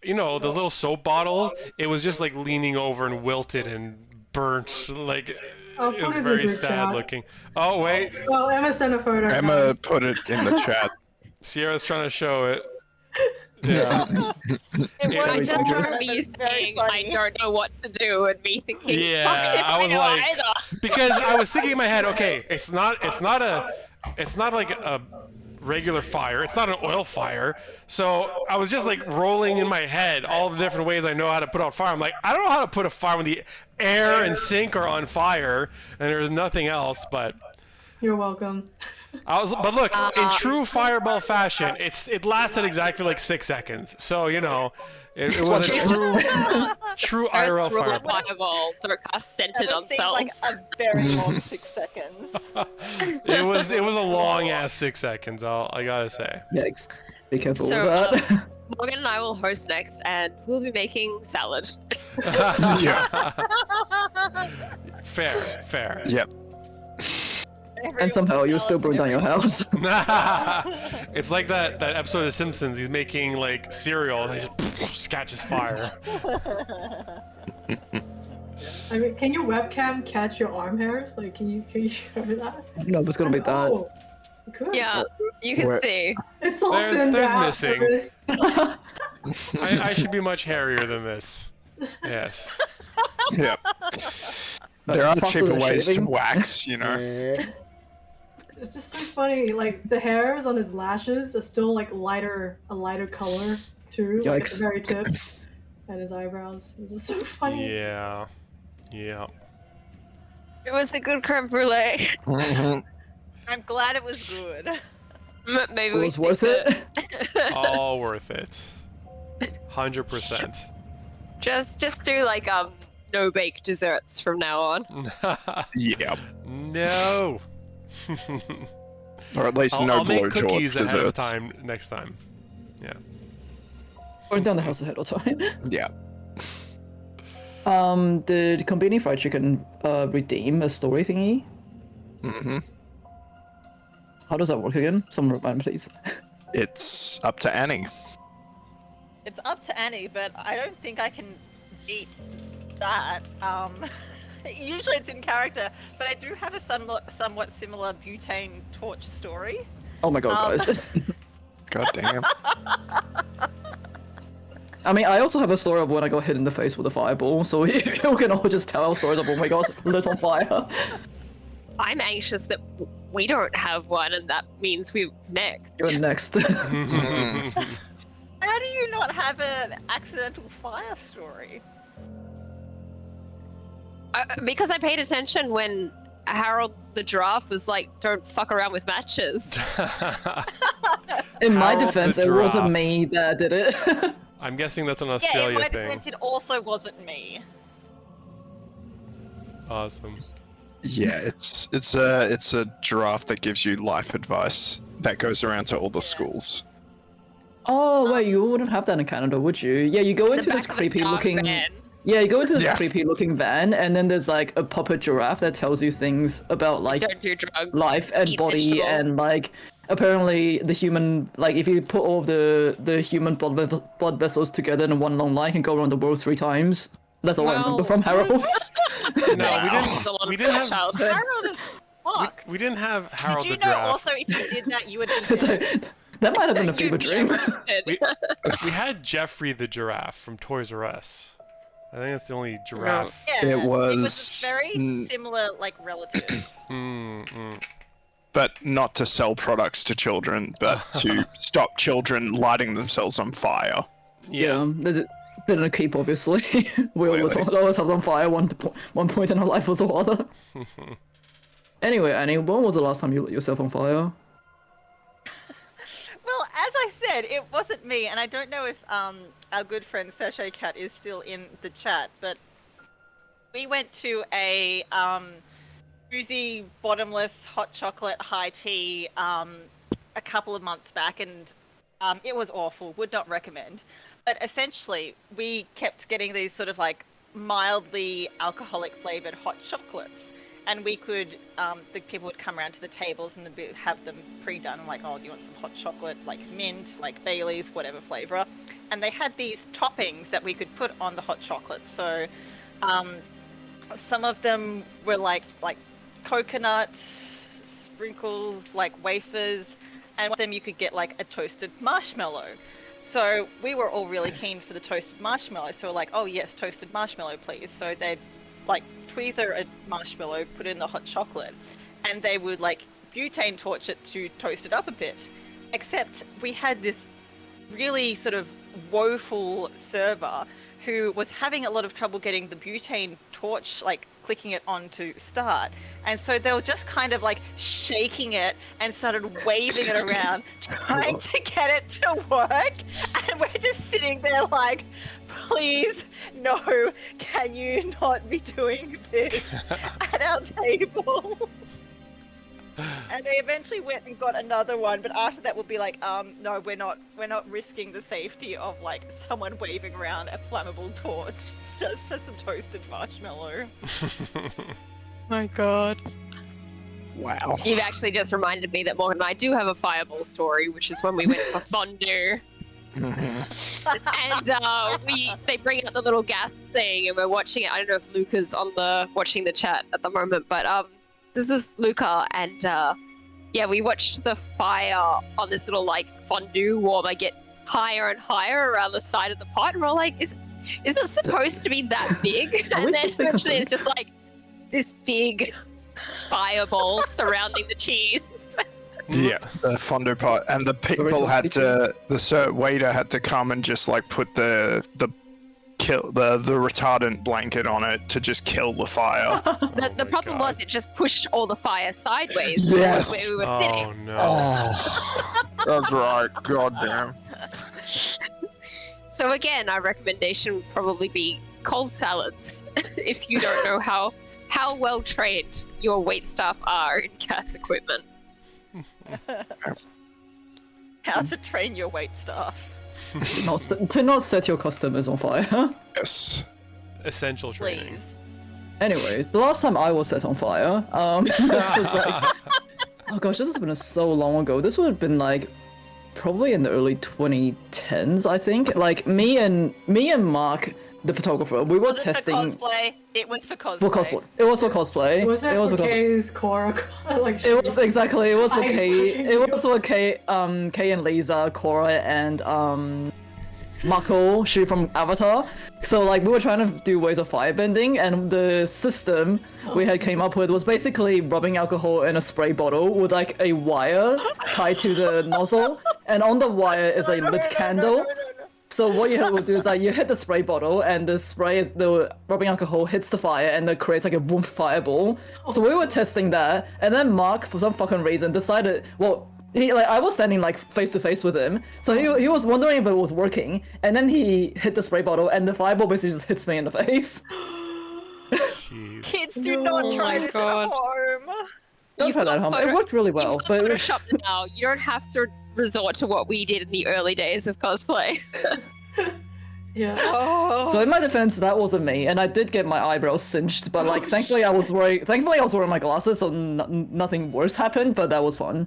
those little soap bottles. It was just like leaning over and wilted and burnt. Like, I'll it put was it in very the sad chat. looking. Oh wait, Well, Emma sent a photo. Emma guys. put it in the chat. Sierra's trying to show it. Yeah. It I was just dangerous. remember you It's very saying, I funny. don't know what to do, and me thinking, Yeah, fuck if I was know like- either. Because I was thinking in my head, okay, it's not like a regular fire. It's not an oil fire. So I was just like rolling in my head all the different ways I know how to put out fire. I'm like, I don't know how to put a fire when the air and sink are on fire and there's nothing else. But You're welcome. but look, in true fireball fashion, it lasted exactly like 6 seconds. So it was a true IRL Earth's rule fireball. fireball Dorcas centered It on seemed self. like a very long 6 seconds. It was a long ass 6 seconds. I gotta say. Yikes. Be careful So, with that. Morgan and I will host next, and we'll be making salad. Yeah. Fair. Yep. And somehow you'll still burn down your house. It's like that episode of The Simpsons. He's making like cereal and he just catches fire. I mean, can your webcam catch your arm hairs? Like, can you show that? No, it's gonna be that. Oh, you could. Yeah, you can Where- see. It's all There's thinned out. missing. There's- I should be much hairier than this. Yes. Yep. There are Faster cheaper than ways to shaving. wax, It's just so funny. Like the hairs on his lashes are still like a lighter color too, like at the Yikes. very tips, and his eyebrows. This is so funny. Yeah. It was a good creme brulee. I'm glad it was good. Maybe It we was stick worth to it. All worth it. 100%. Just do like no bake desserts from now on. Yeah. No. Or at least no I'll make blowjob cookies ahead of desserts. time next time. Yeah. Burn down the house ahead of time. Yeah. Did Combini Fried Chicken redeem a story thingy? Mm-hmm. How does that work again? Someone remind me, please. It's up to Annie. It's up to Annie, but I don't think I can beat that. Usually it's in character, but I do have a somewhat similar butane torch story. Oh my god, guys. God damn. I mean, I also have a story of when I got hit in the face with a fireball, so you can all just tell our stories of, oh my god, lit on fire. I'm anxious that we don't have one, and that means we're next. You're next. How do you not have an accidental fire story? Because I paid attention when Harold the giraffe was like, "Don't fuck around with matches." In my Harold defense, the it wasn't giraffe. me that did it. I'm guessing that's an Yeah, in Australia my thing. defense, it also wasn't me. Awesome. Yeah, it's a giraffe that gives you life advice that goes around to all the schools. Oh, wait, you wouldn't have that in Canada, would you? Yeah, you go into The this back of a dark creepy-looking... van. Yeah, you go into this Yeah. creepy-looking van, and then there's, like, a puppet giraffe that tells you things about, like, Don't do drugs. life and eat body, vegetable. and, like, apparently the human... Like, if you put all the human blood vessels together in one long line, you can go around the world 3 times. That's all I remember Well, from Harold. No, we It's a lot we of didn't have childhood. Harold is fucked. we didn't have Harold Did you the know giraffe. also if you did that, you would be It's dead? like, that might have been a You fever dream. We, we had Jeffrey the giraffe from Toys R Us. I think that's the only giraffe. Yeah, It It was was- a very mm. similar, like, relative. But not to sell products to children, but to stop children lighting themselves on fire. Yeah, they didn't keep, obviously. We all Really? lit ourselves on fire one point in our life was or other. Anyway, Annie, when was the last time you lit yourself on fire? Well, as I said, it wasn't me, and I don't know if our good friend Sachet Cat is still in the chat, but we went to a boozy, bottomless, hot chocolate high tea a couple of months back, and it was awful. Would not recommend. But essentially, we kept getting these sort of like mildly alcoholic flavored hot chocolates. And we could, the people would come around to the tables and they'd have them pre-done, like, oh, do you want some hot chocolate, like mint, like Bailey's, whatever flavor. And they had these toppings that we could put on the hot chocolate. So some of them were like coconut sprinkles, like wafers, and one of them you could get like a toasted marshmallow. So we were all really keen for the toasted marshmallow. So we're like, oh yes, toasted marshmallow, please. So they'd like tweezer a marshmallow, put it in the hot chocolate, and they would like butane torch it to toast it up a bit. Except we had this really sort of woeful server who was having a lot of trouble getting the butane torch, like clicking it on to start. And so they were just kind of like shaking it and started waving it around, trying to get it to work. And we're just sitting there like, please, no, can you not be doing this at our table? And they eventually went and got another one, but after that we'll be like, no, we're not risking the safety of like someone waving around a flammable torch just for some toasted marshmallow. My God. Wow. You've actually just reminded me that Morgan and I do have a fireball story, which is when we went for fondue. And they bring out the little gas thing, and we're watching it. I don't know if Luca's watching the chat at the moment, but this is Luca, and yeah, we watched the fire on this little like fondue warmer get higher and higher around the side of the pot, and we're like, is it supposed to be that big? Are we And then supposed to be eventually concerned? it's just like this big fireball surrounding the cheese. Yeah, the fondue pot, and the people had to, the waiter had to come and just like put the retardant blanket on it to just kill the fire. The problem was it just pushed all the fire sideways Yes. towards where we were Oh sitting. no. Oh, that's right. God damn. So again, our recommendation would probably be cold salads if you don't know how well trained your waitstaff are in gas equipment. How to train your wait staff. To not set your customers on fire. Yes. essential training. Please. Anyways, the last time I was set on fire, this was like, oh gosh, this has been so long ago. This would have been like probably in the early 2010s, I think. Like me and Mark, the photographer, we were Was it for testing cosplay? It was for cosplay. for cosplay. It was for cosplay. Was it was for for cosplay. Kay's core? Like It was exactly. It was for I Kay. fucking It was for Kay. Kay and Lisa, Cora, and Mako, she from Avatar. So like we were trying to do ways of firebending, and the system we had came up with was basically rubbing alcohol in a spray bottle with like a wire tied to the nozzle, and on the wire is a lit candle. So what you would do is like you hit the spray bottle, and the rubbing alcohol hits the fire, and it creates like a warm fireball. So we were testing that, and then Mark, for some fucking reason, decided, well, I was standing like face to face with him, so he was wondering if it was working, and then he hit the spray bottle, and the fireball basically just hits me in the face. Jeez. Kids, do not try my this God. at home. Don't You've try that got at home. photo- It worked really well, You've got but Photoshop now. You don't have to resort to what we did in the early days of cosplay. Yeah. Oh. so in my defense, that wasn't me, and I did get my eyebrows singed, but like thankfully I was wearing my glasses, so nothing worse happened. But that was fun.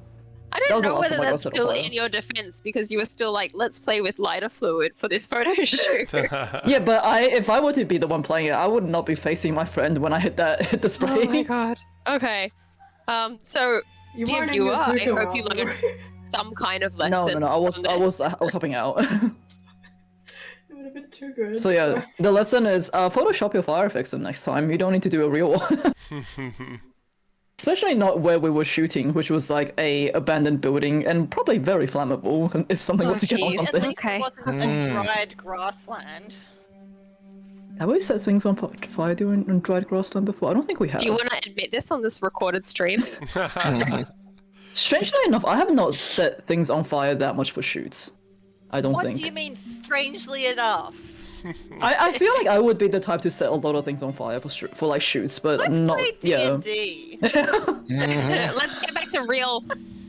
I That don't was the know last whether time I got that's set on still fire. in your defense because you were still like, let's play with lighter fluid for this photo shoot. Yeah, but if I were to be the one playing it, I would not be facing my friend when I hit the spray. Oh my god. Okay. So You dear weren't in viewer, your I circle, hope you Robert. learned some kind of No, lesson. I was from this. helping out. It would have been too good. So yeah, the lesson is Photoshop your fire effects the next time. You don't need to do a real one. Especially not where we were shooting, which was like a abandoned building and probably very flammable if something Oh, was to get on jeez. At something. least Okay. it wasn't a dried grassland. Have we set things on fire doing on dried grassland before? I don't think we have. Do you want to admit this on this recorded stream? Strangely enough, I have not set things on fire that much for shoots. I don't What think. do you mean, strangely enough? I feel like I would be the type to set a lot of things on fire for like shoots, but Let's not play yeah. D&D. Let's get back to real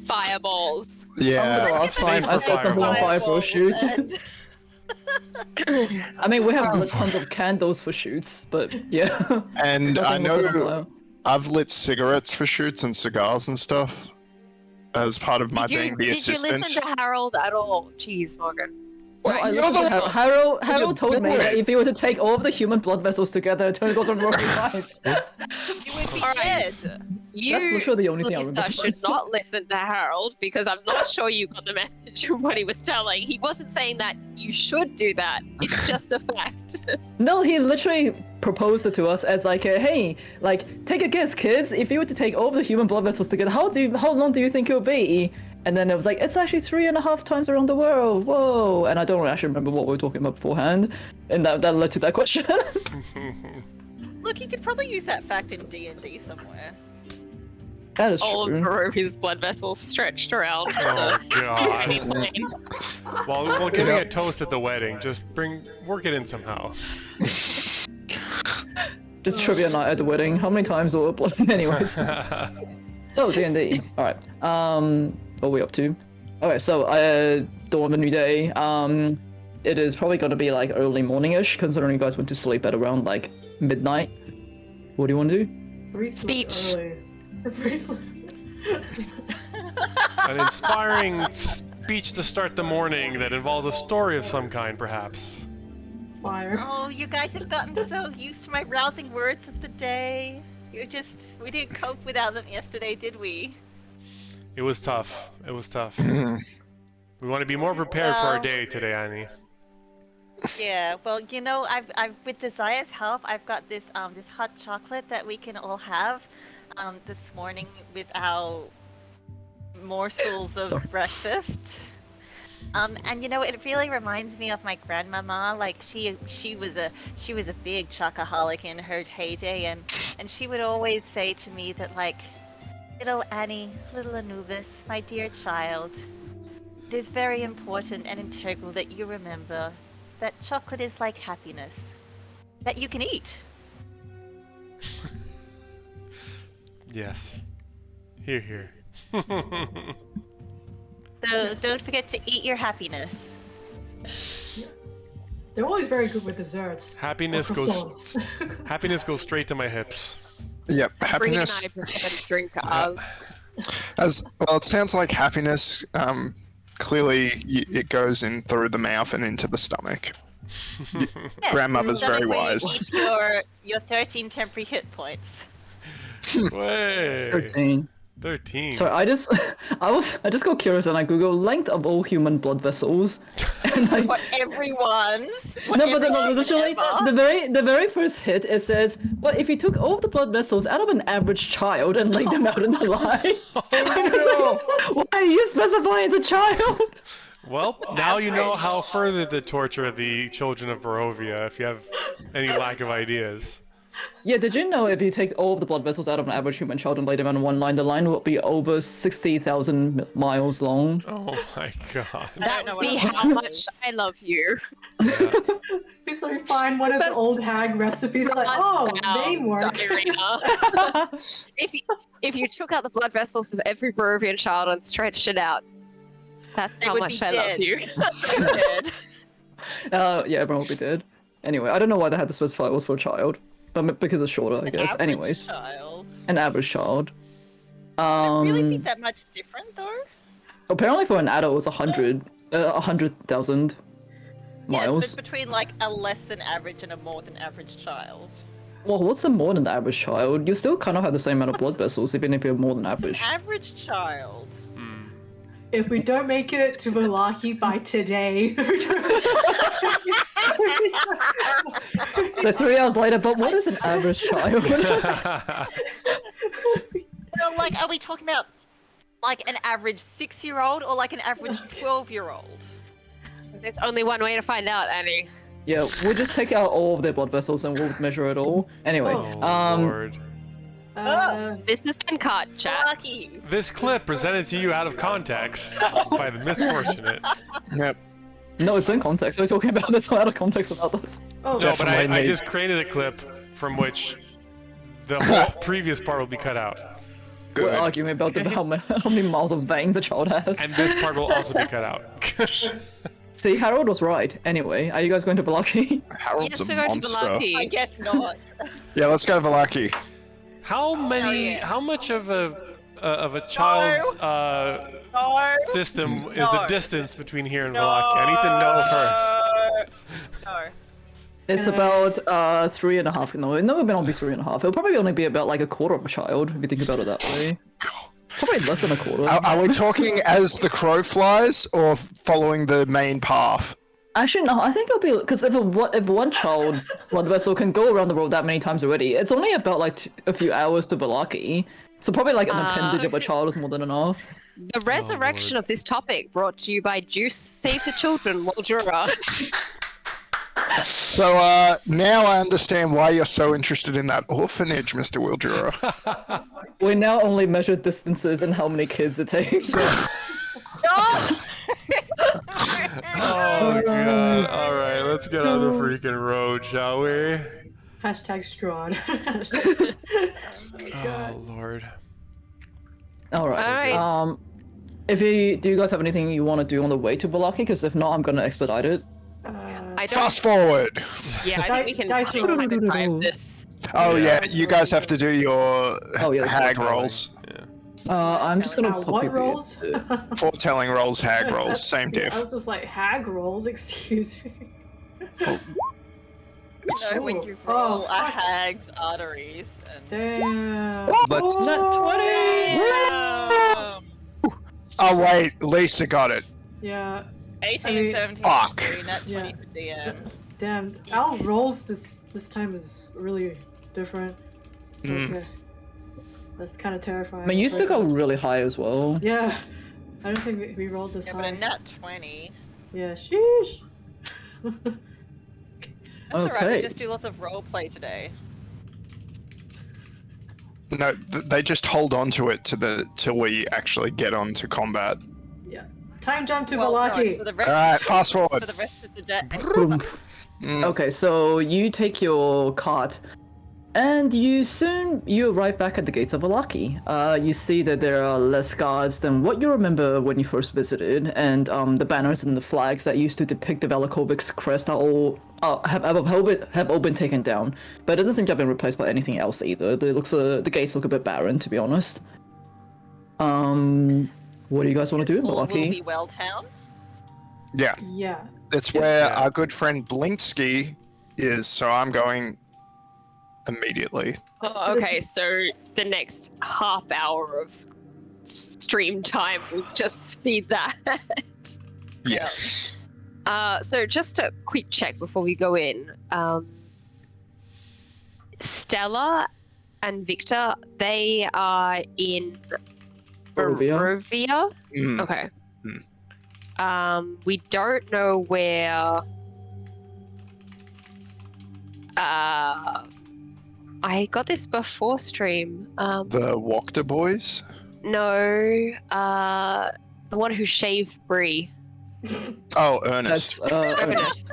fireballs. Yeah. The last time I for set something on fire for a Fireballs shoot. and- I mean, we have lit tons of candles for shoots, but yeah. And I Nothing was set on know fire. I've lit cigarettes for shoots and cigars and stuff as part of my being the Did you assistant. listen to Harold at all? Jeez, Morgan. Well, I You're listened the to Harold told me that if he were to take all of the human blood vessels together, it goes on roaring lines. You would be All right. dead. You, literally the only thing I Lisa, remember. should not listen to Harold because I'm not sure you got the message of what he was telling. He wasn't saying that you should do that. It's just a fact. No, he literally proposed it to us as like, hey, like, take a guess, kids. If you were to take all of the human blood vessels together, how long do you think it would be? And then it was like, it's actually 3.5 times around the world. Whoa! And I don't actually remember what we were talking about beforehand, and that led to that question. Look, you could probably use that fact in D&D somewhere. That is All of true. Barovia's blood vessels stretched around. Oh god. the plane. While giving a toast at the wedding, just work it in somehow. Just trivia night at the wedding. How many times will it blow? Anyways. So D&D. All right. What are we up to? Okay, so dawn of a new day. It is probably gonna be like early morning-ish, considering you guys went to sleep at around like midnight. What do you want to do? Speech. An inspiring speech to start the morning that involves a story of some kind, perhaps. Fire. Oh, you guys have gotten so used to my rousing words of the day. We didn't cope without them yesterday, did we? It was tough. It was tough. We want to be more prepared for our Well- day today, Annie. Yeah, well, you know, I've with Desire's help, I've got this this hot chocolate that we can all have this morning with our morsels of breakfast. And you know, it really reminds me of my grandmama. Like she was a big chocoholic in her heyday, and she would always say to me that, like, little Annie, little Anubis, my dear child, it is very important and integral that you remember that chocolate is like happiness, that you can eat. Yes. Here, here. So don't forget to eat your happiness. They're always very good with desserts. Happiness Or goes croissants. happiness goes straight to my hips. Yep, Breen and happiness. I prefer to drink ours. As well, it sounds like happiness. Clearly, it goes in through the mouth and into the stomach. Yes, Grandmother's so very we wise. eat your 13 temporary hit points. Way 13. 13. Sorry, I just got curious and I googled length of all human blood vessels, and I What everyone's. What no, but every literally human ever- the very first hit it says, but if you took all of the blood vessels out of an average child and laid them out in the line, why are you specifying it's a child? Well, now you know how further to torture the children of Barovia if you have any lack of ideas. Yeah, did you know if you take all of the blood vessels out of an average human child and lay them on one line, the line will be over 60,000 miles long? Oh my god. I don't know That's what the it how means. much I love you. So we find one of the old hag recipes, like, oh, they work. Diarrhea. if you took out the blood vessels of every Barovian child and stretched it out, that's They how would much be I love dead. you. Dead. Yeah, everyone will be dead. Anyway, I don't know why they had to specify it was for a child, but because it's shorter, I guess. Average Anyways, child. an average child. Would it really be that much different though? Apparently for an adult it was 100,000 miles. Yes, but between like a less than average and a more than average child. Well, what's a more than the average child? You still kind of have the same amount of blood vessels, even if you're more than An average. average child. If we don't make it to Velaki by today, So 3 hours later, but what is an average child? Well, like, are we talking about like an average 6-year-old or like an average 12-year-old? There's only one way to find out, Annie. Yeah, we'll just take out all of their blood vessels and we'll measure it all. Anyway, Oh, Lord. This has been caught, chat. Lucky. This clip presented to you out of context by the Mist-Fortunate. Yep. no, it's in context. We're talking about this out of context about this. oh, No, but I Definitely. just created a clip from which the whole previous part will be cut out. We're Good. arguing about how many miles of veins a child has. And this part will also be cut out. See, Harold was right. Anyway, are you guys going to Velaki? Harold's Yes, a we're going to monster. I Velaki. guess not. Yeah, let's go to Velaki. How many? yeah. How much of a child's No. system is the No. distance between here and Velaki? I need to know first. No. It's about 3.5. No, it will not be 3.5. It'll probably only be about like a quarter of a child if you think about it that way. Probably less than a quarter. Are we talking as the crow flies or following the main path? Actually, no. I think it'll be because if one child blood vessel can go around the world that many times already, it's only about like a few hours to Velaki. So probably like an appendage of a child is more than enough. The resurrection of this topic brought to you by Juice Save the Children, Waldura. So now I understand why you're so interested in that orphanage, Mr. Wildura. We now only measure distances and how many kids it takes. Oh god! All right, let's get on the freaking road, shall we? Hashtag Strahd. Oh lord. All right. Alright. Do you guys have anything you want to do on the way to Velaki? Because if not, I'm gonna expedite it. I don't. Fast forward. Yeah, I think we can Dice take rolls. time to drive this. Oh yeah, you guys have to do your Oh, yeah, that's hag right. rolls. I'm just gonna pop what you rolls? Foretelling rolls, hag rolls, same I diff. was just like, hag rolls, excuse me. So when you Oh, roll a fuck. hag's arteries and Damn. Let's. Damn. Oh wait, Lisa got it. Yeah. 18 and 17 Fuck. for nat 20 Yeah. for DM. Damn. Our rolls this time is really different. Okay. That's kind of terrifying. I mean, you still got really high as well. Yeah. I don't think we rolled this Yeah, but high. a nat 20. Yeah. Sheesh. That's alright, Okay. we just do lots of role play today. No, they just hold on to it till we actually get on to combat. Yeah. Time jump to Well, no, it's Velaki. for the rest Alright, fast for forward. the rest of the day. Okay, so you take your cart, and you arrive back at the gates of Velaki. You see that there are less guards than what you remember when you first visited, and the banners and the flags that used to depict the Valakovic's crest are all have all been taken down, but it doesn't seem to have been replaced by anything else either. The gates look a bit barren, to be honest. What do you guys want to do, All will Malaki? be well town. Yeah, Yeah. it's where Yeah. our good friend Blinksky is, so I'm going immediately. Oh, So this okay, is- so the next half hour of stream time will just feed that. Yes. So just a quick check before we go in. Stella and Victor, they are in Barovia. Barovia? Mm. Okay. Mm. We don't know where. I got this before stream. The Walker boys? No. The one who shaved Bree. Oh, Ernest. That's Ernest.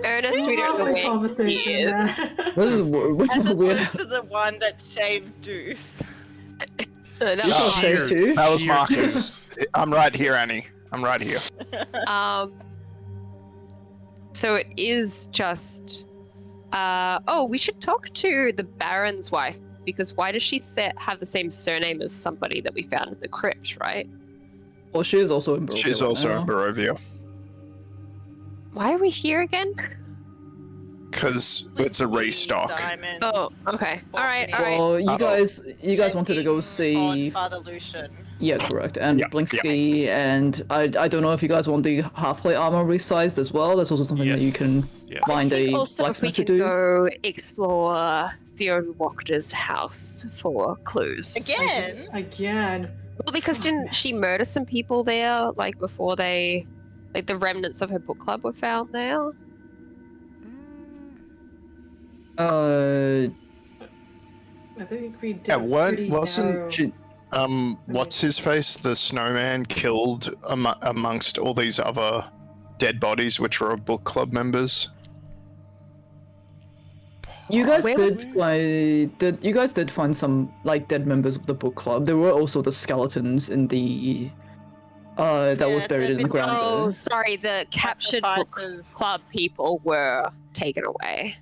Ernest, we don't know Lovely where he conversation is. there. this is As weird. opposed to the one that shaved Deuce. That You saw was shave mine. too? That was Cheers. Marcus. I'm right here, Annie. I'm right here. So it is just. Oh, we should talk to the Baron's wife because why does she have the same surname as somebody that we found in the crypt, right? Well, she is also in Barovia. She's right also now. in Barovia. Why are we here again? Because it's a restock. Diamonds. Oh, okay. All right. Well, you Uh-oh. guys wanted to go On see. Father Lucian. Yeah, correct. And Yeah, Blinksky, and I don't know if you guys want the half-plate armor resized as well. That's also something that you can Yes. find a Also, if we blacksmith to can do. go explore Fiona Walker's house for clues. Again? Again. Well, because didn't she murder some people there, like before the remnants of her book club were found there? I think we did. Yeah, what- pretty wasn't narrow. She, What's his face? The snowman killed amongst all these other dead bodies, which were book club members. you guys Where did find. You guys did find some like dead members of the book club. There were also the skeletons in the. That was Yeah, buried in the they've been- ground. Oh, there. sorry, the captured book Sacrifices. club people were taken away.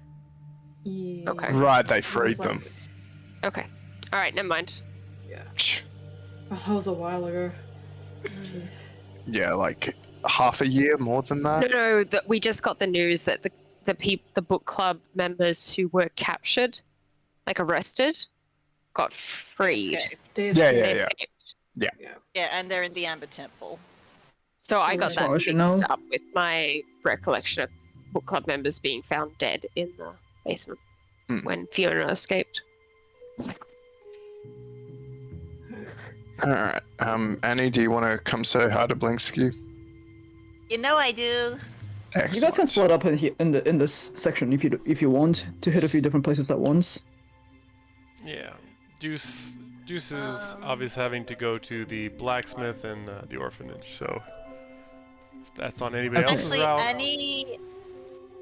Yeah. Okay. Right, they freed like- them. Okay. All right, never mind. Oh, that was a while ago. Jeez. Yeah, like half a year, more than No, that. no, we just got the news that the book club members who were captured, like arrested, got freed. Escape. Days Yeah, ago. They yeah. escaped. Yeah, and they're in the Amber Temple. So I got As that far as you mixed know. up with my recollection of book club members being found dead in the basement Hmm. when Fiona escaped. Alright. Annie, do you want to come say hi to Blinksky? You know I do. Excellent. You guys can split up in here in this section if you want to hit a few different places at once. Yeah. Deuce is obviously having to go to the blacksmith and the orphanage, so if that's on anybody else's Actually, route.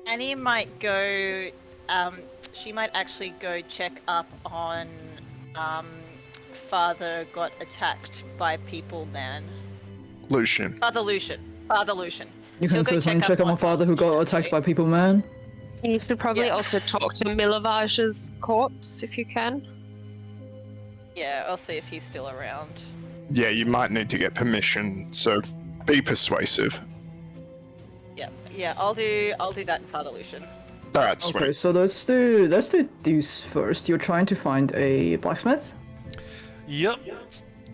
Annie might go. She might actually go check up on. Father got attacked by people. Man, Lucian. Father Lucian. You She'll can go certainly check up on my on father who got Lucian, attacked okay? by people, man. You should probably Yeah. also talk to Milovage's corpse if you can. Yeah, I'll see if he's still around. Yeah, you might need to get permission, so be persuasive. Yeah, I'll do that in Father Lucian. Alright, sweet. Okay, so let's do these first. You're trying to find a blacksmith. Yep.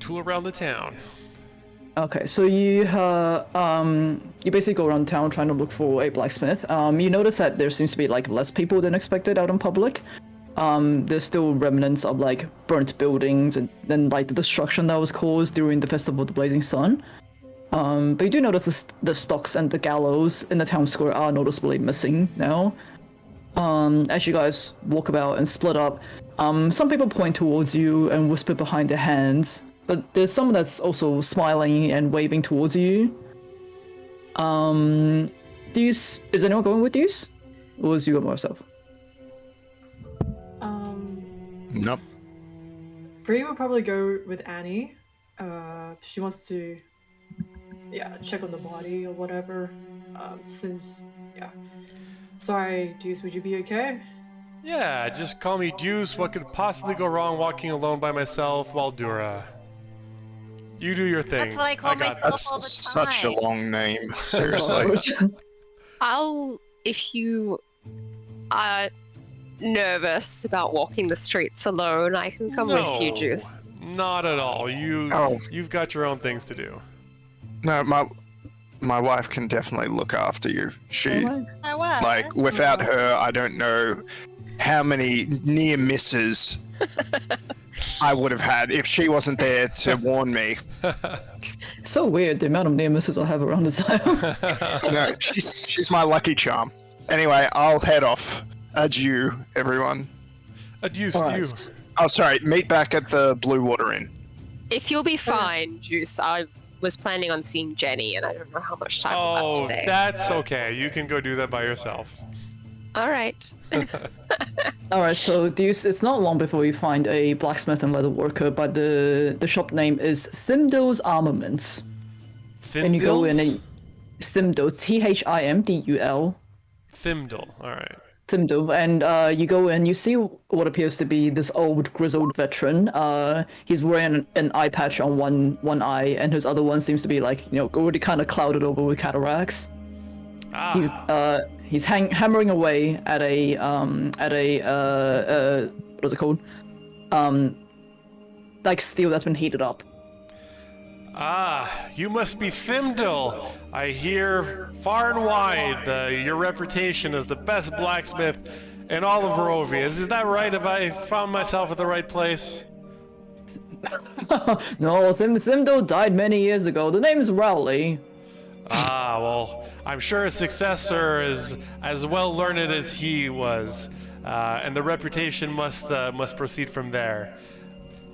Tool around the town. Okay, so you basically go around town trying to look for a blacksmith. You notice that there seems to be like less people than expected out in public. There's still remnants of like burnt buildings and then like the destruction that was caused during the Festival of the Blazing Sun. But you do notice the stocks and the gallows in the town square are noticeably missing now. As you guys walk about and split up, some people point towards you and whisper behind their hands, but there's someone that's also smiling and waving towards you. Is anyone going with Deuce? Or is you by yourself? Nope. Bree would probably go with Annie. She wants to, check on the body or whatever. Since Yeah. Sorry, Juice, would you be okay? Yeah, just call me Juice. What could possibly go wrong walking alone by myself while Dura? You do your thing. That's what I call got myself this. all the That's time. such a long name. Seriously. If you are nervous about walking the streets alone, I can come with you, Juice. Not at all. Oh. You've got your own things to do. No, my wife can definitely look after you. She, Oh, wow. like, without her, I don't know how many near misses I would have had if she wasn't there to warn me. It's so weird the amount of near misses I have around this island. No, she's my lucky charm. Anyway, I'll head off. Adieu, everyone. Adieu to you. Oh, sorry. Meet back at the Blue Water Inn. If you'll be fine, Juice, I was planning on seeing Jenny, and I don't know how much time we'll have Oh, today. that's okay. You can go do that by yourself. All right. Alright, so it's not long before you find a blacksmith and leather worker, but the shop name is Thimdle's Armaments. And you go in and Thimdle, Thimdul. Thimdle. All right. Thimdle, and you go in, you see what appears to be this old grizzled veteran. He's wearing an eye patch on one eye, and his other one seems to be like, already kind of clouded over with cataracts. He's hammering away at a what is it called? Like steel that's been heated up. You must be Thimdle. I hear far and wide your reputation as the best blacksmith in all of Barovia. Is that right? Have I found myself at the right place? No, Thimdle died many years ago. The name's Rowley. Well, I'm sure his successor is as well learned as he was, and the reputation must proceed from there.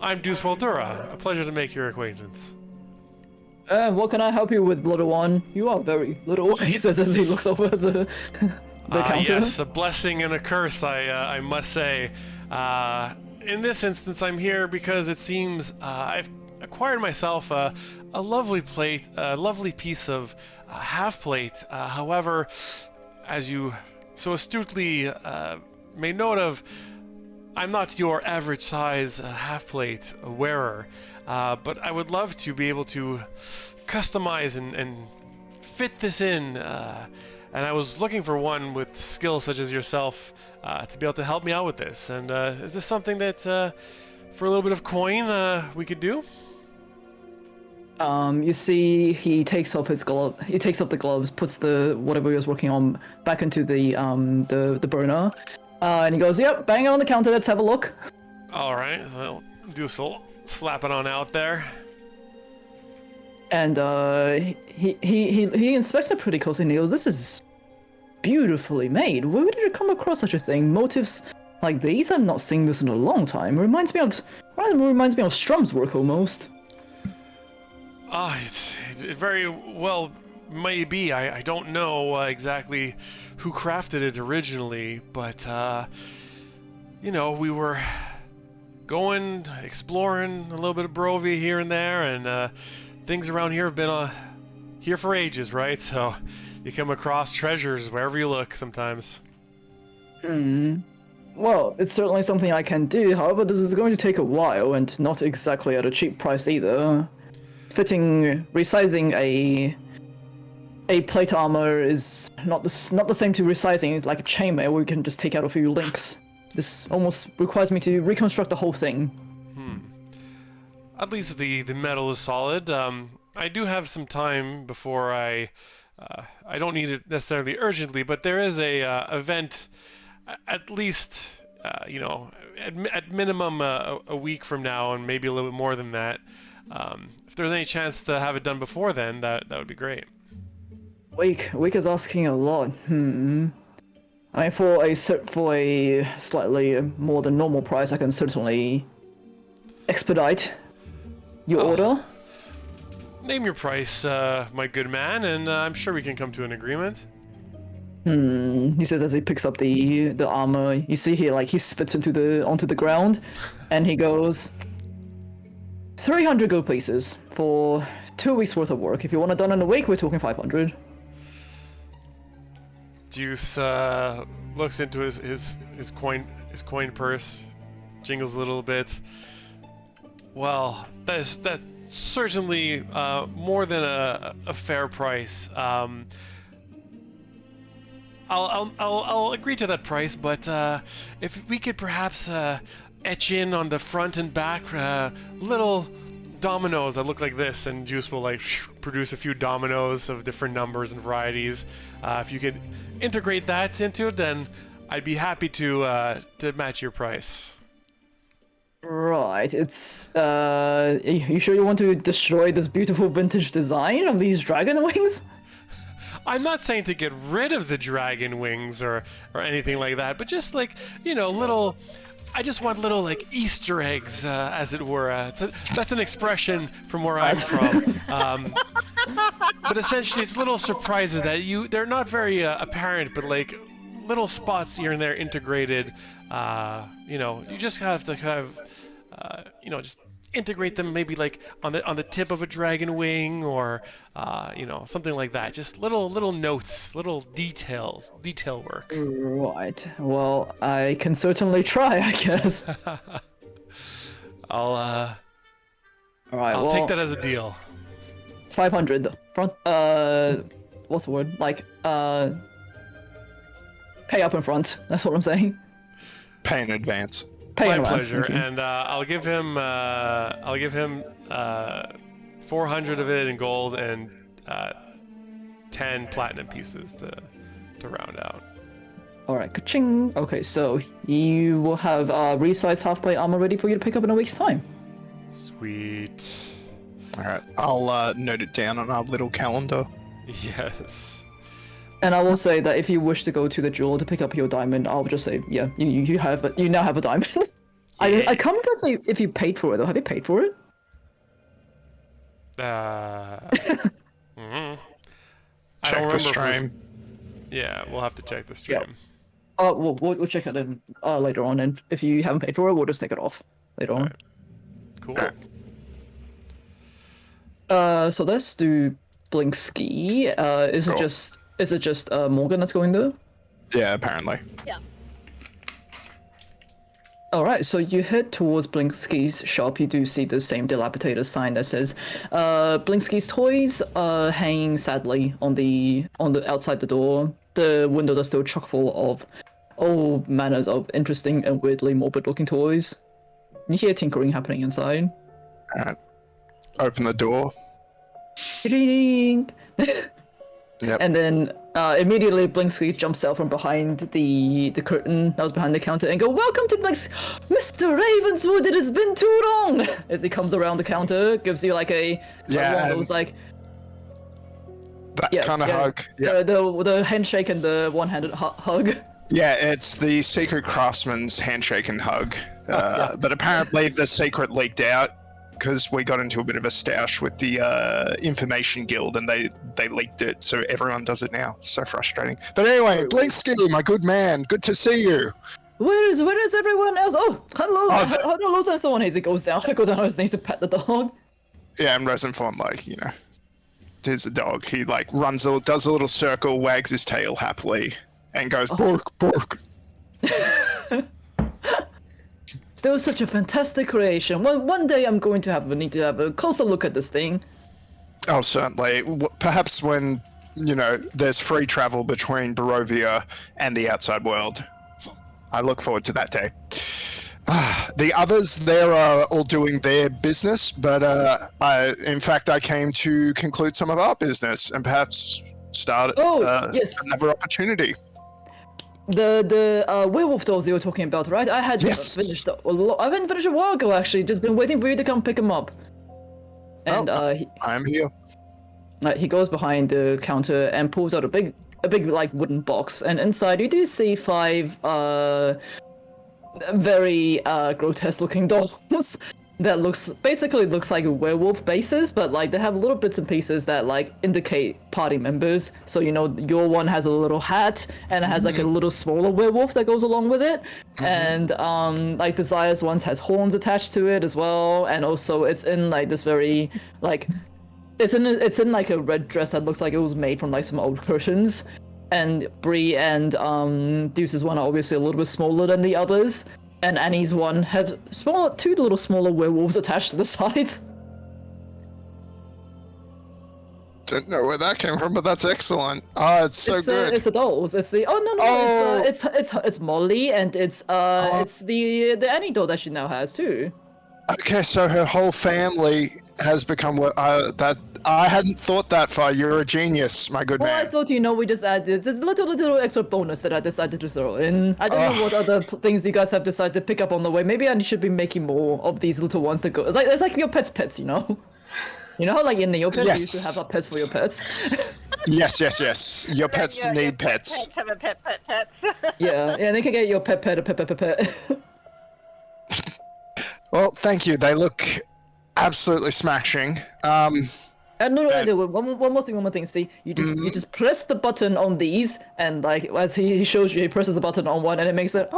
I'm Deuce Waldura. A pleasure to make your acquaintance. What can I help you with, little one? You are very little, he says as he looks over the counter. Yes, a blessing and a curse, I must say. In this instance, I'm here because it seems I've acquired myself a lovely piece of half plate. However, as you so astutely made note of, I'm not your average size half plate wearer. But I would love to be able to customize and fit this in. And I was looking for one with skills such as yourself to be able to help me out with this. And is this something that, for a little bit of coin, we could do? You see, he takes off his glove. He takes off the gloves, puts the whatever he was working on back into the burner, and he goes, "Yep, bang it on the counter. Let's have a look." All right, well, Deuce will slap it on out there. And he inspects it pretty closely and he goes, "This is beautifully made. Where did you come across such a thing? Motifs like these? I've not seen this in a long time. Reminds me of Strum's work almost." It very well may be. I don't know exactly who crafted it originally, but we were going, exploring a little bit of Barovia here and there, and things around here have been here for ages, right? So you come across treasures wherever you look sometimes. Well, it's certainly something I can do. However, this is going to take a while, and not exactly at a cheap price either. Resizing a plate armor is not the same to resizing it like a chainmail where we can just take out a few links. This almost requires me to reconstruct the whole thing. At least the metal is solid. I do have some time before I don't need it necessarily urgently, but there is a event at least at minimum a week from now, and maybe a little bit more than that. If there's any chance to have it done before then, that would be great. Week is asking a lot. I mean, for a slightly more than normal price, I can certainly expedite your order. Name your price, my good man, and I'm sure we can come to an agreement. He says as he picks up the armor. You see he spits onto the ground, and he goes, 300 gold pieces for 2 weeks worth of work. If you want it done in a week, we're talking 500. Juice looks into his coin purse, jingles a little bit. Well, that's certainly more than a fair price. I'll agree to that price, but if we could perhaps etch in on the front and back little dominoes that look like this, and Juice will like produce a few dominoes of different numbers and varieties. If you could integrate that into it, then I'd be happy to match your price. Right, it's you sure you want to destroy this beautiful vintage design of these dragon wings? I'm not saying to get rid of the dragon wings or anything like that, but just like, you know, little. I just want little like Easter eggs, as it were. That's an expression from where I'm from. But essentially, it's little surprises that they're not very apparent, but like little spots here and there integrated. You know, you just have to kind of, you know, just integrate them maybe like on the tip of a dragon wing or, you know, something like that. Just little notes, little detail work. Right. Well, I can certainly try, I guess. I'll Alright, take that as a deal. 500 front. What's the word? Like, pay up in front. That's what I'm saying. Pay in advance. Pay My in advance, pleasure, thank you. and I'll give him 400 of it in gold and 10 platinum pieces to round out. Alright, ka-ching. Okay, so you will have resized half-plate armor ready for you to pick up in a week's time. Sweet. All right, I'll note it down on our little calendar. Yes. And I will say that if you wish to go to the jeweler to pick up your diamond, I'll just say, yeah, you now have a diamond. I can't remember if you paid for it though. Have you paid for it? I Check don't the remember stream. Yeah, we'll have to check the stream. We'll check it in later on, and if you haven't paid for it, we'll just take it off later on. Cool. So let's do Blink Ski. Is Cool. it just Morgan that's going there? Yeah, apparently. Yeah. Alright, so you head towards Blink Ski's shop. You do see the same dilapidated sign that says Blink Ski's toys hanging sadly on the outside the door. The windows are still chock full of all manners of interesting and weirdly morbid looking toys. You hear tinkering happening inside. Alright. Open the door. Ding! Yep. And then immediately Blinksky jumps out from behind the curtain that was behind the counter and go, "Welcome to Blinks, Mr. Ravenswood. It has been too long." As he comes around the counter, gives you like one of those like that kind of hug. Yeah. the handshake and the one-handed hug. Yeah, it's the secret craftsman's handshake and hug. But apparently the secret leaked out because we got into a bit of a stoush with the information guild, and they leaked it, so everyone does it now. It's so frustrating. But anyway, Blinksky, my good man, good to see you. Where is everyone else? Oh, hello, hello, and so on. As he goes down on his knees to pet the dog. Yeah, and Rosenform, like, you know, here's the dog. He like does a little circle, wags his tail happily, and goes bork bork. Still such a fantastic creation. One day I'm going to need to have a closer look at this thing. Oh, certainly. Perhaps when, you know, there's free travel between Barovia and the outside world. I look forward to that day. The others, they're all doing their business, but in fact, I came to conclude some of our business and perhaps start yes. another opportunity. The werewolf dolls you were talking about, right? I had finished. I haven't finished a while ago, actually. Just been waiting for you to come pick them up. And I am here. He goes behind the counter and pulls out a big like wooden box, and inside you do see 5 very grotesque looking dolls that basically looks like werewolf bases, but like they have little bits and pieces that like indicate party members. So you know your one has a little hat and it has like a little smaller werewolf that goes along with it, and like Desire's ones has horns attached to it as well, and also it's in like this very like it's in like a red dress that looks like it was made from like some old curtains. and Bree and Deuce's one are obviously a little bit smaller than the others, and Annie's one had two little smaller werewolves attached to the sides. Don't know where that came from, but that's excellent. Oh, it's so good. It's the dolls. It's the it's Molly, and it's the Annie doll that she now has too. Okay, so her whole family has become that. I hadn't thought that far. You're a genius, my good Well, I man. thought we just added this little extra bonus that I decided to throw in. I don't know what other things you guys have decided to pick up on the way. Maybe I should be making more of these little ones that go. It's like your pets, you know. You know how like in Neopets you used to have pets for your pets? Yes. Your pets need pets. Pets have a pets. Yeah, they can get your pet. Well, thank you. They look absolutely smashing. No, one more thing, Steve. You just press the button on these, and like as he shows you, he presses the button on one, and it makes a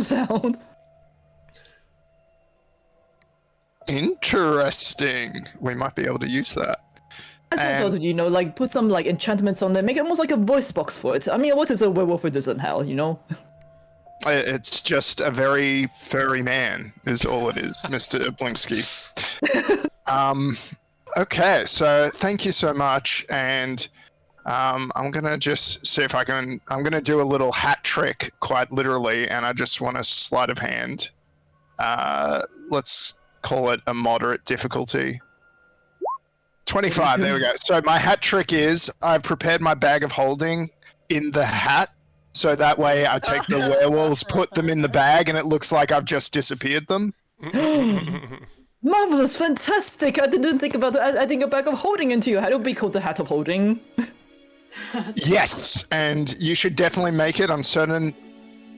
sound. Interesting. We might be able to use that. I thought, you know, like put some like enchantments on there, make it almost like a voice box for it. I mean, what is a werewolf if it isn't hell, you know? It's just a very furry man, is all it is, Mr. Blinsky. Okay, so thank you so much, and I'm gonna just see if I can. I'm gonna do a little hat trick, quite literally, and I just want a sleight of hand. Let's call it a moderate difficulty. 25. There we go. So my hat trick is I've prepared my bag of holding in the hat. So that way I take the werewolves, put them in the bag, and it looks like I've just disappeared them. Marvelous, fantastic! I didn't think about that. I think a bag of holding into your hat. It would be called the hat of holding. Yes, and you should definitely make it. I'm certain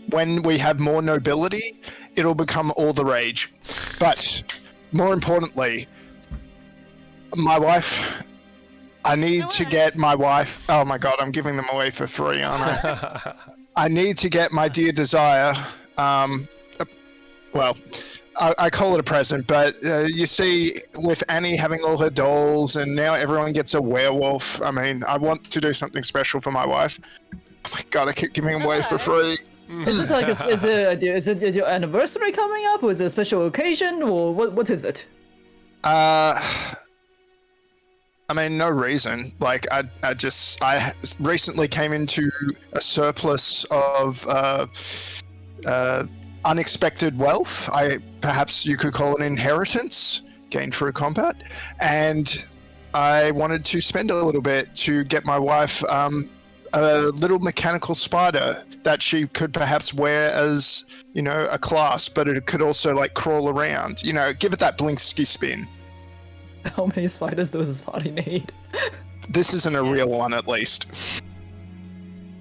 when we have more nobility, it'll become all the rage. But more importantly, my wife... I need to get my wife... Oh my god, I'm giving them away for free, aren't I? I need to get my dear Desire... well, I call it a present, but you see, with Annie having all her dolls and now everyone gets a werewolf, I mean, I want to do something special for my wife. Oh my god, I keep giving them away for free. Is it like is it your anniversary coming up, or is it a special occasion, or what is it? I mean, no reason. Like, I recently came into a surplus of unexpected wealth. Perhaps you could call it inheritance, gained through combat, and I wanted to spend a little bit to get my wife a little mechanical spider that she could perhaps wear as, you know, a class, but it could also like crawl around. You know, give it that Blinsky spin. How many spiders does this party need? This isn't a real one, at least.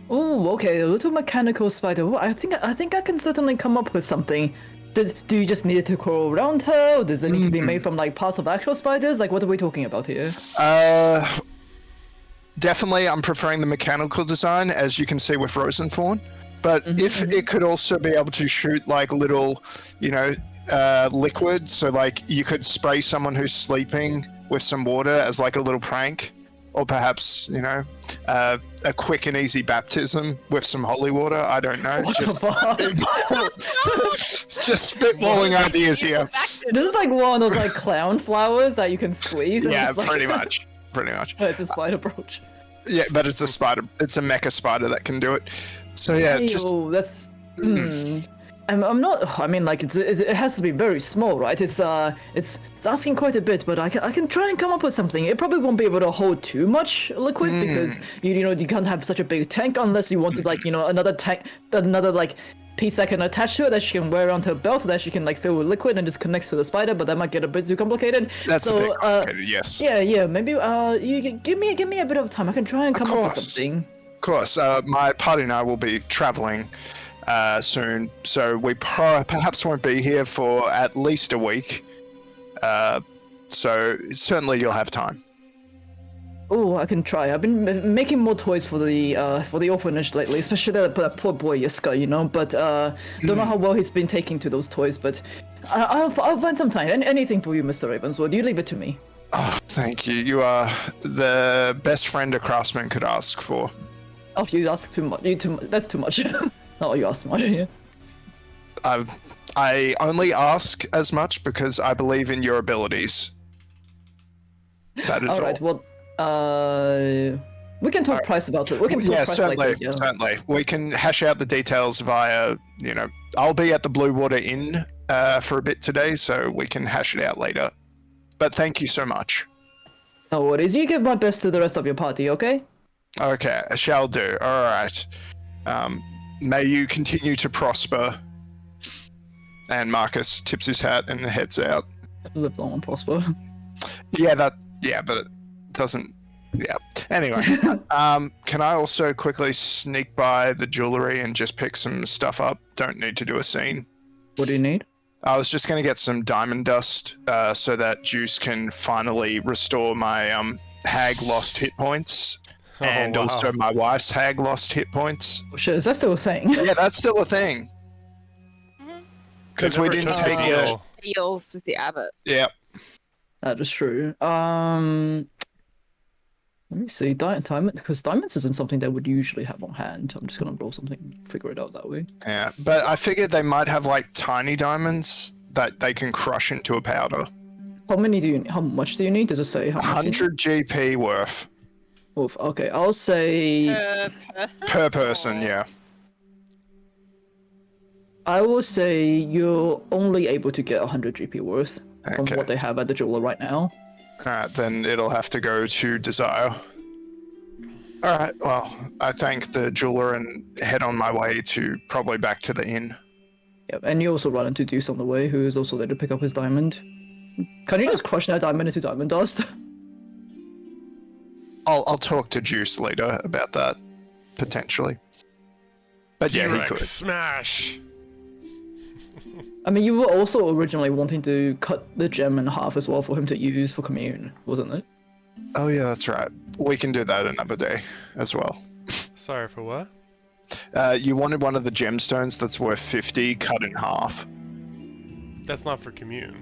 Oh, okay, a little mechanical spider. Well, I think I can certainly come up with something. Do you just need it to crawl around her, or does it need to be made from like parts of actual spiders? Like, what are we talking about here? Definitely, I'm preferring the mechanical design, as you can see with Rosenthorn. But if it could also be able to shoot like little, you know, liquid, so like you could spray someone who's sleeping with some water as like a little prank, or perhaps, you know, a quick and easy baptism with some holy water. I don't know. Just spitballing ideas here. This is like one of those like clown flowers that you can squeeze. And Yeah, just, like... pretty much. But it's a spider brooch. Yeah, but it's a spider. It's a mecha spider that can do it. So yeah, that's. I'm not. I mean, like it has to be very small, right? It's asking quite a bit, but I can try and come up with something. It probably won't be able to hold too much liquid because you can't have such a big tank unless you wanted like another tank, another like piece that can attach to it that she can wear around her belt that she can like fill with liquid and just connects to the spider. But that might get a bit too complicated. That's a bit complicated. Yes. Yeah. Maybe you give me a bit of time. I can try and come up with something. Of course. My party and I will be traveling soon, so we perhaps won't be here for at least a week. So certainly you'll have time. Oh, I can try. I've been making more toys for the orphanage lately, especially that poor boy Yiska, you know. But don't know how well he's been taking to those toys. But I'll find some time. Anything for you, Mr. Ravenswood. You leave it to me. Oh, thank you. You are the best friend a craftsman could ask for. Oh, you ask too much. That's too much. Not you ask too much. Yeah. I only ask as much because I believe in your abilities. That is all. All right. Well, we can talk price about it. We can talk Yeah, price certainly, later. Yeah. certainly. We can hash out the details via, I'll be at the Blue Water Inn for a bit today, so we can hash it out later. But thank you so much. No worries. You give my best to the rest of your party, okay? Okay, I shall do. All right. May you continue to prosper. And Marcus tips his hat and heads out. Live long and prosper. Yeah, but it doesn't. Yeah. Anyway, can I also quickly sneak by the jewelry and just pick some stuff up? Don't need to do a scene. What do you need? I was just going to get some diamond dust so that Juice can finally restore my hag lost hit points. And wow. also my wife's hag lost hit points. Oh shit, is that still a thing? Yeah, that's still a thing. Because we Never didn't took the take deal. it. Deals with the abbot. Yeah. That is true. Let me see. Diamond, because diamonds isn't something they would usually have on hand. I'm just gonna roll something, figure it out that way. Yeah, but I figured they might have like tiny diamonds that they can crush into a powder. How much do you need? Does it say how much? 100 GP worth Oof, okay, I'll say Per person? per person, Or- yeah. I will say you're only able to get 100 GP worth from Okay. what they have at the jeweler right now. Alright, then it'll have to go to Desire. Alright, well, I thank the jeweler and head on my way to probably back to the inn. Yep, and you also run into Deuce on the way, who is also there to pick up his diamond. Can you just crush that diamond into diamond dust? I'll talk to Juice later about that, potentially. But yeah, he T-Rex could. smash. I mean, you were also originally wanting to cut the gem in half as well for him to use for commune, wasn't it? Oh yeah, that's right. We can do that another day as well. Sorry for what? You wanted one of the gemstones that's worth 50 cut in half. That's not for commune.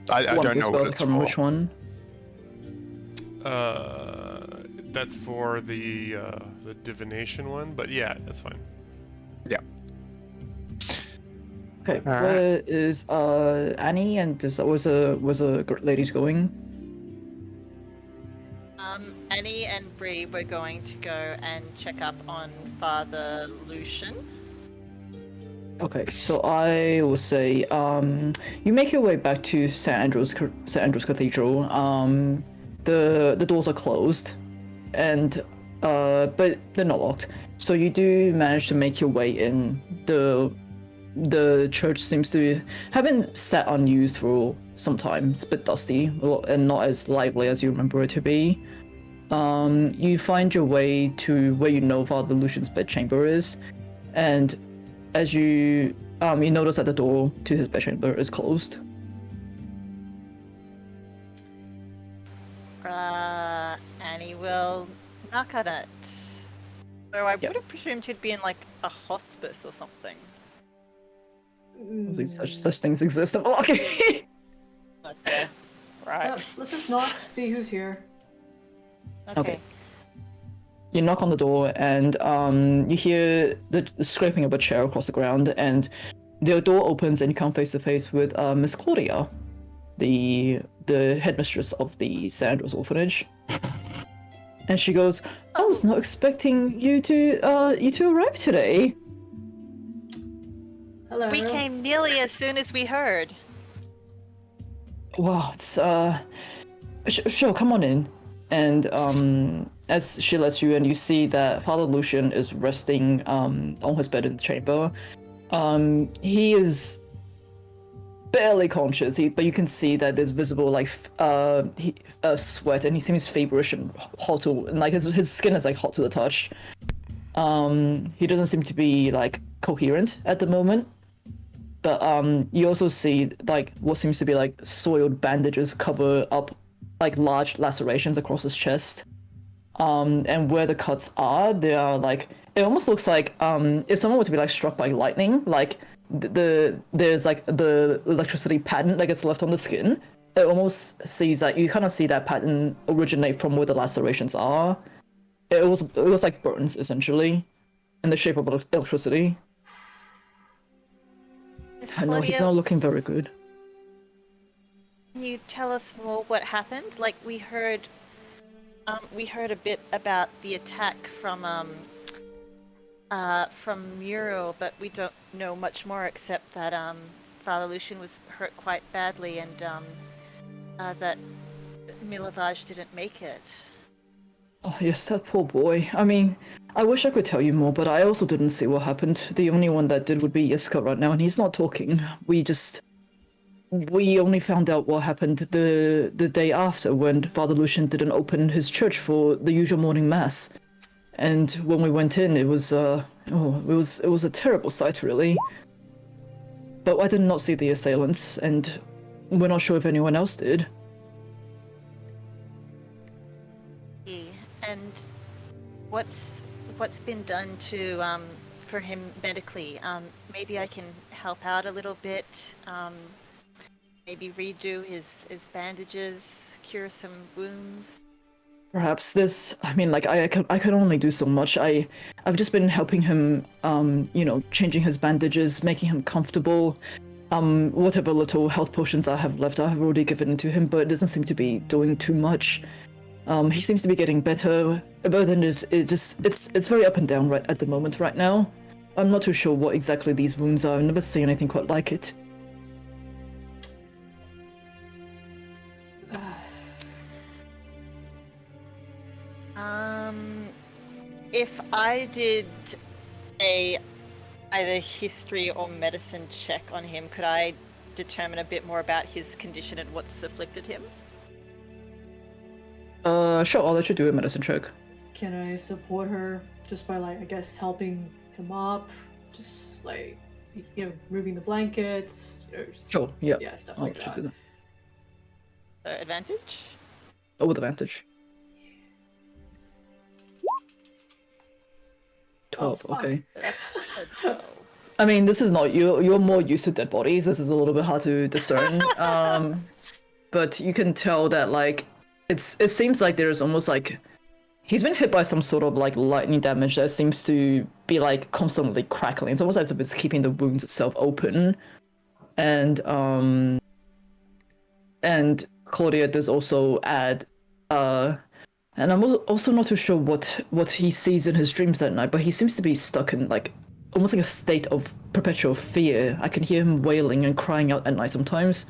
I One don't know spell, what I it's can't remember for. which one. That's for the divination one, but yeah, that's fine. Yeah. Okay, Alright. where is Annie and was a ladies going? Annie and Bree were going to go and check up on Father Lucian. Okay, so I will say, you make your way back to St. Andrew's Cathedral. The doors are closed, and but they're not locked. So you do manage to make your way in. The church seems to have been sat unused for some time. It's a bit dusty and not as lively as you remember it to be. You find your way to where you know Father Lucian's bedchamber is, and as you notice that the door to his bedchamber is closed. Annie will knock on it. So I would have presumed he'd be in like a hospice or something. Such things exist. Okay. Okay. Right. Let's just knock, see who's here. Okay. You knock on the door and you hear the scraping of a chair across the ground, and the door opens and you come face to face with Miss Claudia, the headmistress of the St. Andrew's orphanage. And she goes, "I was not expecting you to arrive today." Hello. We came nearly as soon as we heard. Wow, it's sure, come on in. And as she lets you in, you see that Father Lucian is resting on his bed in the chamber. He is barely conscious, but you can see that there's visible sweat, and he seems feverish and hot to, and like his skin is like hot to the touch. He doesn't seem to be like coherent at the moment. But you also see like what seems to be like soiled bandages cover up like large lacerations across his chest. And where the cuts are, they are like, it almost looks like if someone were to be like struck by lightning, like there's like the electricity pattern that gets left on the skin. It almost sees that, you kind of see that pattern originate from where the lacerations are. it was like burns essentially, in the shape of electricity. Miss I know he's Claudia, not looking very good. can you tell us more what happened? Like we heard a bit about the attack from Muriel, but we don't know much more except that Father Lucian was hurt quite badly and that Milovaj didn't make it. Oh yes, that poor boy. I mean, I wish I could tell you more, but I also didn't see what happened. The only one that did would be Yiska right now, and he's not talking. We only found out what happened the day after when Father Lucian didn't open his church for the usual morning mass. And when we went in, it was it was a terrible sight, really. But I did not see the assailants, and we're not sure if anyone else did. And what's been done to for him medically? Maybe I can help out a little bit. Maybe redo his bandages, cure some wounds. Perhaps this. I mean, like I can only do so much. I've just been helping him, changing his bandages, making him comfortable. Whatever little health potions I have left, I have already given to him, but it doesn't seem to be doing too much. He seems to be getting better, but then it's very up and down right at the moment right now. I'm not too sure what exactly these wounds are. I've never seen anything quite like it. If I did either history or medicine check on him, could I determine a bit more about his condition and what's afflicted him? Sure, I'll let you do a medicine check. Can I support her just by, like, I guess, helping him up? Just, like, moving the blankets? Or just, Sure, yeah. Yeah, stuff I'll like let you that. do that. Advantage? Oh, with advantage. 12, fuck. okay. That's a 12. I mean, this is not you're more used to dead bodies. This is a little bit hard to discern. But you can tell that like it seems like there's almost like he's been hit by some sort of like lightning damage that seems to be like constantly crackling. It's almost as if it's keeping the wounds itself open. And Claudia does also add and I'm also not too sure what he sees in his dreams that night, but he seems to be stuck in like almost like a state of perpetual fear. I can hear him wailing and crying out at night sometimes.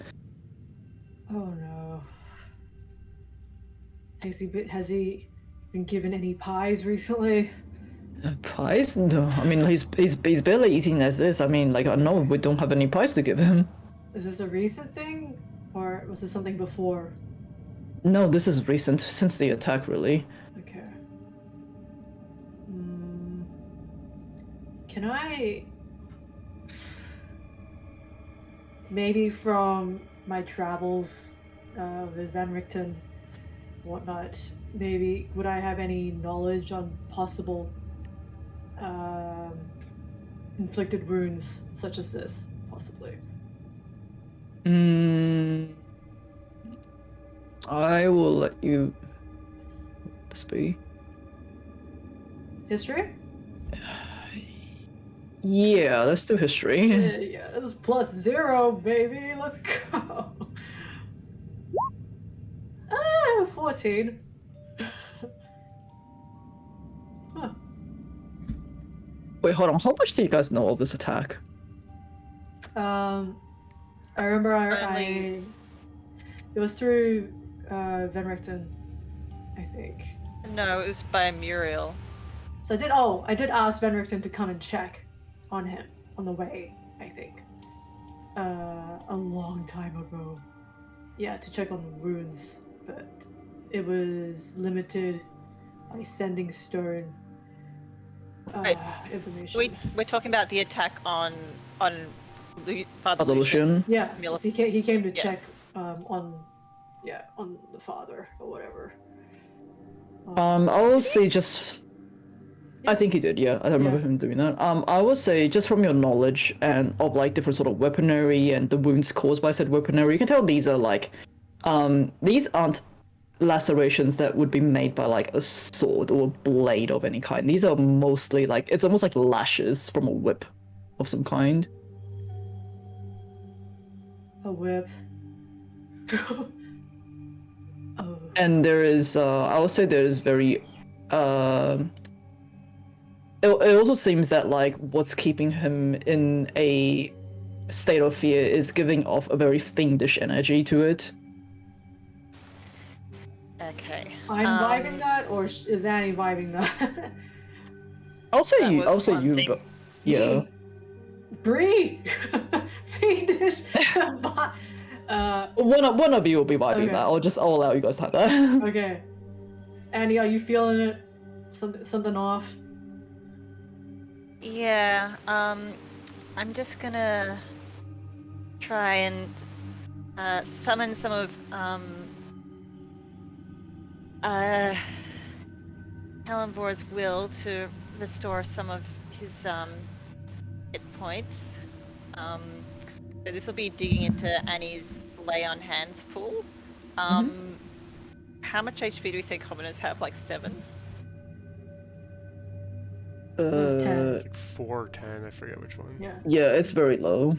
Oh no. Has he been given any pies recently? Pies? No, I mean he's barely eating as is. I mean, like I know we don't have any pies to give him. Is this a recent thing, or was this something before? No, this is recent, since the attack, really. Okay. Can I... Maybe from my travels with Van Richten, whatnot, maybe would I have any knowledge on possible inflicted wounds such as this, possibly? I will let you... this be. History? Yeah, let's do history. Yeah, it's +0, baby. Let's go. 14. Huh. Wait, hold on. How much do you guys know of this attack? I remember Currently- it was through Van Richten, I think. No, it was by Muriel. So I did ask Van Richten to come and check on him on the way, I think. A long time ago. Yeah, to check on the wounds, but it was limited by sending stone Wait, information. We're talking about the attack on Father Father Lucian. Lucian? Yeah, Mil- he came to Yeah. check on the father or whatever. I will say just... I think he did, yeah. I don't remember Yeah. him doing that. I would say just from your knowledge and of like different sort of weaponry and the wounds caused by said weaponry, you can tell these are like... these aren't lacerations that would be made by like a sword or a blade of any kind. These are mostly like, it's almost like lashes from a whip of some kind. A whip. Oh. And there is, I would say there is very, it also seems that like what's keeping him in a state of fear is giving off a very fiendish energy to it. Okay. I'm vibing that, or is Annie vibing that? I'll say That you, was I'll say one you, thing. but yeah. Bree! Fiendish! One of you will be vibing Okay. that. I'll allow you guys to have that. Okay. Annie, are you feeling it? Something off? Yeah, I'm just gonna try and summon some of Helenvor's will to restore some of his hit points. So this will be digging into Annie's lay on hands pool. How much HP do we say commoners have? Like 7? It was 10. It's like 4 or 10, I forget which one. Yeah. Yeah, it's very low.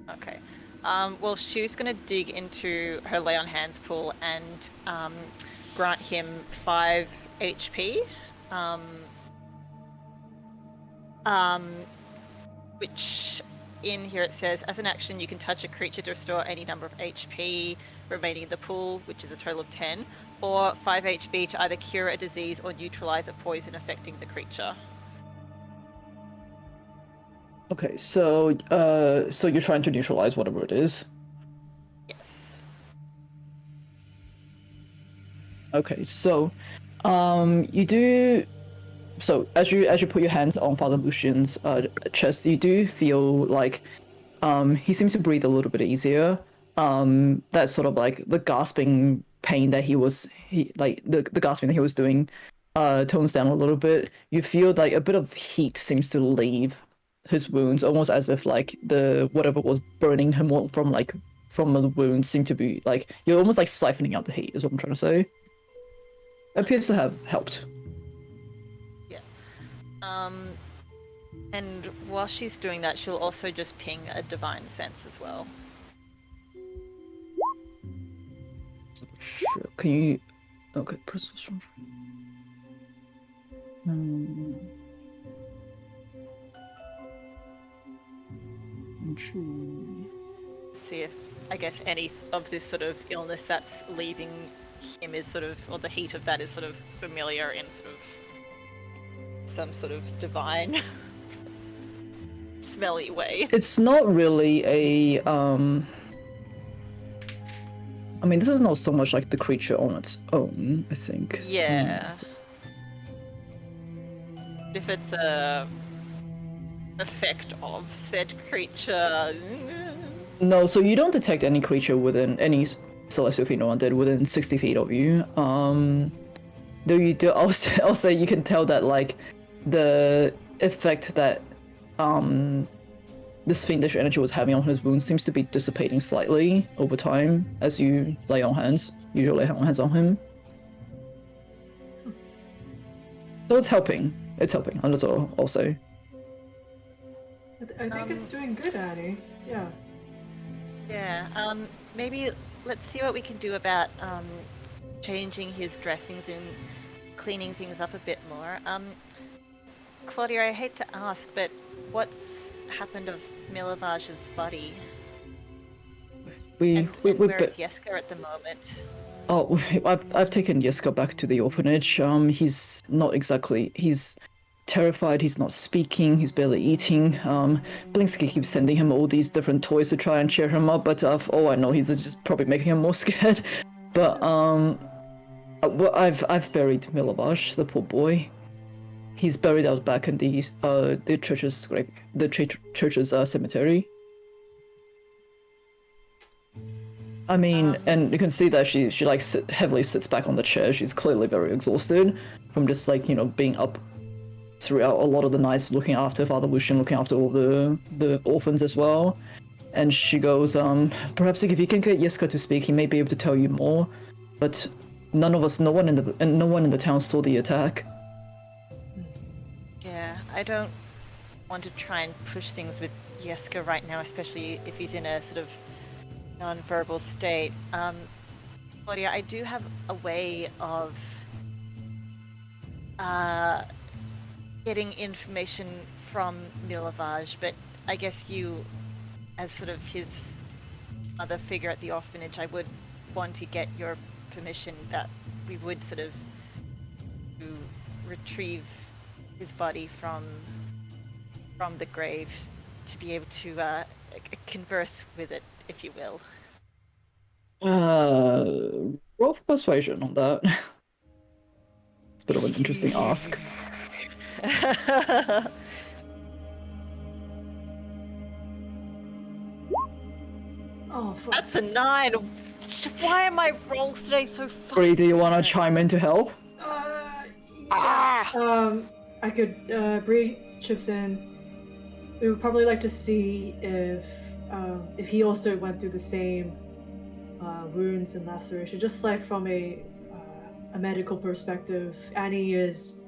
Okay. Well, she's going to dig into her lay on hands pool and grant him 5 HP. Which in here it says, as an action, you can touch a creature to restore any number of HP remaining in the pool, which is a total of 10, or 5 HP to either cure a disease or neutralize a poison affecting the creature. Okay, so so you're trying to neutralize whatever it is. Yes. Okay, so you do. So as you put your hands on Father Lucian's chest, you do feel like he seems to breathe a little bit easier. That sort of like the gasping pain that the gasping that he was doing tones down a little bit. You feel like a bit of heat seems to leave his wounds, almost as if like the whatever was burning him from the wound seemed to be like you're almost like siphoning out the heat. Is what I'm trying to say. Appears to have helped. And while she's doing that, she'll also just ping a divine sense as well. Sure. Can you? Okay, precision. See if, I guess, any of this sort of illness that's leaving him is sort of, or the heat of that is sort of familiar in sort of some sort of divine smelly way. It's not really a I mean, this is not so much like the creature on its own, I think. Yeah. If it's a effect of said creature. No, so you don't detect any creature within any celestial fiend or undead within 60 feet of you. Though you do, I'll say you can tell that like the effect that this fiendish energy was having on his wounds seems to be dissipating slightly over time as you lay on hands. Usually lay on hands on him. So it's helping. It's helping. A little, I'll say. I think it's doing good, Annie. Yeah. Yeah, maybe let's see what we can do about changing his dressings and cleaning things up a bit more. Claudia, I hate to ask, but what's happened of Milovage's body? Where is Yeska at the moment? Oh, I've taken Yeska back to the orphanage. He's not exactly. He's terrified. He's not speaking. He's barely eating. Blinsky keeps sending him all these different toys to try and cheer him up, but all I know, he's just probably making him more scared. But well, I've buried Milovage, the poor boy. He's buried out back in the church's grave, the church's cemetery. I mean, and you can see that she like heavily sits back on the chair. She's clearly very exhausted from just like, you know, being up throughout a lot of the nights, looking after Father Lucian, looking after all the orphans as well. And she goes, perhaps if you can get Yeska to speak, he may be able to tell you more. but no one in the town saw the attack. Yeah, I don't want to try and push things with Jeske right now, especially if he's in a sort of non-verbal state. Claudia, I do have a way of getting information from Milovaj, but I guess you, as sort of his mother figure at the orphanage, I would want to get your permission that we would sort of retrieve his body from the grave to be able to converse with it, if you will. Roll for persuasion on that. It's a bit of an interesting ask. Oh, fuck. That's a 9. Why are my rolls today so fucking... Bree, do you want to chime in to help? I could, Bree chips in. We would probably like to see if he also went through the same wounds and laceration, just like from a medical perspective. Annie is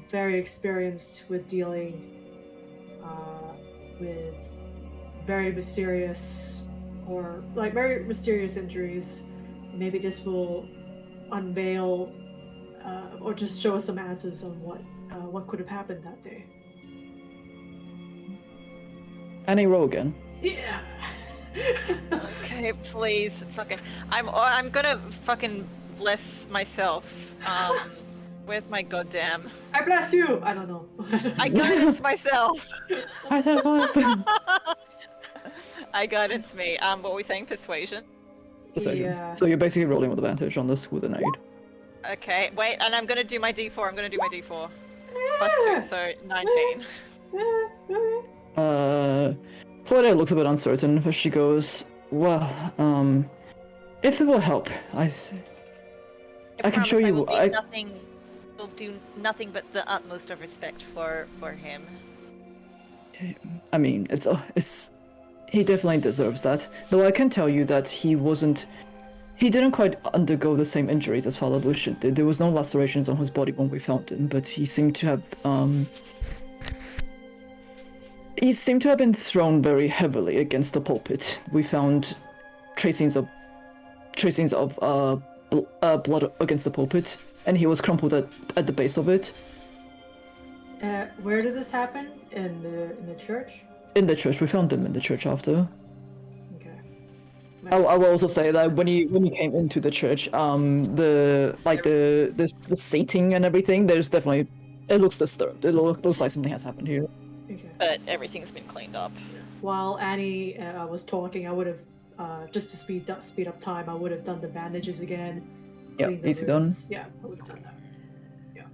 very experienced with dealing with very mysterious injuries. Maybe this will unveil or just show us some answers on what could have happened that day. Annie, roll again. Yeah. Okay, please, fucking... I'm gonna fucking bless myself. Where's my goddamn... I bless you! I don't know. I guidance myself! I don't know. I guidance me. What were we saying? Persuasion? Persuasion. Yeah. So you're basically rolling with advantage on this with an aid. Okay, wait, and I'm gonna do my d4. I'm gonna do my d4. +2, so 19. Claudia looks a bit uncertain, but she goes, well, if it will help, I can show you. Will do nothing but the utmost of respect for him. I mean, he definitely deserves that. Though I can tell you that he didn't quite undergo the same injuries as Father Lucian did. There was no lacerations on his body when we found him, but he seemed to have been thrown very heavily against the pulpit. We found tracings of blood against the pulpit, and he was crumpled at the base of it. Where did this happen? In the church? In the church. We found him in the church after. Okay. I will also say that when he came into the church, the seating and everything, there's definitely, it looks disturbed. It looks like something has happened here. Okay. But everything's been cleaned up. While Annie was talking, I would have just to speed up time. I would have done the bandages again. Yeah, cleaned the easy done. wounds. Yeah, I would have done that. Yeah.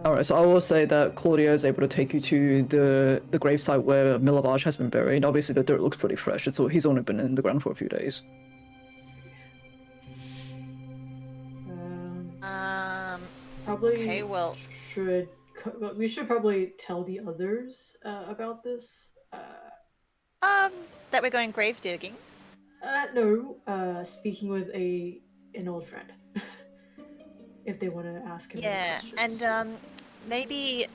Alright, so I will say that Claudia is able to take you to the gravesite where Milovaj has been buried. Obviously, the dirt looks pretty fresh, so he's only been in the ground for a few days. Probably. Okay, well, we should probably tell the others about this. that we're going grave digging. No. Speaking with an old friend. If they want to ask him. Yeah, questions. and maybe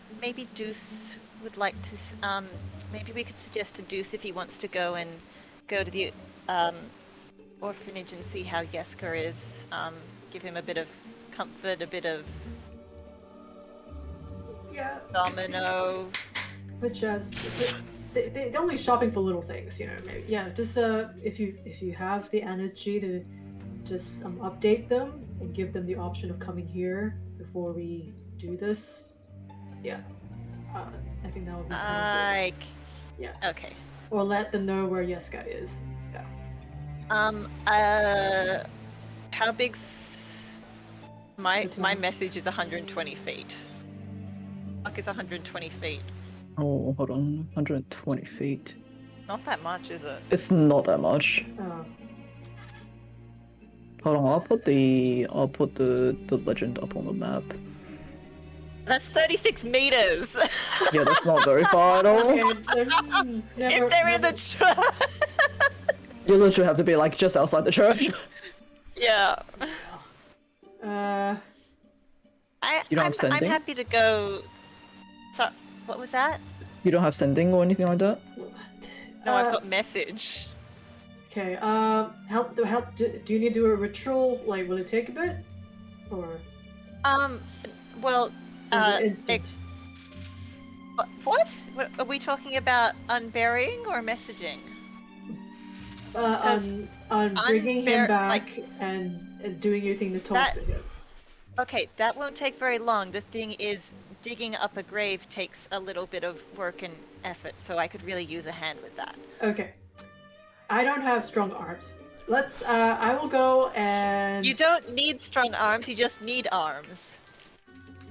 Deuce would like to. Maybe we could suggest to Deuce if he wants to go to the orphanage and see how Jeske is. Give him a bit of comfort, a bit of domino. Which they're only shopping for little things, Maybe just if you have the energy to just update them and give them the option of coming here before we do this. Yeah, I think that would be kind of good. Yeah. Okay. Or let them know where Jeske is. Yeah. How big's my message is 120 feet. Fuck is 120 feet. Oh, hold on, 120 feet. Not that much, is it? It's not that much. Oh. Hold on, I'll put the legend up on the map. That's 36 meters. Yeah, that's not very far at all. If they're in the church. You literally have to be just outside the church. Yeah. Uh, You don't have I'm sending? happy to go. So, what was that? You don't have sending or anything like that? No, I've got message. Okay. Help. Do you need to do a ritual? Like, will it take a bit, or Well, is it instant? What? Are we talking about unburying or messaging? On bringing him back like, and doing anything to talk to him. Okay, that won't take very long. The thing is, digging up a grave takes a little bit of work and effort, so I could really use a hand with that. Okay. I don't have strong arms. Let's. I will go and. You don't need strong arms. You just need arms.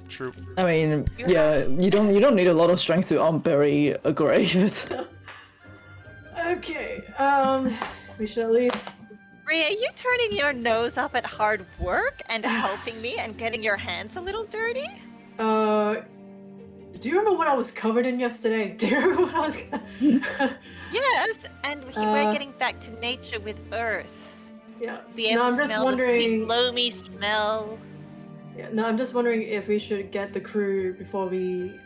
True. I mean, yeah, you don't need a lot of strength to unbury a grave. Okay. We should at least. Bria, are you turning your nose up at hard work and helping me and getting your hands a little dirty? Do you remember what I was covered in yesterday? Do you remember what I was? Yes, and we're getting back to nature with Earth. Yeah. Be able No, I'm to just smell the sweet, wondering. loamy smell. Yeah, no, I'm just wondering if we should get the crew before we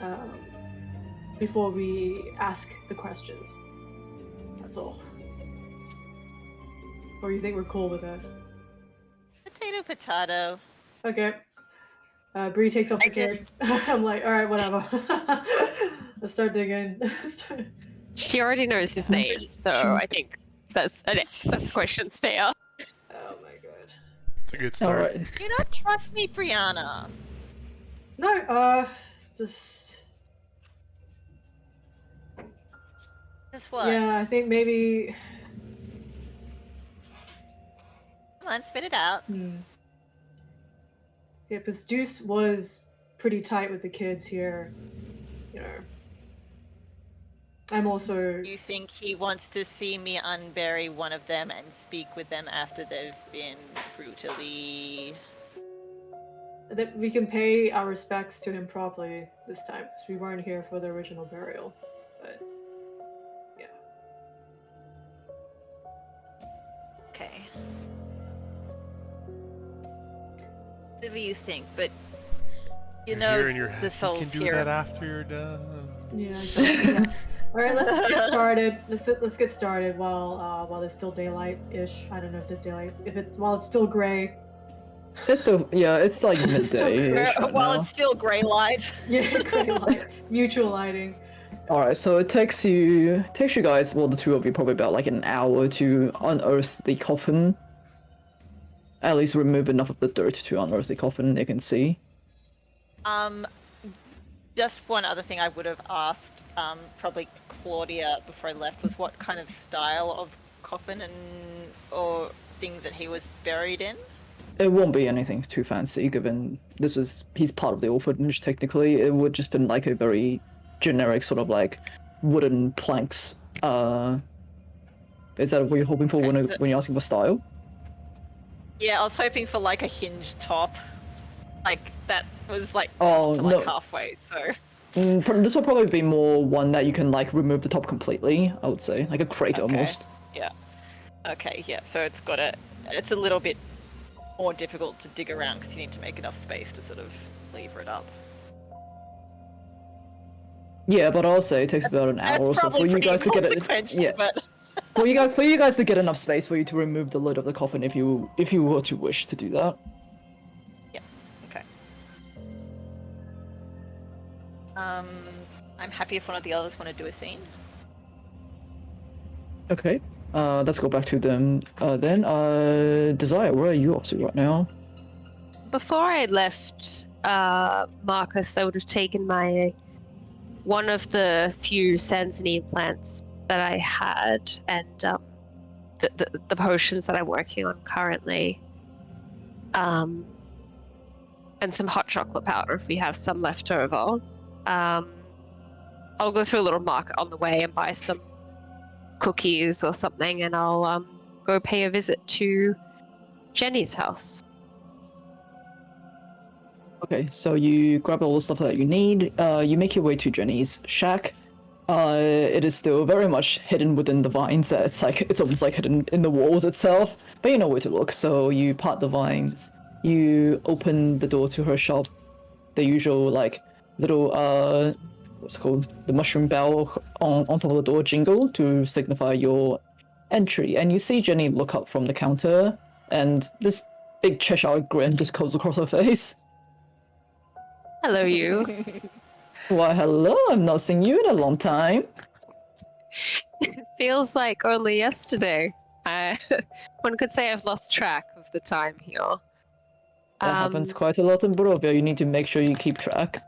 ask the questions. That's all. Or you think we're cool with that? Potato, potato. Okay. Bree takes off the I cape. I'm like, all right, whatever. Let's start digging. She already knows his name, so I think that's a question's fair. Oh my god. It's a good start. Alright. Do you not trust me, Brianna? No, just What? yeah. I think maybe. Come on, spit it out. Yeah, because Juice was pretty tight with the kids here. You know. I'm also. You think he wants to see me unbury one of them and speak with them after they've been brutally... That we can pay our respects to him properly this time, because we weren't here for the original burial. But yeah. Okay. Whatever you think, but you You're know here in your head. the souls You can do here. that after you're done. Yeah. Yeah. All right, let's just get started. Let's get started while there's still daylight-ish. I don't know if there's daylight. While it's still gray. It's still, yeah, it's like midday. While it's still grey light. Yeah, gray light. Mutual lighting. Alright, so it takes you guys, well, the two of you, probably about like an hour to unearth the coffin. At least remove enough of the dirt to unearth the coffin you can see. Just one other thing I would have asked, probably Claudia before I left, was what kind of style of coffin or thing that he was buried in. It won't be anything too fancy, given he's part of the orphanage technically. It would just been like a very generic sort of like wooden planks. Is that what you're hoping for when you're asking for style? Yeah, I was hoping for like a hinged top. Like that was like Oh, to like no. halfway, so This will probably be more one that you can like remove the top completely, I would say. Like a crate almost. Yeah. Okay, yeah, so it's a little bit more difficult to dig around because you need to make enough space to sort of lever it up. Yeah, but I'll say it takes about an hour or so for you guys to get it. Yeah. But... for you guys to get enough space for you to remove the lid of the coffin if you were to wish to do that. Yeah. Okay. I'm happy if one of the others want to do a scene. Okay. Let's go back to them then. Desire, where are you up to right now? Before I left Marcus, I would have taken one of the few Sanzanine plants that I had and the potions that I'm working on currently. And some hot chocolate powder if we have some left over. I'll go through a little market on the way and buy some cookies or something, and I'll go pay a visit to Jenny's house. Okay, so you grab all the stuff that you need. You make your way to Jenny's shack. It is still very much hidden within the vines. It's almost like hidden in the walls itself. But you know where to look. So you part the vines. You open the door to her shop. The usual like little what's it called? The mushroom bell on top of the door jingle to signify your entry. And you see Jenny look up from the counter, and this big Cheshire grin just comes across her face. Hello, you. Why, hello! I've not seen you in a long time. Feels like only yesterday. One could say I've lost track of the time here. That happens quite a lot in Barovia. You need to make sure you keep track.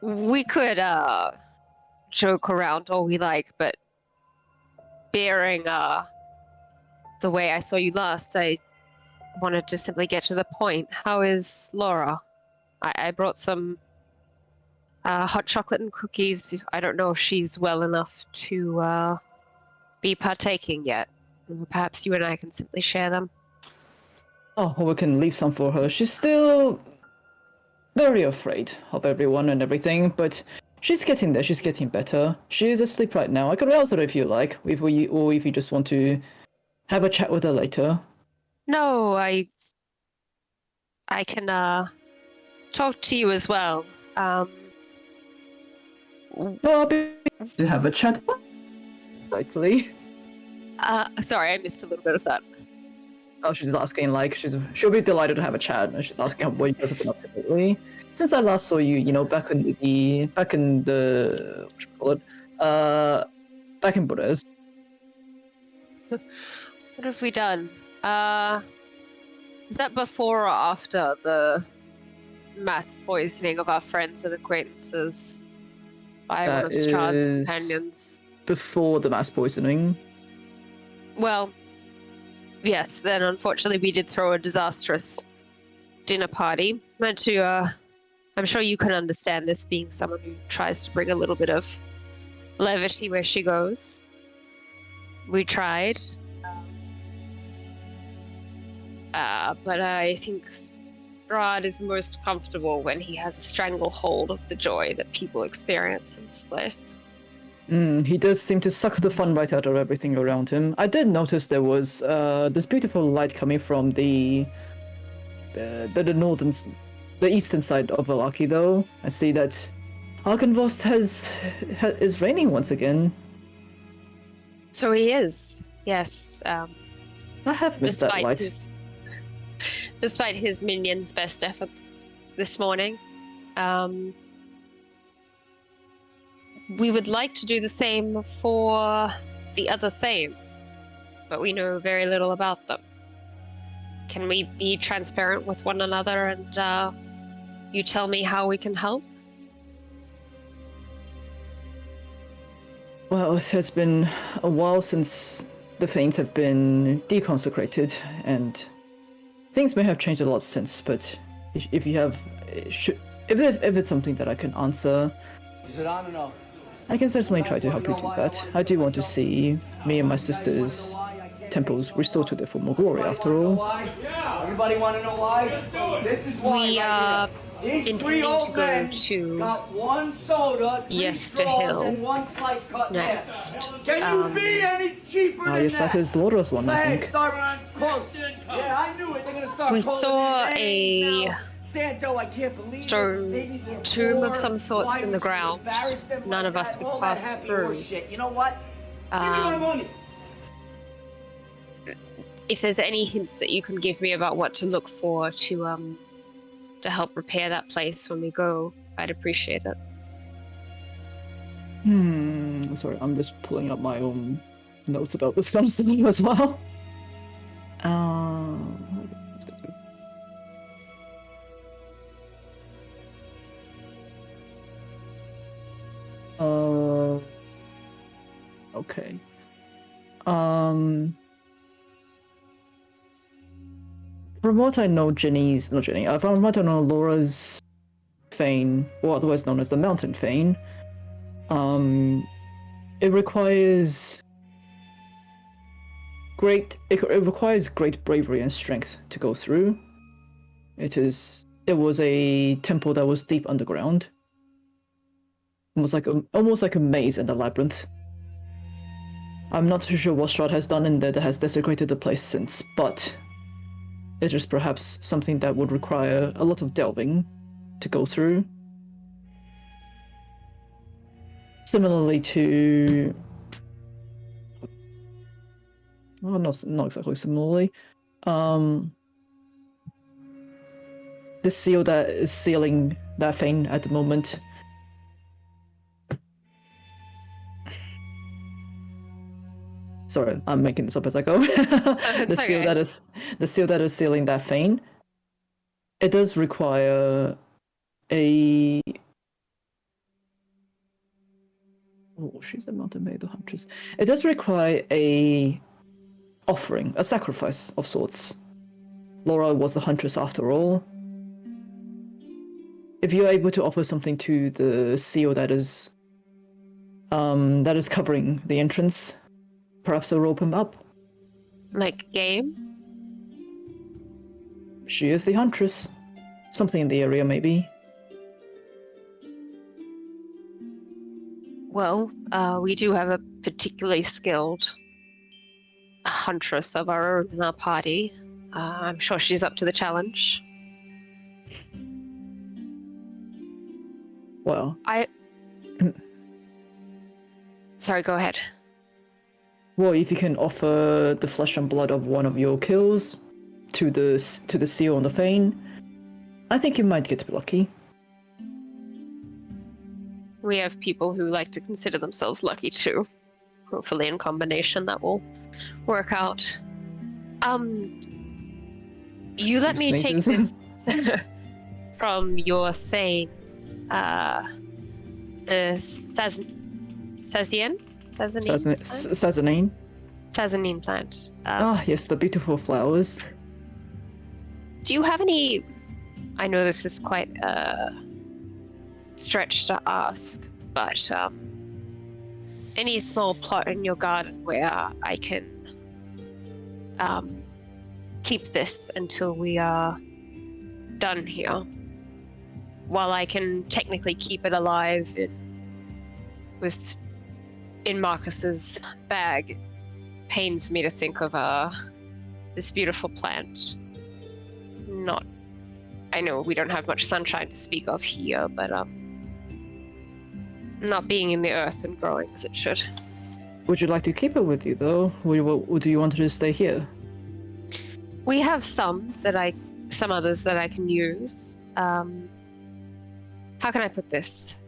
We could joke around all we like, but bearing the way I saw you last, I wanted to simply get to the point. How is Laura? I brought some hot chocolate and cookies. I don't know if she's well enough to be partaking yet. Perhaps you and I can simply share them. Oh, we can leave some for her. She's still very afraid of everyone and everything, but she's getting there. She's getting better. She's asleep right now. I can rouse her if you like, or if you just want to have a chat with her later. No, I can talk to you as well. No, I'll be to have a chat. Likely. Sorry, I missed a little bit of that. Oh, she's asking like she'll be delighted to have a chat, and she's asking what you guys have been up to lately. Since I last saw you, back in the what you call it, back in Buddhas. What have we done? Is that before or after the mass poisoning of our friends and acquaintances by one of Strahd's companions? Before the mass poisoning. Well, yes, then unfortunately we did throw a disastrous dinner party. Meant to, I'm sure you can understand this, being someone who tries to bring a little bit of levity where she goes. We tried. But I think Strahd is most comfortable when he has a stranglehold of the joy that people experience in this place. He does seem to suck the fun right out of everything around him. I did notice there was this beautiful light coming from the eastern side of Valaki, though. I see that Arkenvost is reigning once again. So he is, yes. I have missed that light. Despite his minions' best efforts this morning. We would like to do the same for the other Thanes, but we know very little about them. Can we be transparent with one another and you tell me how we can help? Well, it has been a while since the Thanes have been deconsecrated, and things may have changed a lot since, but if you have... if it's something that I can answer... Is it on or no? I can certainly try to help you do that. I do want to see me and my sister's temples restored to their former glory, after all. Everybody want to know why? This is why. We are intending to go to Yester Hill next. Can you be any cheaper than Yes, that is Laura's one, I think. Yeah, I knew it. They're gonna start We saw a Santo, I can't believe stone tomb of some sorts in the ground. None of us could pass through. You know what? Give me my money. If there's any hints that you can give me about what to look for to help repair that place when we go, I'd appreciate it. Sorry, I'm just pulling up my own notes about this kind of thing as well. Okay. From what I know, from what I know, Laura's Fane, or otherwise known as the Mountain Fane, it requires great bravery and strength to go through. It was a temple that was deep underground. almost like a maze in the labyrinth. I'm not too sure what Strahd has done in there that has desecrated the place since, but it is perhaps something that would require a lot of delving to go through. Similarly to... well, not exactly similarly. The seal that is sealing that thing at the moment. Sorry, I'm making this up as I go. The seal that is sealing that thing. It does require a... oh, she's a mountain maid, the huntress. It does require a offering, a sacrifice of sorts. Laura was the huntress after all. If you're able to offer something to the seal that is covering the entrance, perhaps it'll open up. Like game? She is the huntress. Something in the area, maybe. Well, we do have a particularly skilled huntress of our own in our party. I'm sure she's up to the challenge. Well, Sorry, go ahead. well, if you can offer the flesh and blood of one of your kills to the seal on the Fane, I think you might get lucky. We have people who like to consider themselves lucky too. Hopefully in combination that will work out. You let me take this from your thing. The Sazanine? Sazanine plant. Yes, the beautiful flowers. Do you have any... I know this is quite stretch to ask, but any small plot in your garden where I can keep this until we are done here, while I can technically keep it alive in Marcus's bag. It pains me to think of this beautiful plant. I know we don't have much sunshine to speak of here, but not being in the earth and growing as it should. Would you like to keep it with you, though? Or do you want it to stay here? We have some others that I can use. How can I put this?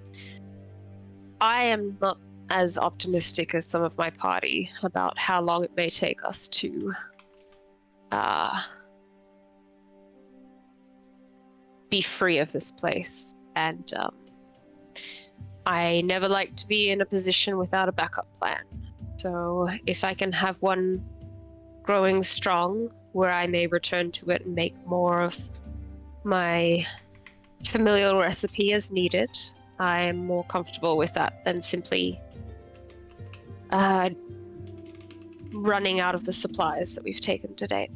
I am not as optimistic as some of my party about how long it may take us to be free of this place, and I never like to be in a position without a backup plan. So if I can have one growing strong where I may return to it and make more of my familial recipe as needed, I am more comfortable with that than simply running out of the supplies that we've taken to date.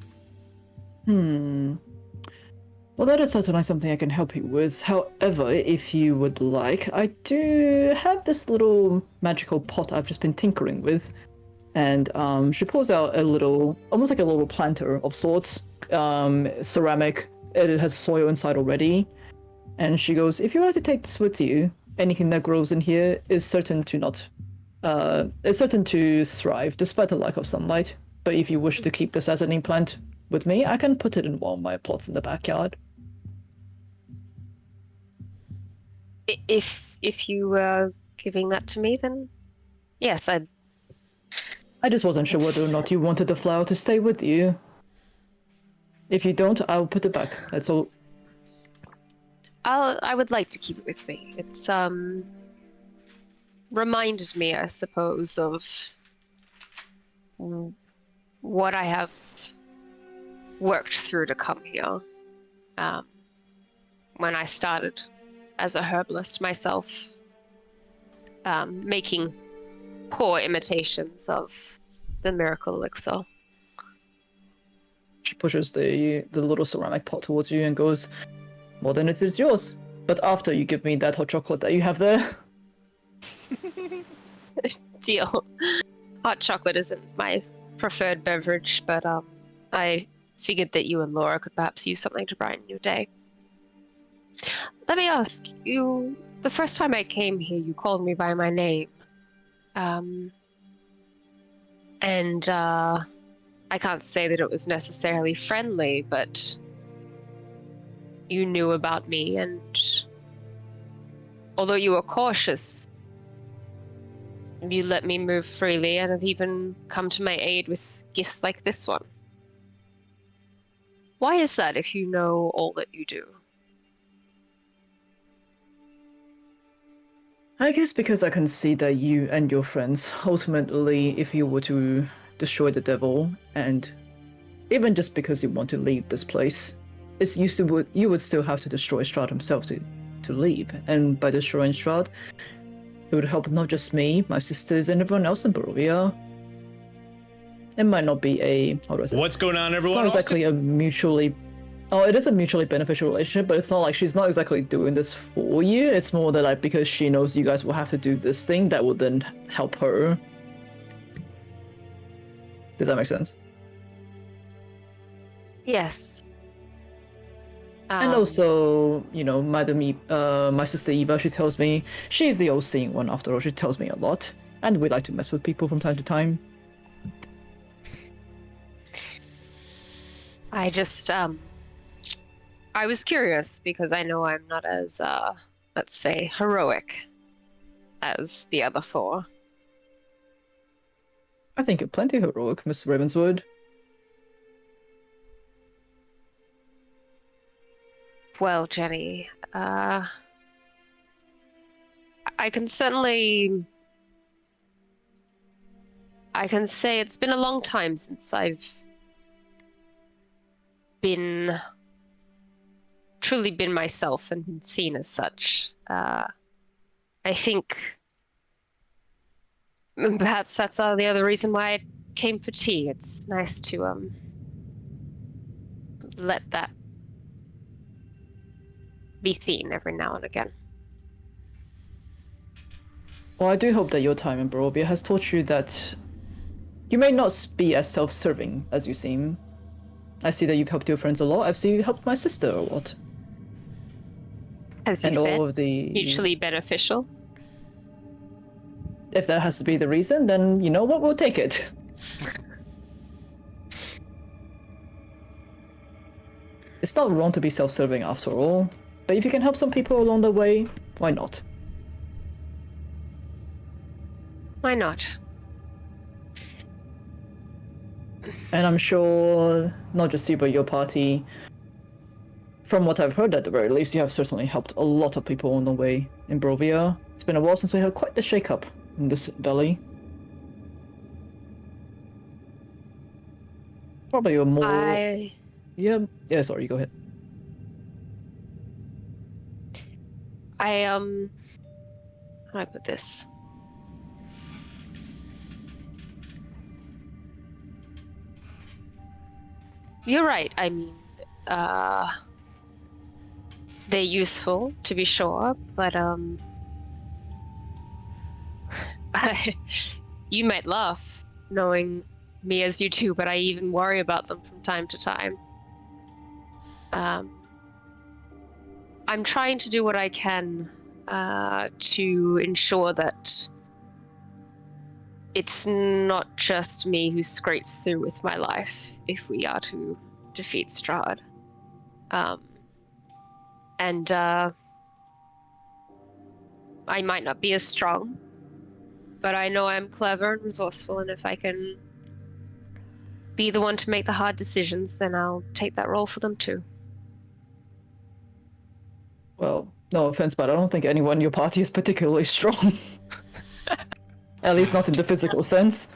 Well, that is certainly something I can help you with. However, if you would like, I do have this little magical pot I've just been tinkering with. And she pulls out a little, almost like a little planter of sorts, ceramic. It has soil inside already. And she goes, if you would like to take this with you, anything that grows in here is certain to thrive despite the lack of sunlight. But if you wish to keep this as an implant with me, I can put it in one of my plots in the backyard. If you were giving that to me, then yes, I just wasn't sure whether or not you wanted the flower to stay with you. If you don't, I'll put it back. That's all. I would like to keep it with me. It's reminded me, I suppose, of what I have worked through to come here. When I started as a herbalist myself, making poor imitations of the miracle elixir. She pushes the little ceramic pot towards you and goes, well, then it is yours. But after you give me that hot chocolate that you have there. Deal. Hot chocolate isn't my preferred beverage, but I figured that you and Laura could perhaps use something to brighten your day. Let me ask you, the first time I came here, you called me by my name. And I can't say that it was necessarily friendly, but you knew about me, and although you were cautious, you let me move freely and have even come to my aid with gifts like this one. Why is that if you know all that you do? I guess because I can see that you and your friends, ultimately, if you were to destroy the devil, and even just because you want to leave this place, you would still have to destroy Strahd himself to leave. And by destroying Strahd, it would help not just me, my sisters, and everyone else in Barovia. It might not be a... How do I say? What's going on, everyone? It's not exactly a mutually... Oh, it is a mutually beneficial relationship, but it's not like she's not exactly doing this for you. It's more that like because she knows you guys will have to do this thing that will then help her. Does that make sense? Yes. And also, you know, my sister Eva, she tells me she's the all-seeing one after all. She tells me a lot, and we like to mess with people from time to time. I just, I was curious because I know I'm not as, let's say, heroic as the other four. I think you're plenty heroic, Miss Ravenswood. Well, Jenny, I can certainly... I can say it's been a long time since I've truly been myself and been seen as such. I think perhaps that's the other reason why I came for tea. It's nice to let that be seen every now and again. Well, I do hope that your time in Barovia has taught you that you may not be as self-serving as you seem. I see that you've helped your friends a lot. I've seen you helped my sister a lot. As you and said, all of the mutually beneficial. If that has to be the reason, then you know what, we'll take it. It's not wrong to be self-serving after all, but if you can help some people along the way, why not? Why not? And I'm sure not just you, but your party, from what I've heard at the very least, you have certainly helped a lot of people on the way in Barovia. It's been a while since we had quite the shake-up in this valley. Probably a more... Yeah, sorry, go ahead. How do I put this? You're right. I mean, they're useful to be sure, but you might laugh knowing me as you do, but I even worry about them from time to time. I'm trying to do what I can to ensure that it's not just me who scrapes through with my life if we are to defeat Strahd. And I might not be as strong, but I know I'm clever and resourceful, and if I can be the one to make the hard decisions, then I'll take that role for them too. Well, no offense, but I don't think anyone in your party is particularly strong. At least not in the physical sense.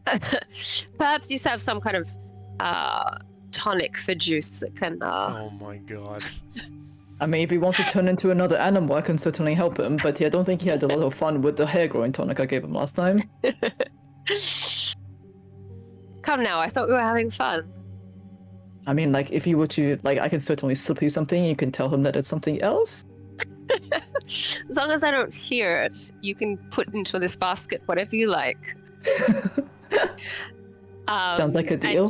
Perhaps you have some kind of tonic for juice that can... Oh my god. I mean, if he wants to turn into another animal, I can certainly help him, but yeah, I don't think he had a lot of fun with the hair growing tonic I gave him last time. Come now, I thought we were having fun. I mean, like, if you were to, like, I can certainly slip you something, you can tell him that it's something else. As long as I don't hear it, you can put into this basket whatever you like. Sounds like a deal.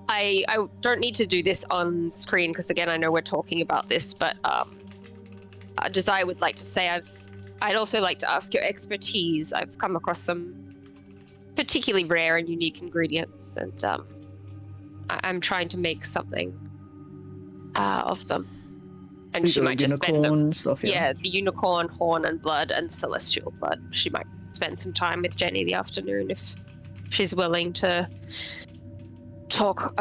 I don't need to do this on screen because again I know we're talking about this, but Desire would like to say I'd also like to ask your expertise. I've come across some particularly rare and unique ingredients, and I'm trying to make something of them. And she might just spend them. Stuff, yeah, the unicorn, horn, and blood, and celestial blood. She might spend some time with Jenny the afternoon if she's willing to talk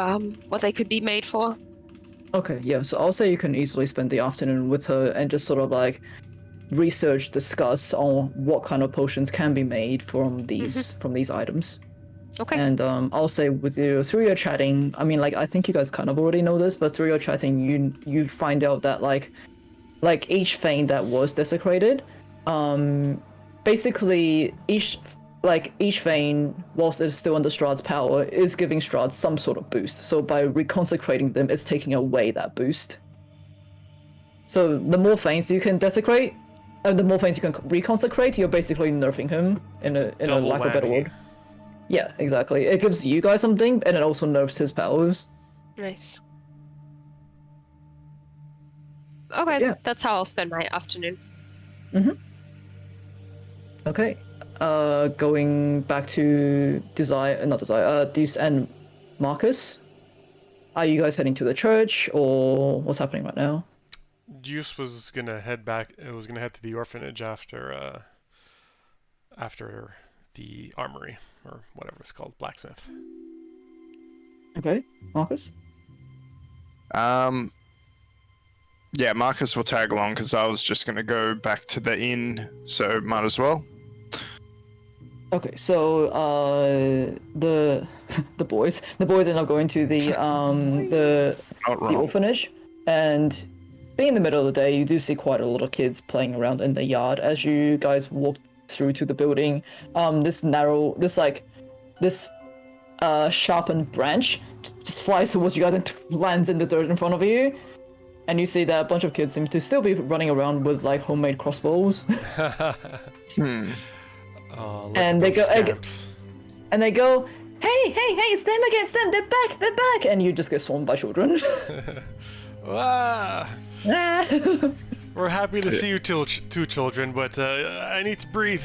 what they could be made for. Okay, yeah, so I'll say you can easily spend the afternoon with her and just sort of like research, discuss on what kind of potions can be made from these items. Okay. And I'll say with you through your chatting, I mean, like I think you guys kind of already know this, but through your chatting, you find out that like each fane that was desecrated, basically each fane, whilst it's still under Strahd's power, is giving Strahd some sort of boost. So by reconsecrating them, it's taking away that boost. So the more fanes you can desecrate, and the more fanes you can reconsecrate, you're basically nerfing him in a lack of a better word. Yeah, exactly. It gives you guys something, and it also nerfs his powers. Nice. Okay, Yeah. That's how I'll spend my afternoon. Okay. Going back to Deuce and Marcus. Are you guys heading to the church, or what's happening right now? Deuce was gonna head back. It was gonna head to the orphanage after the armory, or whatever it's called, blacksmith. Okay, Marcus? Yeah, Marcus will tag along because I was just going to go back to the inn, so might as well. Okay, so the boys end up going to the Not wrong. orphanage, and being in the middle of the day, you do see quite a lot of kids playing around in the yard as you guys walk through to the building. This sharpened branch just flies towards you guys and lands in the dirt in front of you. And you see that a bunch of kids seem to still be running around with like homemade crossbows. Oh, And they go, scamps. and they go, hey, it's them again, it's them, they're back, and you just get swarmed by children. Ah, we're happy to see you two children, but I need to breathe.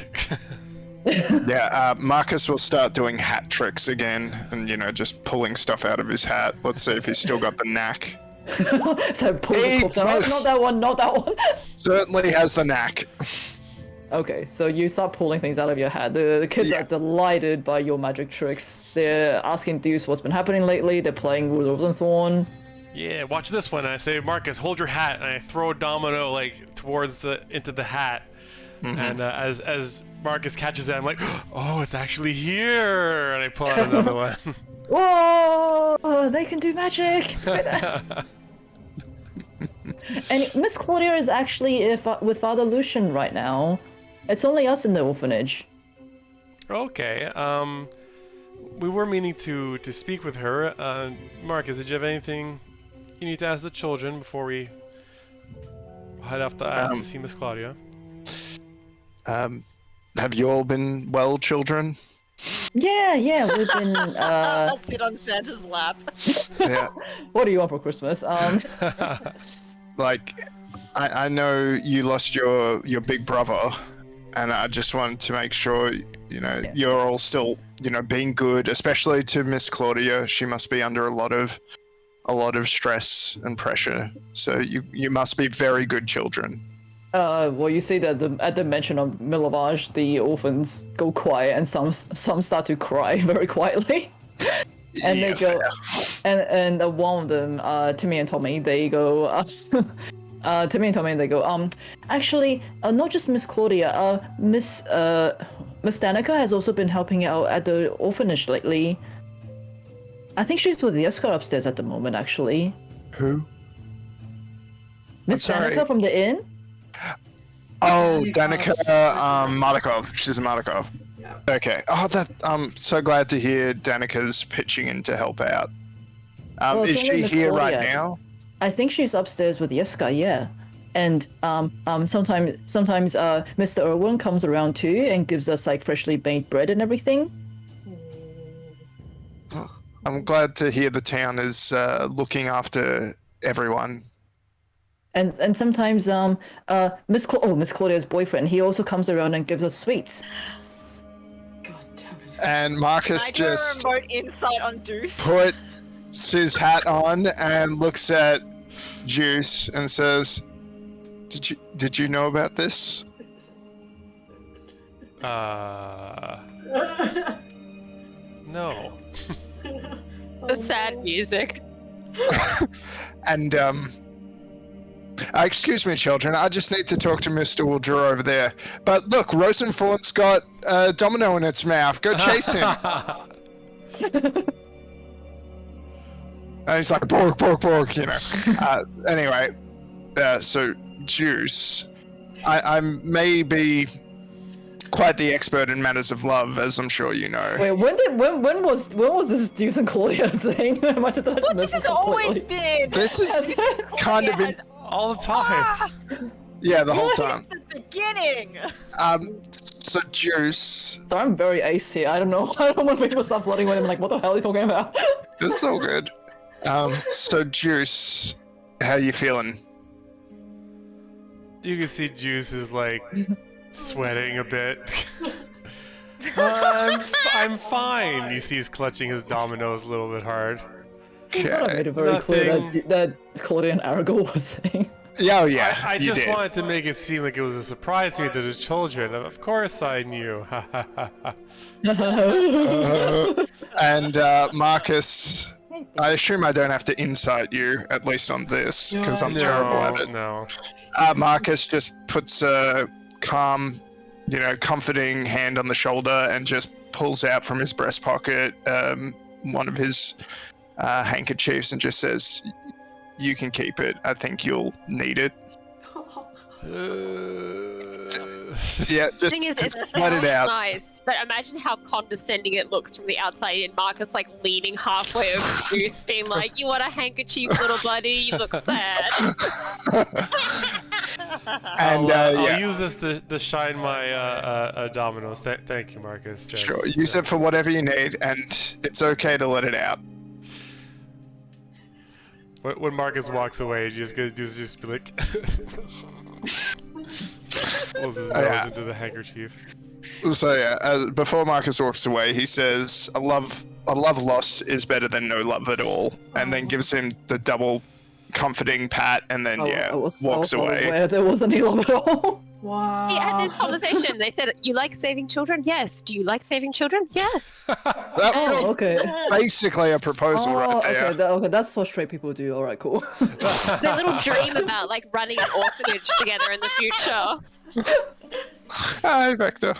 Yeah, Marcus will start doing hat tricks again and, just pulling stuff out of his hat. Let's see if he's still got the knack. So pull the corpse out. Not that one. Certainly has the knack. Okay, so you start pulling things out of your hat. The kids are delighted by your magic tricks. They're asking Deuce what's been happening lately. They're playing Rudolph and Thorn. Yeah, watch this one. I say, Marcus, hold your hat, and I throw a domino towards into the hat. And as Marcus catches it, I'm like, oh, it's actually here, and I pull out another one. Whoa! They can do magic. And Miss Claudia is actually with Father Lucian right now. It's only us in the orphanage. Okay. We were meaning to speak with her. Marcus, did you have anything you need to ask the children before we head off to see Miss Claudia? Have you all been well, children? Yeah, we've been. I'll sit on Santa's lap. Yeah. What do you want for Christmas? I know you lost your big brother, and I just wanted to make sure, you're all still, being good, especially to Miss Claudia. She must be under a lot of stress and pressure. So you must be very good children. Well, you see that at the mention of Milovage, the orphans go quiet, and some start to cry very quietly. And they go, and one of them, Timmy and Tommy, they go, actually, not just Miss Claudia, Miss Danica has also been helping out at the orphanage lately. I think she's with the escort upstairs at the moment, actually. Who? Miss I'm sorry. Danica from the inn? Oh, Danica Mardukov. She's a Mardukov. Yeah. Okay. Oh, I'm so glad to hear Danica's pitching in to help out. Well, Is it's only she Miss here Claudia. right now? I think she's upstairs with Yeska, yeah. And sometimes Mr. Irwin comes around too and gives us like freshly baked bread and everything. I'm glad to hear the town is looking after everyone. And sometimes Miss Claudia's boyfriend, he also comes around and gives us sweets. God damn it. And Marcus I do a just remote insight on Deuce. puts his hat on and looks at Juice and says, "Did you know about this?" No. The sad music. And excuse me, children. I just need to talk to Mr. Woodrow over there. But look, Rosenthorn's got a domino in its mouth. Go chase him. And he's like, bork, bork, bork, you know. Anyway, so Juice, I may be quite the expert in matters of love, as I'm sure you know. Wait, when was this Deuce and Claudia thing? I might have thought What this has always been. This is kind of in, All the time. yeah, the whole Since time. the beginning. So Juice, So I'm very ace here. I don't know. I don't want people start flooding when I'm like, what the hell are you talking about? this is all good. So Juice, how you feeling? You can see Juice is like sweating a bit. I'm fine. You see he's clutching his dominoes a little bit hard. I thought I Okay. made it very clear Nothing. that Claudia and Arago was saying. Yeah, oh yeah, I you just did. wanted to make it seem like it was a surprise to me to the children. Of course I knew. And Marcus, I assume I don't have to insight you, at least on this, because I'm terrible at it. No. Marcus just puts a calm, comforting hand on the shoulder and just pulls out from his breast pocket one of his handkerchiefs and just says, "You can keep it. I think you'll need it." Yeah, The just thing is, it let it sounds out. nice, but imagine how condescending it looks from the outside, and Marcus like leaning halfway over Juice, being like, "You want a handkerchief, little buddy? You look sad." And I'll yeah, use this to shine my dominoes. Thank you, Marcus. Yes, sure. Use it for whatever you need, and it's okay to let it out. When Marcus walks away, just gonna do is just be like, pulls his nose yeah. into the handkerchief. So yeah, before Marcus walks away, he says, "A love lost is better than no love at all," and then gives him the double comforting pat, and then walks away. Where there wasn't any love at all. Wow. We had this conversation. They said, "You like saving children? Yes. Do you like saving children? Yes." That Oh, was okay. basically a proposal right there. Okay, that's what straight people do. All right, cool. Their little dream about like running an orphanage together in the future. Hi, Vector.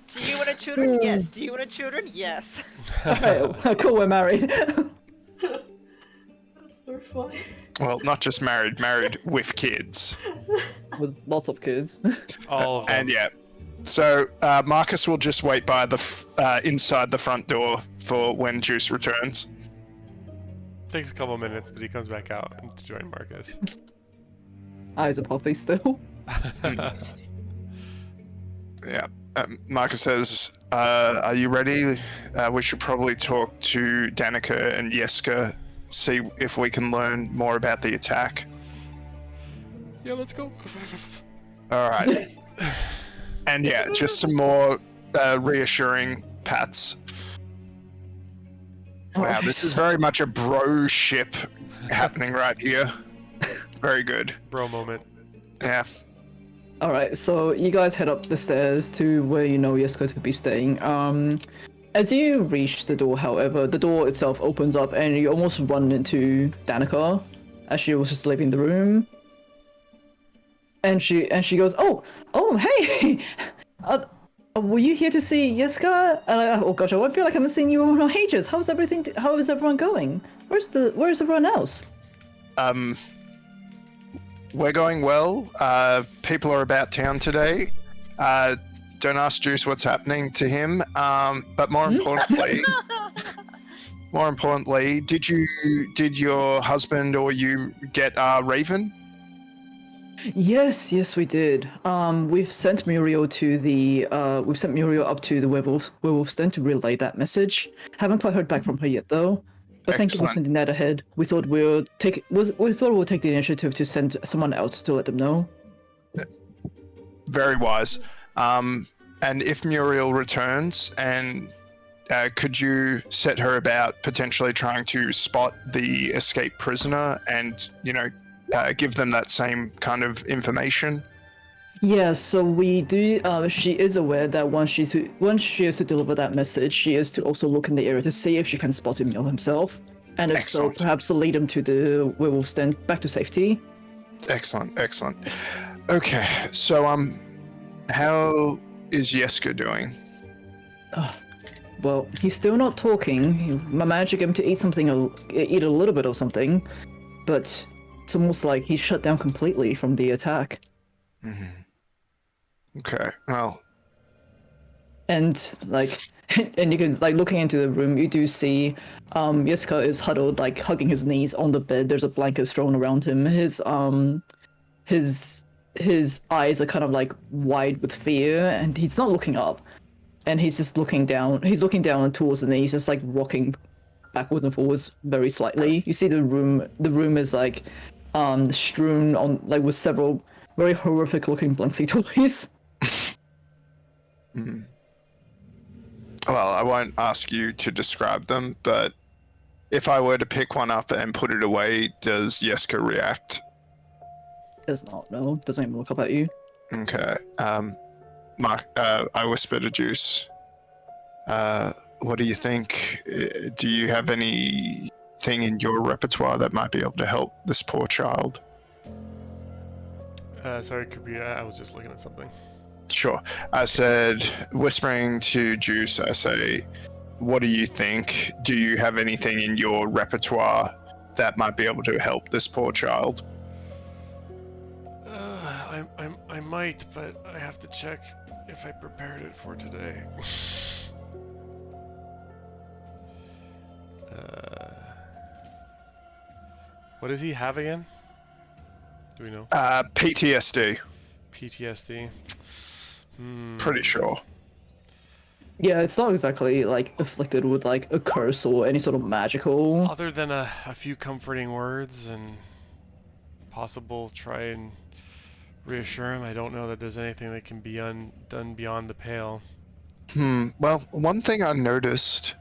Do you want a children? Yes. Do you want a children? Yes. Alright, cool. We're married. That's so funny. Well, not just married with kids. With lots of kids. All of them. And yeah, so Marcus will just wait by the inside the front door for when Juice returns. Takes a couple minutes, but he comes back out to join Marcus. Eyes are puffy still. Yeah. Marcus says, "Are you ready? We should probably talk to Danica and Yeska, see if we can learn more about the attack." Yeah, let's go. All right. And yeah, just some more reassuring pats. Wow, this is very much a bro ship happening right here. Very good. Bro moment. Yeah. Alright, so you guys head up the stairs to where you know Yeska to be staying. As you reach the door, however, the door itself opens up and you almost run into Danica as she was just leaving the room. And she goes, oh, hey! Were you here to see Yeska? And oh gosh, I feel like I haven't seen you in ages. How is everyone going? Where's everyone else? We're going well. People are about town today. Don't ask Juice what's happening to him. But more importantly, did your husband or you get Raven? Yes, yes, we did. We've sent Muriel up to the werewolf's den to relay that message. Haven't quite heard back from her yet, though. But thank you for Excellent. sending that ahead. We thought we'll take the initiative to send someone out to let them know. Very wise. And if Muriel returns, and could you set her about potentially trying to spot the escaped prisoner and, give them that same kind of information? Yeah, so we do. She is aware that once she is to deliver that message, she is to also look in the area to see if she can spot Emil himself, and if Excellent. so, perhaps lead him to the werewolf's den back to safety. Excellent. Okay, so how is Jeska doing? Well, he's still not talking. I managed to get him to eat a little bit of something, but it's almost like he's shut down completely from the attack. Okay, well, And and you can looking into the room, you do see Yiska is huddled, hugging his knees on the bed. There's a blanket thrown around him. His eyes are kind of wide with fear, and he's not looking up. And he's just looking down. He's looking down towards the knee. He's just rocking backwards and forwards very slightly. You see the room. The room is strewn on with several very horrific looking Blanksy toys. Well, I won't ask you to describe them, but if I were to pick one up and put it away, does Jeska react? Does not know. Doesn't even look up at you. Okay. Mark, I whisper to Juice. What do you think? Do you have anything in your repertoire that might be able to help this poor child? Sorry, Kabir, I was just looking at something. Sure. I said, whispering to Juice, I say, what do you think? Do you have anything in your repertoire that might be able to help this poor child? I might, but I have to check if I prepared it for today. What does he have again? Do we know? PTSD. PTSD. Pretty sure. Yeah, it's not exactly afflicted with a curse or any sort of magical. Other than a few comforting words and possible try and reassure him, I don't know that there's anything that can be done beyond the pale. Well, one thing I noticed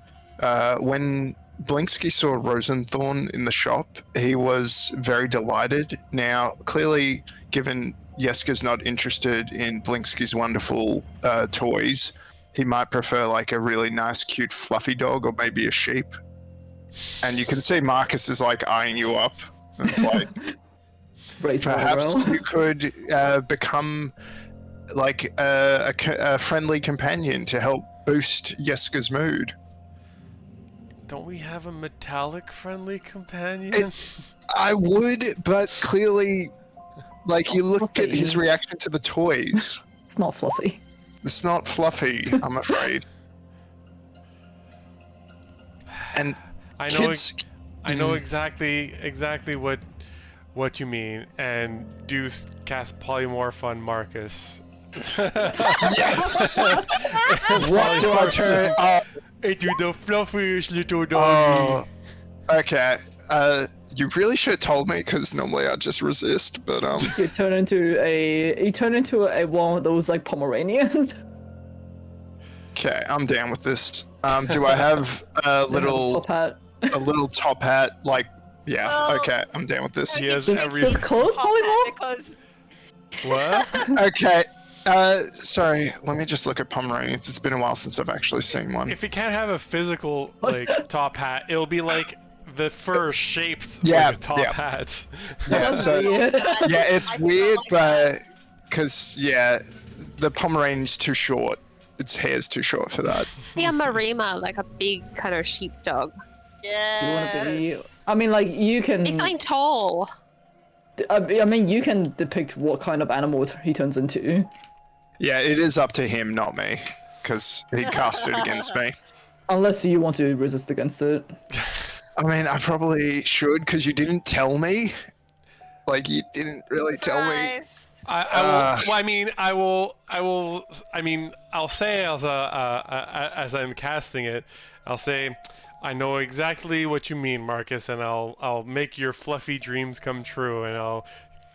when Blinksky saw Rosenthorn in the shop, he was very delighted. Now, clearly, given Jeska's not interested in Blinksky's wonderful toys, he might prefer a really nice, cute, fluffy dog, or maybe a sheep. And you can see Marcus is eyeing you up. And it's perhaps you could become a friendly companion to help boost Jeska's mood. Don't we have a metallic friendly companion? I would, but clearly, you look at his fluffy. reaction to the toys. It's not fluffy. It's not fluffy, I'm afraid. And I know kids, I know exactly what you mean, and Deuce cast polymorph on Marcus. yes. What do I turn? Into the fluffiest little Oh, doggy. okay. You really should have told me, because normally I just resist. But You turn into a one of those Pomeranians. okay, I'm down with this. Do I have a little Top hat. top hat? Yeah. Well, Okay, I'm down with this. He has Does every. clothes Top polymorph? hat because What? Okay. Sorry. Let me just look at Pomeranians. It's been a while since I've actually seen one. If he can't have a physical top hat, it'll be the fur shaped Yeah, like a top yeah. hat. Yeah. So Weird. yeah, it's I feel weird, like but because the Pomeranian's too short. Its hair's too short for that. Be a Marima, like a big kind of sheepdog. You want to be? yes. I mean, you can. He's something tall. I mean, you can depict what kind of animal he turns into. Yeah, it is up to him, not me, because he cast it against me. Unless you want to resist against it. I mean, I probably should, because you didn't tell me. Like you didn't really tell me. Surprise. I will. Well, I mean, I'll say as I'm casting it, I'll say, I know exactly what you mean, Marcus, and I'll make your fluffy dreams come true, and I'll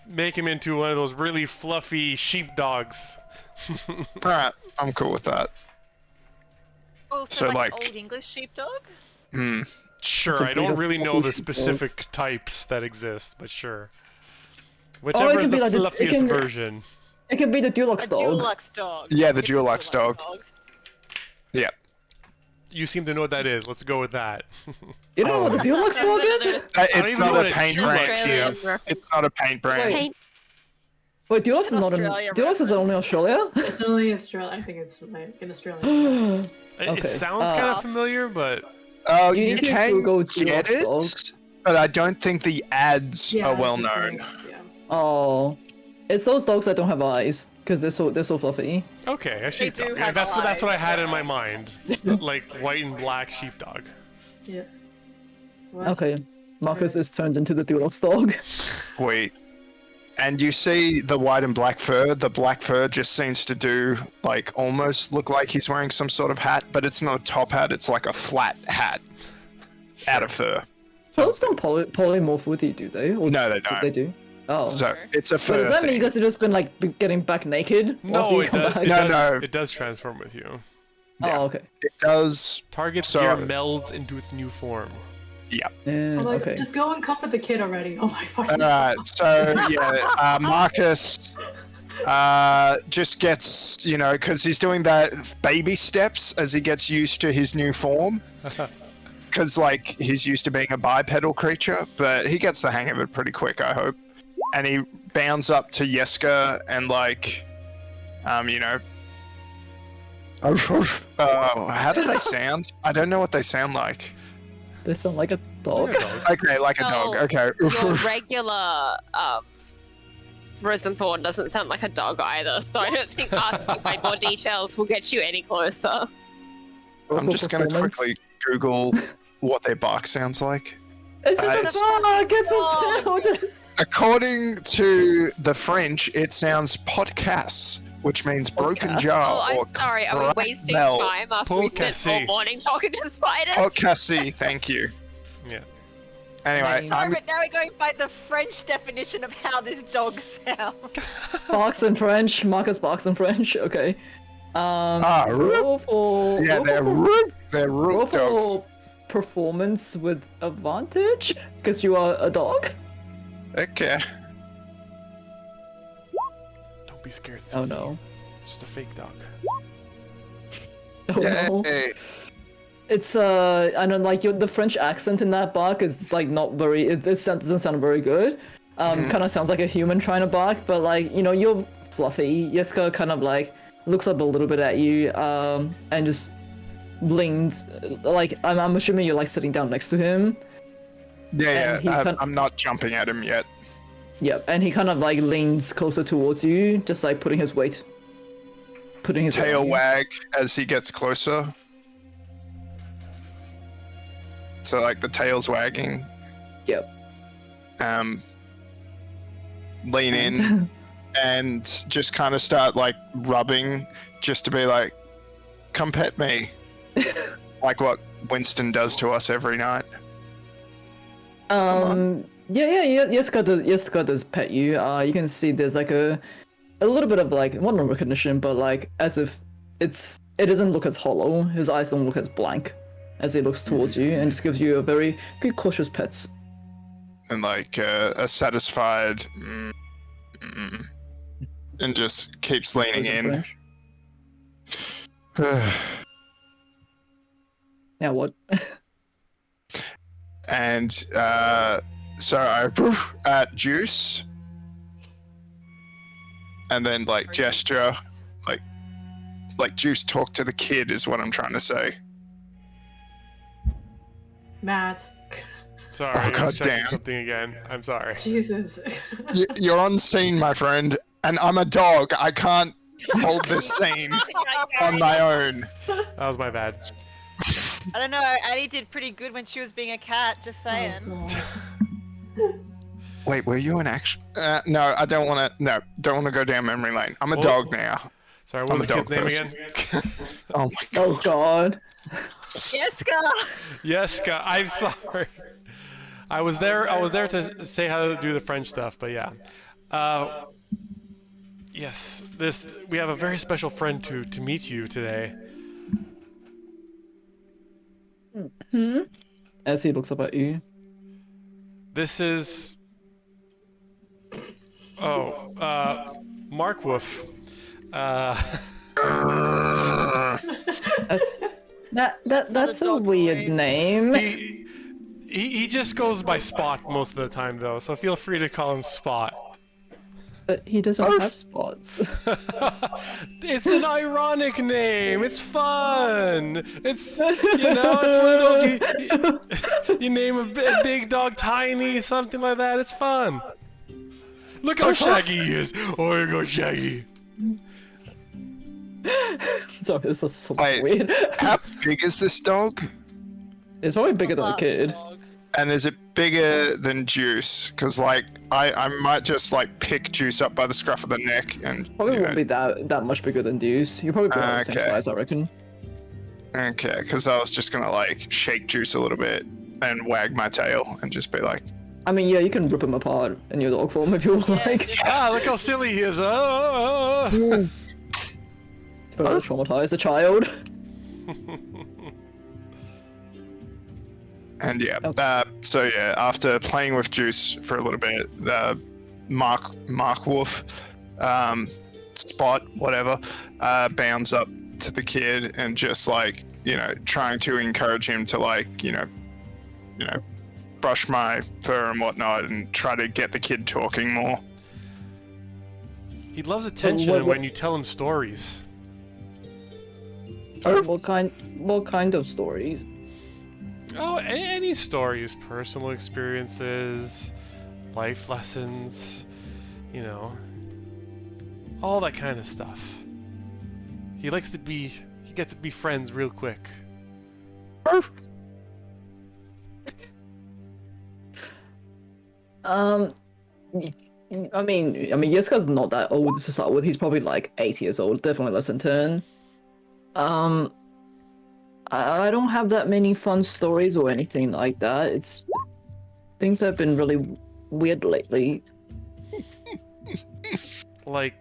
make him into one of those really fluffy sheepdogs. All right, I'm cool with that. Also, So, like like- old English sheepdog. Sure, That's a I don't breed of really know fluffy the sheepdog. specific types that exist, but sure. Whichever can is be the like the- it fluffiest can- version. It can be the A Dulux dog. Dulux dog. Yeah, the It's a Dulux dog. Yeah. You seem to know what that is. Let's go with that. You know what the Dulux dog is? don't It's even not know what a a paint Dulux brand. is. Australian It's not a paint brand. Paint. Wait, Dulux It's is an not in. Australia Dulux is only Australia? It's only Australia. I think it's like in Australia. It Okay, sounds kind of uh, familiar, but Oh, You you need to can Google get Dulux it, dog. but I don't think the ads Yeah, are it's well just known. like- yeah. Oh, it's those dogs that don't have eyes because they're so fluffy. okay, actually, They do yeah, have that's what I eyes, had in so- my mind, like white and black sheepdog. Yeah. What? Okay, Marcus is turned into the Dulux dog. Wait. And you see the white and black fur. The black fur just seems to do, like, almost look like he's wearing some sort of hat, but it's not a top hat, it's like a flat hat out of fur. Dogs don't polymorph with you, do they? Or No, they do don't. they do? Oh. So it's a Wait, fur does that mean thing. you guys have just been like getting back naked after No, you it come does, back? No. it does transform with you. Yeah. Oh, okay. It does. Target's So- gear melds into its new form. Yeah. Yeah, I'm like, okay. just go and comfort the kid already. Oh my fucking Alright, so yeah, Marcus just gets, because he's doing that baby steps as he gets used to his new form. Because, like, he's used to being a bipedal creature, but he gets the hang of it pretty quick, I hope. And he bounds up to Yeska and, like, how do they sound? I don't know what they sound like. They sound like a dog. Okay, like a dog. Oh, Okay. Your regular Rosenthorn doesn't sound like a dog either, so I don't think asking by more details will get you any closer. I'm just going to Performance. quickly Google what their bark sounds like. It's Uh, just a dog! It's a sound! According to the French, it sounds podcast, which means broken Podcast? jar Oh, I'm or sorry. Are we wasting caramel. time after we spent all Podcasty. morning talking to spiders? Podcasty, thank you. Yeah. Anyway, Sorry, I'm, but now we're going by the French definition of how this dog sounds. Barks in French. Marcus barks in French. Okay. roop. Roll for... yeah, roll they're for- root. They're roll root dogs. for performance with advantage? Because you are a dog? Okay. Don't be scared, Oh Sissy. no. It's just a fake dog. Oh no. Yay. It's I don't like the French accent in that bark is like not very. It doesn't sound very good. Kind of sounds like a human trying to bark, but like you're fluffy. Yeska kind of like looks up a little bit at you, and just leans. Like I'm assuming you're like sitting down next to him. Yeah, And he yeah. can't- I'm not jumping at him yet. Yep, and he kind of like leans closer towards you, just like putting his weight. Putting his weight Tail on you. wag as he gets closer. So like the tail's wagging. Yep. Lean in and just kind of start like rubbing, just to be like, "Come pet me," like what Winston does to us every night. Yeah. Yeska does pet you. You can see there's like a little bit of like not recognition, but like as if it doesn't look as hollow. His eyes don't look as blank as he looks towards you, and just gives you a very cautious pets. And like a satisfied, and just keeps leaning in. Yeah, what? And so I at Juice, and then like gesture, like Juice talk to the kid is what I'm trying to say. Matt. Sorry, Oh, I was God checking damn. something again. I'm sorry. Jesus. You're on scene, my friend, and I'm a dog. I can't hold this scene on my own. That was my bad. I don't know. Addie did pretty good when she was being a cat. Just saying. Oh, God. Wait, were you an action? No, I don't want to. No, don't want to go down memory lane. I'm a Oh. dog now. Sorry, what I'm was a the kid's dog name person. again? Oh my god. Oh god. Jessica! Yeska, I'm sorry. I was there to say how to do the French stuff, but yeah. Yes, we have a very special friend to meet you today. As he looks up at you. This is Mark Wolf. That's a dog weird noise. name. He just goes by Spot most of the time though, so feel free to call him Spot. But he doesn't have spots. It's an ironic name. It's fun. It's it's one of those you name a big dog Tiny, something like that. It's fun. Look how shaggy he is. Oh, you go Shaggy. So this is so Wait. weird. How big is this dog? It's probably bigger than a kid. And is it bigger than Juice? Because like I might just like pick Juice up by the scruff of the neck and Probably won't be that much bigger than Deuce. You're probably about the same Okay. size, I reckon. Okay, because I was just gonna like shake Juice a little bit and wag my tail and just be like, I mean, yeah, you can rip him apart in your dog form if you like. Look how silly he is. But I traumatize a child. and yeah. So yeah, after playing with Juice for a little bit, Mark Wolf, Spot, whatever, bounds up to the kid and just like trying to encourage him to like brush my fur and whatnot and try to get the kid talking more. He loves attention when you tell him stories. What kind of stories? Oh, any stories, personal experiences, life lessons, all that kind of stuff. He gets to be friends real quick. I mean, Yeska's not that old to start with. He's probably like 8 years old, definitely less than 10. I don't have that many fun stories or anything like that. It's things have been really weird lately. Like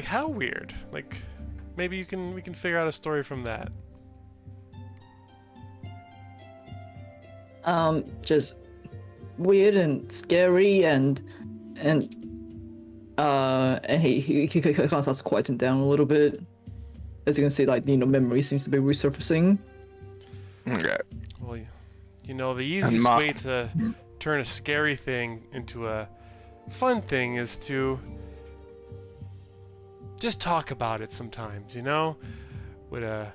how weird? Like maybe we can figure out a story from that. Just weird and scary and he kind of starts quieting down a little bit. As you can see, like, memory seems to be resurfacing. Okay. Well, the easiest way to turn a scary thing into a fun thing is to just talk about it sometimes, with a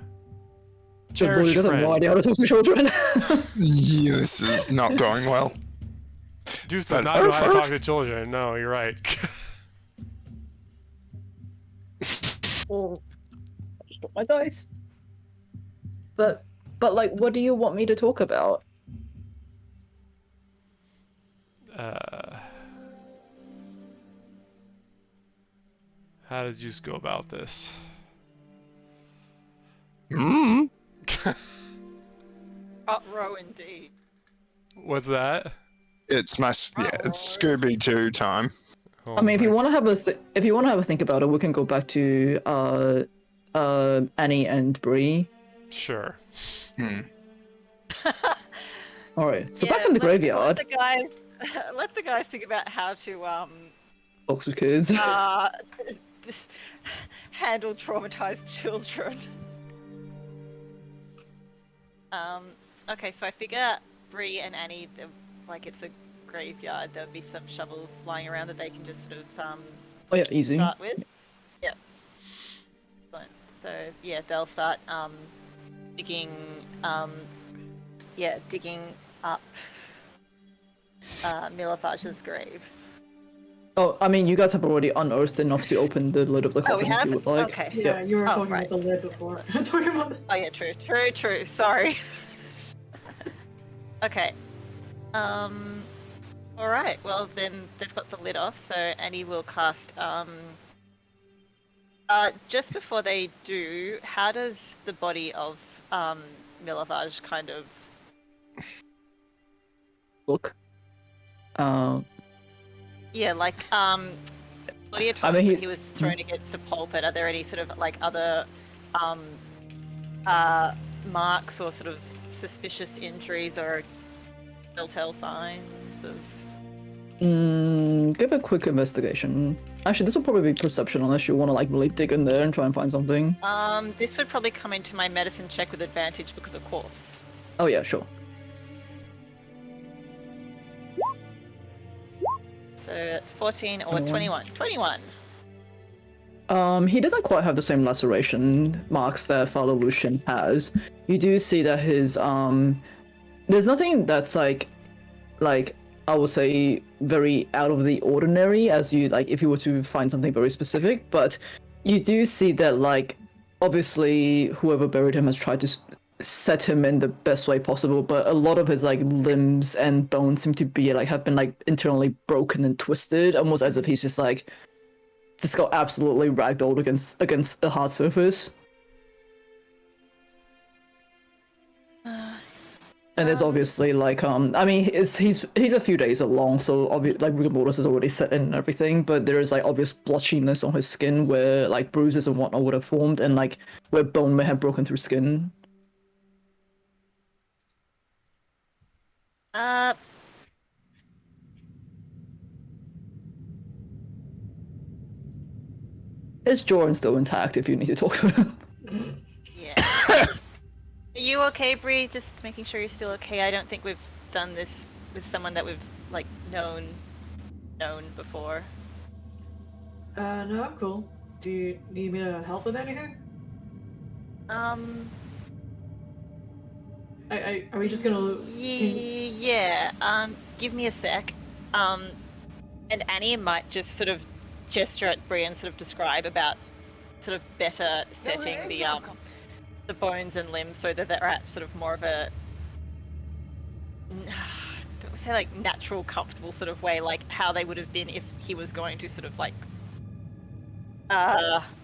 cherished He doesn't have no friend. idea how to talk to children. Yeah, this is not going well. Deuce does not know how to talk to children. No, you're right. Well, I just got my dice. But like, what do you want me to talk about? How did you go about this? Row indeed. What's that? It's it's Scooby-Doo time. Oh I mean, if my- you want to have a think about it, we can go back to Annie and Bree. Sure. All right. So back in the graveyard. Let the guys think about how to Box with kids. handle traumatized children. Okay, so I figure Bree and Annie, it's a graveyard. There'll be some shovels lying around that they can just sort of Oh yeah, easy. start with. Yeah. So yeah, they'll start digging up Milafage's grave. Oh, I mean, you guys have already unearthed enough to open the lid of the coffin we if have? you would like. Okay. Yeah, you were talking right. about the lid before. Talking about the... Oh yeah, true. Sorry. Okay. All right. Well, then they've got the lid off, so Annie will cast. Just before they do, how does the body of Milavage kind of? Look. Um, Yeah, like Claudia I told mean, us that he- he was thrown against a pulpit. Are there any sort of like other marks or sort of suspicious injuries or telltale signs of? give a quick investigation. Actually, this will probably be perception unless you want to like really dig in there and try and find something. This would probably come into my medicine check with advantage because of corpse. Oh yeah, sure. So it's 14 or 21. 21. He doesn't quite have the same laceration marks that Father Lucian has. You do see that his there's nothing that's like I would say very out of the ordinary as you like if you were to find something very specific, but you do see that like obviously whoever buried him has tried to set him in the best way possible, but a lot of his like limbs and bones seem to be like have been like internally broken and twisted, almost as if he's just got absolutely ragdolled against a hard surface. And there's obviously like I mean he's a few days along, so like rigor mortis is already set in and everything, but there is like obvious blotchiness on his skin where like bruises and whatnot would have formed, and like where bone may have broken through skin. His jaw's still intact if you need to talk to him. Yeah. Are you okay, Bree? Just making sure you're still okay. I don't think we've done this with someone that we've like known before. No, I'm cool. Do you need me to help with anything? Are we just gonna? Yeah. Give me a sec. And Annie might just sort of gesture at Bree and sort of describe about sort of better setting the bones and limbs so that they're at sort of more of a don't say like natural, comfortable sort of way, like how they would have been if he was going to sort of like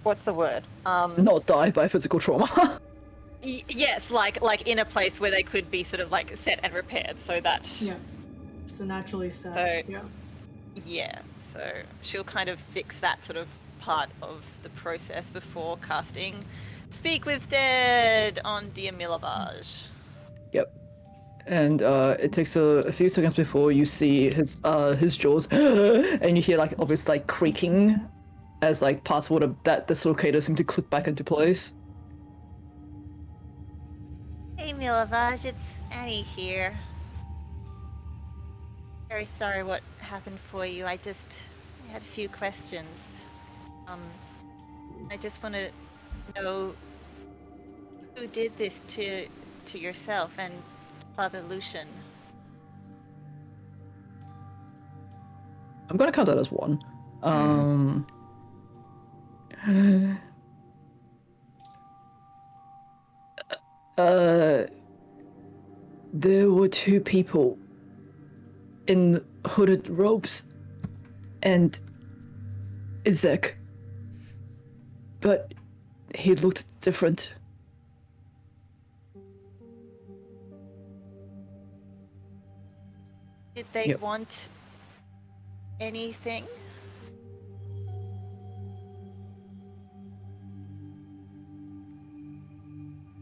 what's the word? Not die by physical trauma. Yes, like in a place where they could be sort of like set and repaired, so that Yeah. So naturally set. So- Yeah. yeah, so she'll kind of fix that sort of part of the process before casting Speak with Dead on Dear Milavage. Yep. And it takes a few seconds before you see his jaws, and you hear like obvious like creaking, as like parts of that dislocator seem to click back into place. Hey Milavage, it's Annie here. Very sorry what happened for you. I had a few questions. I just want to know who did this to yourself and Father Lucian. I'm gonna count that as one. There were two people in hooded robes, and Izek, but he looked different. Did they Yep. want anything?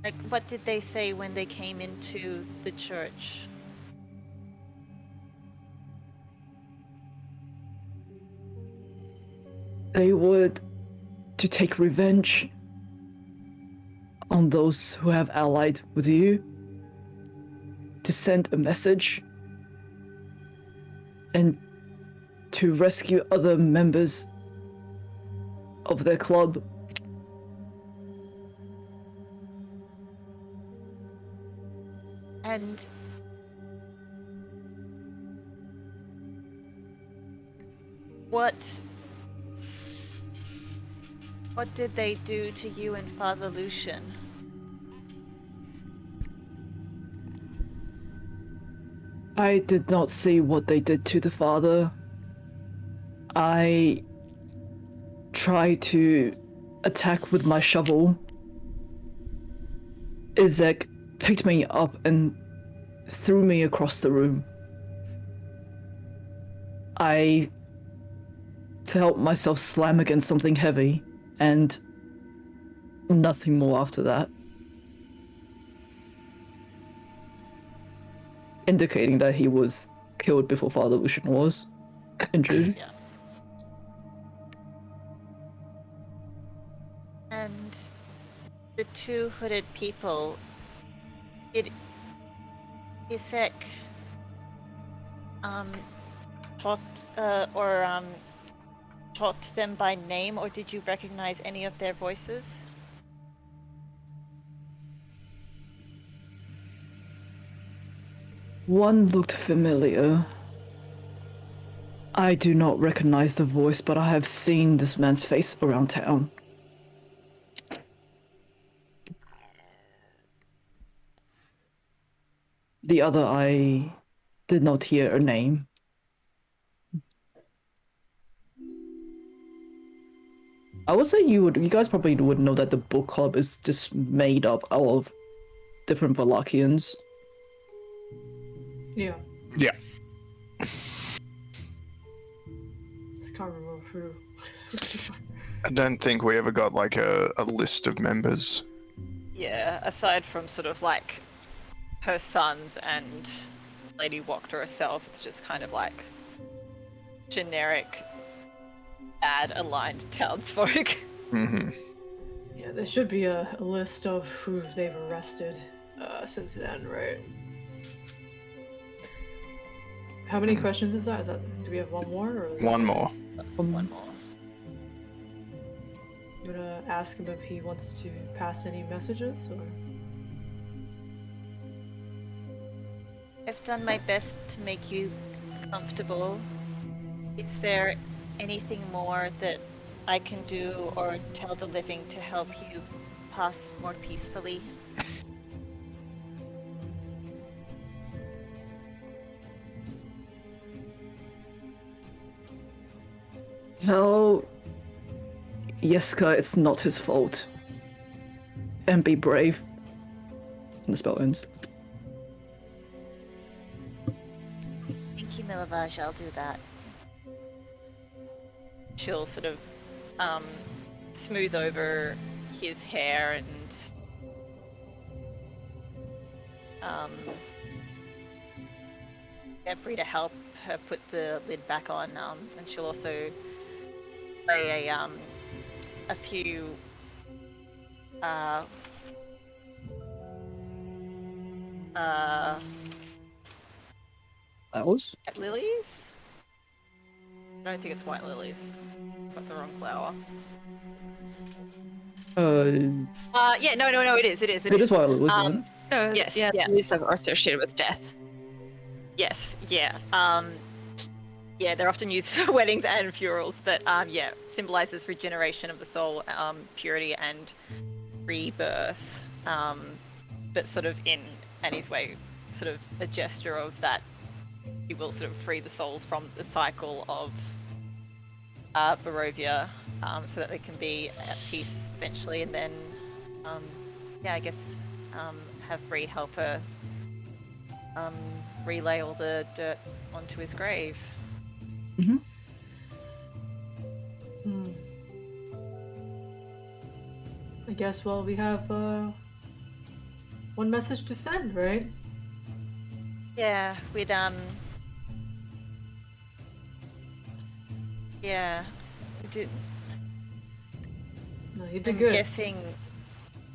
Like, what did they say when they came into the church? They were to take revenge on those who have allied with you, to send a message, and to rescue other members of their club. And what did they do to you and Father Lucian? I did not see what they did to the father. I tried to attack with my shovel. Izek picked me up and threw me across the room. I felt myself slam against something heavy, and nothing more after that. Indicating that he was killed before Father Lucian was injured. Yeah. And the two hooded people, did Isek talk them by name, or did you recognize any of their voices? One looked familiar. I do not recognize the voice, but I have seen this man's face around town. The other, I did not hear a name. I would say you guys probably would know that the book club is just made up of different Valachians. Yeah. Yeah. Just can't remember who. I don't think we ever got like a list of members. Yeah, aside from sort of like her sons and Lady Wachter herself, it's just kind of like generic bad aligned townsfolk. Mm-hmm. Yeah, there should be a list of who they've arrested since then, right? How many questions is that? Do we have one more? Or One more. One more. You wanna ask him if he wants to pass any messages, or? I've done my best to make you comfortable. Is there anything more that I can do or tell the living to help you pass more peacefully? Tell Yeska it's not his fault. And be brave. And the spell ends. Thank you, Milavage, I'll do that. She'll sort of smooth over his hair and get Bree to help her put the lid back on, and she'll also play a few Flowers? white lilies? I don't think it's white lilies. Got the wrong flower. Yeah, no, it is. It is while it was on. Yes, yeah, yeah. these are associated with death. Yes, yeah. Yeah, they're often used for weddings and funerals, but yeah, symbolizes regeneration of the soul, purity and rebirth. But sort of in Annie's way, sort of a gesture of that he will sort of free the souls from the cycle of Barovia, so that they can be at peace eventually, and then yeah, I guess have Bree help her relay all the dirt onto his grave. Mm-hmm. I guess, well, we have one message to send, right? Yeah, we'd yeah, we did. No, you did I'm good. guessing,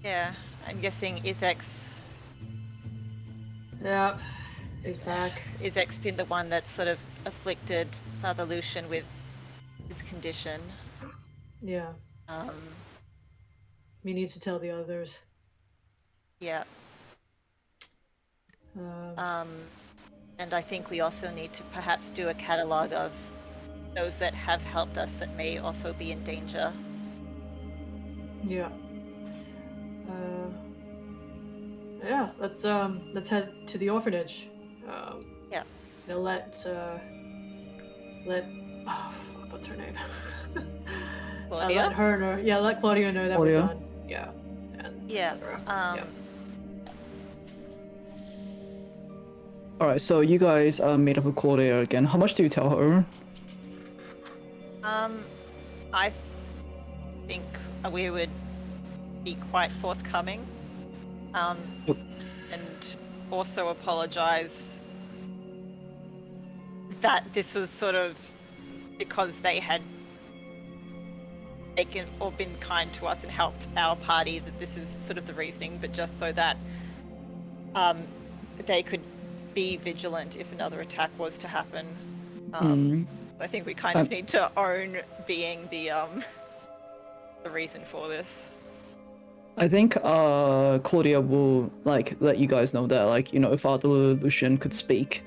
yeah, I'm guessing Izek's Yeah, he's back. Izek's been the one that's sort of afflicted Father Lucian with his condition. Yeah, we need to tell the others. Yeah. And I think we also need to perhaps do a catalogue of those that have helped us that may also be in danger. Yeah. Yeah, let's head to the orphanage. Yeah. they'll let oh fuck, what's her name? Claudia? Let her know. Yeah, let Claudia know that Claudia? we're done. Yeah. And Yeah. etc. All right, so you guys meet up with Claudia again. How much do you tell her? I think we would be quite forthcoming. And also apologize that this was sort of because they had taken or been kind to us and helped our party, that this is sort of the reasoning, but just so that they could be vigilant if another attack was to happen. I think we kind of need to own being the reason for this. I think Claudia will like let you guys know that, like, you know, if Father Lucian could speak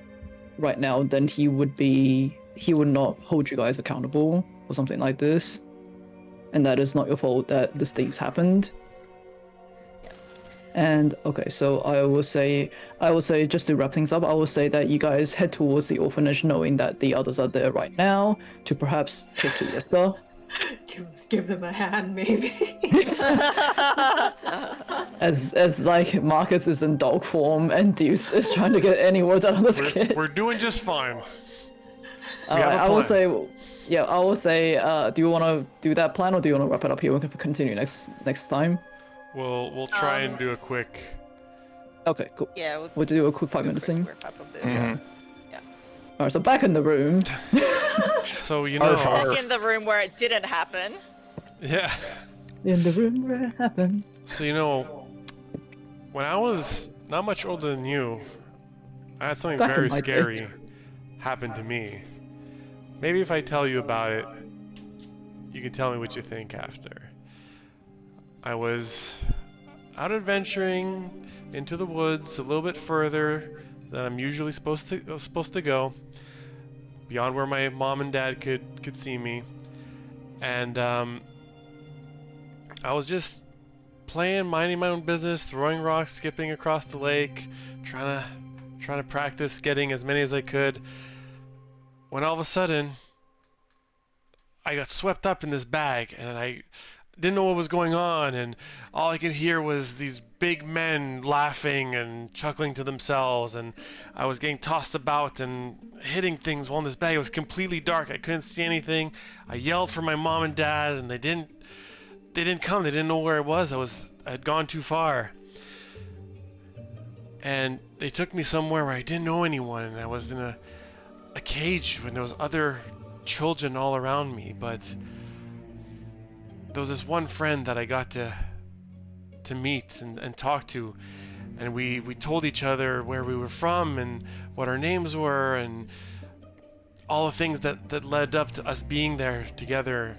right now, then he would not hold you guys accountable or something like this, and that is not your fault that this thing's happened. And okay, so I will say just to wrap things up, I will say that you guys head towards the orphanage knowing that the others are there right now to perhaps talk to Jester. Give them a hand, maybe. As like Marcus is in dog form and Deuce is trying to get any words out of this kid. We're doing just fine. I will say, do you want to do that plan or do you want to wrap it up here? We can continue next time. We'll try and do a quick. Okay, cool. Yeah, We'll do a quick 5-minute scene. wrap of this. Alright, so back in the room. So you know. Back in the room where it didn't happen. Yeah. In the room where it happened. So you know, when I was not much older than you, I had something Back in very my day. scary happen to me. Maybe if I tell you about it, you can tell me what you think after. I was out adventuring into the woods a little bit further than I'm usually supposed to go, beyond where my mom and dad could see me, and I was just playing, minding my own business, throwing rocks, skipping across the lake, trying to practice getting as many as I could, when all of a sudden I got swept up in this bag and I didn't know what was going on, and all I could hear was these big men laughing and chuckling to themselves, and I was getting tossed about and hitting things while in this bag. It was completely dark. I couldn't see anything. I yelled for my mom and dad, and they didn't come. They didn't know where I was. I had gone too far. And they took me somewhere where I didn't know anyone, and I was in a cage when there was other children all around me, but there was this one friend that I got to meet and talk to, and we told each other where we were from and what our names were and all the things that led up to us being there together,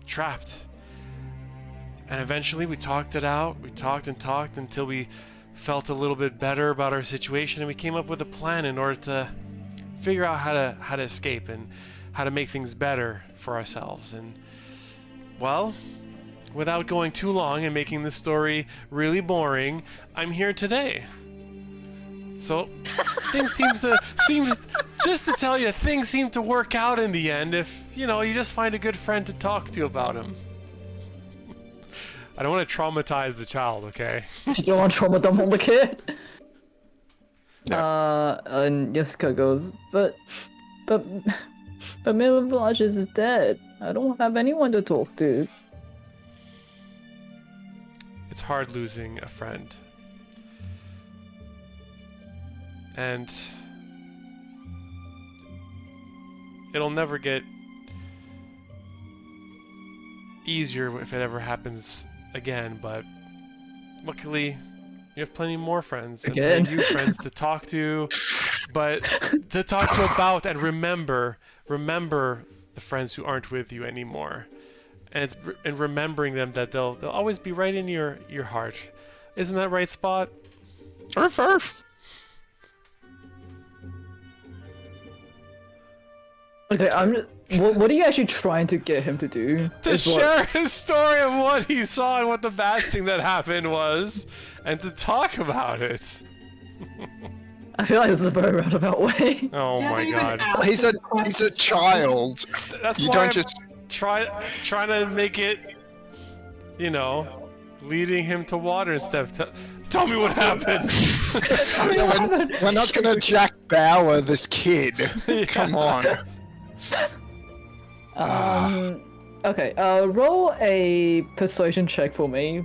trapped. And eventually we talked it out. We talked and talked until we felt a little bit better about our situation, and we came up with a plan in order to figure out how to escape and how to make things better for ourselves. And well, without going too long and making the story really boring, I'm here today. So things seems just to tell you, things seem to work out in the end if you just find a good friend to talk to about him. I don't want to traumatize the child, okay? You don't want to trauma dump on the kid. And Jessica goes, but Milan Velasquez is dead. I don't have anyone to talk to. It's hard losing a friend. And it'll never get easier if it ever happens again, but luckily you have plenty more friends and plenty new friends to talk to, but to talk to about and remember the friends who aren't with you anymore, and it's remembering them that they'll always be right in your heart. Isn't that right, Spot? Arf. Okay, what are you actually trying to get him to do? To share his story of what he saw and what the bad thing that happened was, and to talk about it. I feel like this is a very roundabout way. Oh You my haven't even god. asked He's him a the questions, bro. child. That's You why don't I'm just trying to make it, you know, leading him to water instead. Tell me what happened. we're not gonna Jack Bauer this kid. Come on. Okay, roll a persuasion check for me.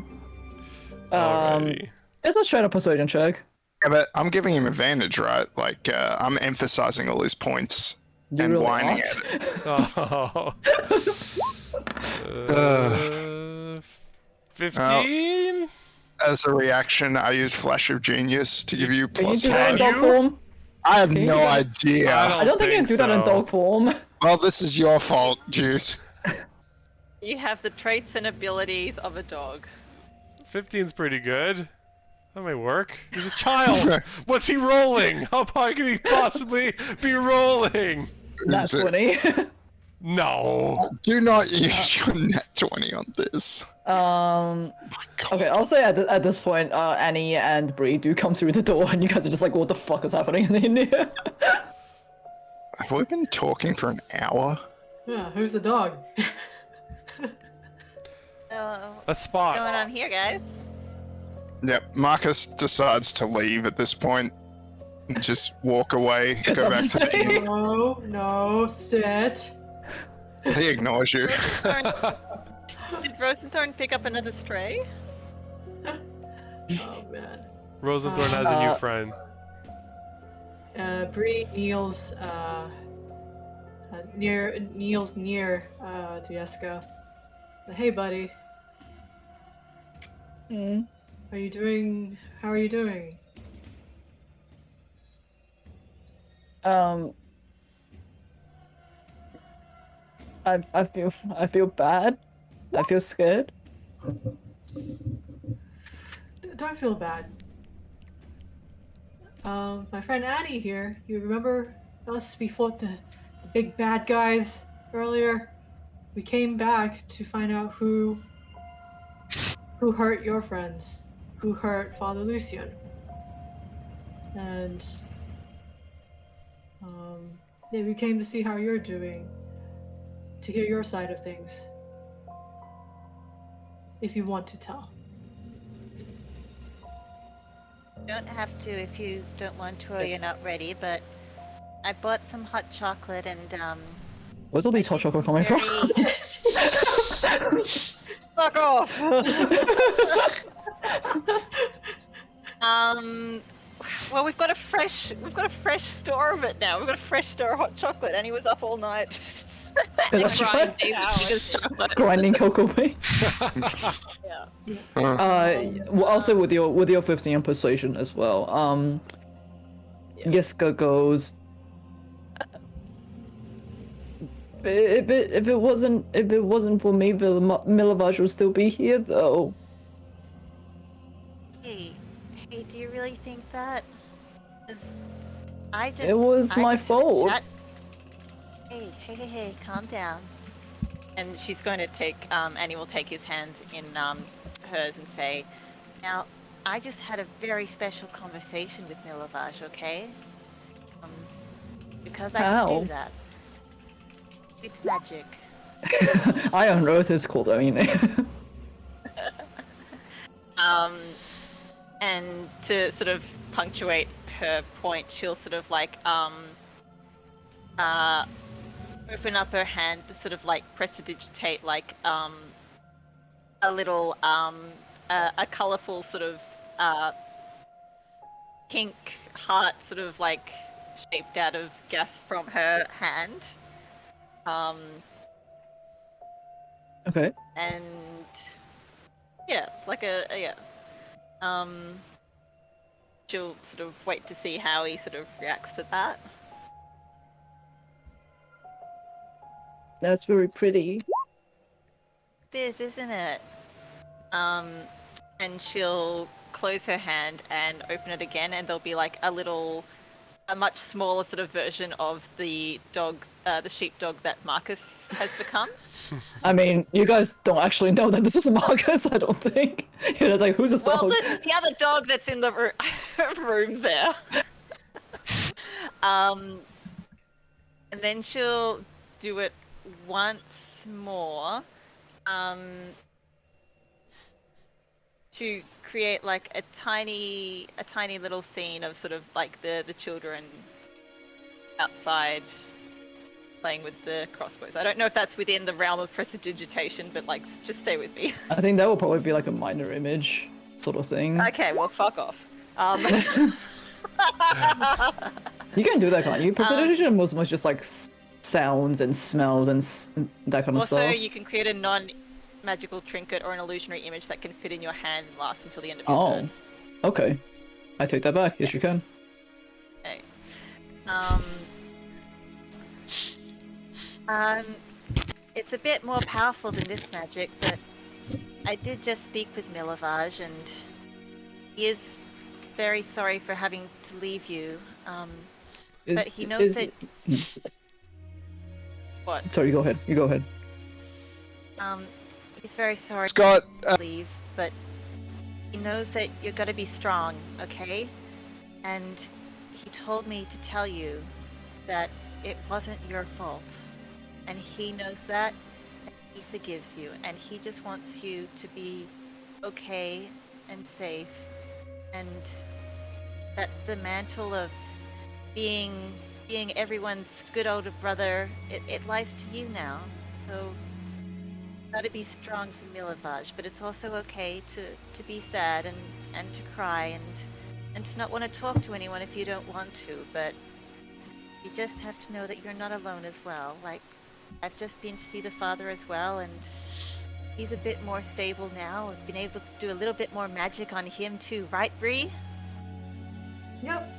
Alrighty. It's a straight up persuasion check. Yeah, but I'm giving him advantage, right? Like, I'm emphasizing all his points You and really whining aren't. at it. Oh. 15? As a reaction, I use Flash of Genius to give you Can you plus do that in 5. dog form? I have you no do that? idea. I don't think you can do that in so. dog form. Well, this is your fault, Juice. You have the traits and abilities of a dog. 15's pretty good. That might work. He's a child. What's he rolling? How high can he possibly be rolling? That's Is it- 20. No. Do not use your net 20 on this. Okay, I'll say at this point, Annie and Bree do come through the door, and you guys are just like, what the fuck is happening in here? Have we been talking for an hour? Yeah, who's the dog? So, Let's what's spot. going on here, guys? Yep, Marcus decides to leave at this point. And just walk away, go back to the inn. No, sit. He ignores you. Did Rosenthorn pick up another stray? Oh man. Rosenthorn has a new friend. Bree kneels near to Yeska. Hey, buddy. Are you doing? How are you doing? I feel bad. I feel scared. Don't feel bad. My friend Annie here. You remember us? We fought the big bad guys earlier. We came back to find out who hurt your friends, who hurt Father Lucian, and yeah, we came to see how you're doing, to hear your side of things. If you want to tell. You don't have to if you don't want to or you're not ready, but I bought some hot chocolate and Where's all these hot chocolate coming from? Fuck off! Well, we've got a fresh store of it now. We've got a fresh store of hot chocolate, and he was up all night. That's right. Biggest chocolate. Grinding cocoa bean. Yeah. Well, also with your 15 on persuasion as well. Yeska goes. If it wasn't for me, Milovage would still be here though. Hey, do you really think that? 'Cause It was my fault. Hey, calm down. And she's going to take, Annie will take his hands in hers and say, now, I just had a very special conversation with Milovage, okay? Because I can How? do that. With magic. Iron Earth is called, I mean. And to sort of punctuate her point, she'll sort of like open up her hand to sort of like prestidigitate like a little a colorful sort of pink heart sort of like shaped out of gas from her hand. Okay. And yeah, like yeah. She'll sort of wait to see how he sort of reacts to that. That's very pretty. It is, isn't it? And she'll close her hand and open it again, and there'll be like a much smaller sort of version of the dog, the sheepdog that Marcus has become. I mean, you guys don't actually know that this is Marcus, I don't think. You're just like, who's this Well, dog? the other dog that's in the room there. And then she'll do it once more. To create like a tiny little scene of sort of like the children outside playing with the crossbows. I don't know if that's within the realm of prestidigitation, but like just stay with me. I think that will probably be like a minor image sort of thing. Okay, well fuck off. You can do that, can't you? Prestidigitation was much just like sounds and smells and that kind of Also, stuff. you can create a non-magical trinket or an illusionary image that can fit in your hand and last until the end of your turn. Okay. I take that back. Yes, you can. Okay. It's a bit more powerful than this magic, but I did just speak with Milovaj, and he is very sorry for having to leave you. But he knows that. What? Sorry, go ahead. You go ahead. He's very sorry Scott, to leave, but he knows that you're gonna be strong, okay? And he told me to tell you that it wasn't your fault. And he knows that, and he forgives you, and he just wants you to be okay and safe, and that the mantle of being everyone's good older brother, it lies to you now. So gotta be strong for Milovaj, but it's also okay to be sad and to cry and to not want to talk to anyone if you don't want to, but you just have to know that you're not alone as well. Like, I've just been to see the father as well, and he's a bit more stable now. I've been able to do a little bit more magic on him too, right, Bree? Yep.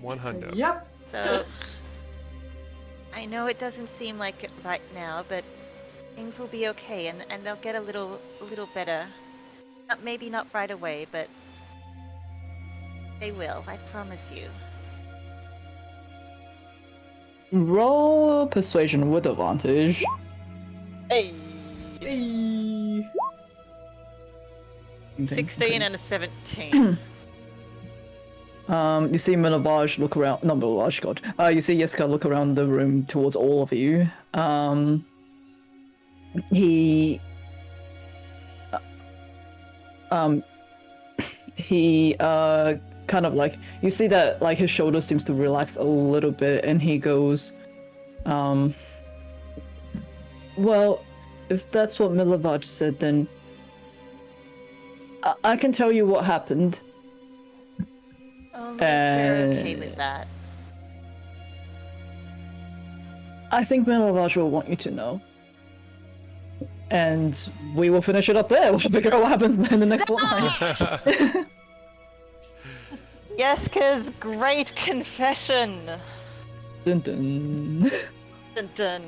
100. Yep. So, I know it doesn't seem like it right now, but things will be okay, and they'll get a little better. Maybe not right away, but they will, I promise you. Roll persuasion with advantage. Hey! Hey. 16 and a 17. You see Milovaj look around. Not Milovaj, God. You see Yeska look around the room towards all of you. He kind of like, you see that like his shoulder seems to relax a little bit, and he goes, well, if that's what Milovaj said, then I can tell you what happened. Only if you're okay with that. I think Milovaj will want you to know. And we will finish it up there. We'll figure out what happens in the next one. Yeska's great confession. Dun dun. Dun dun.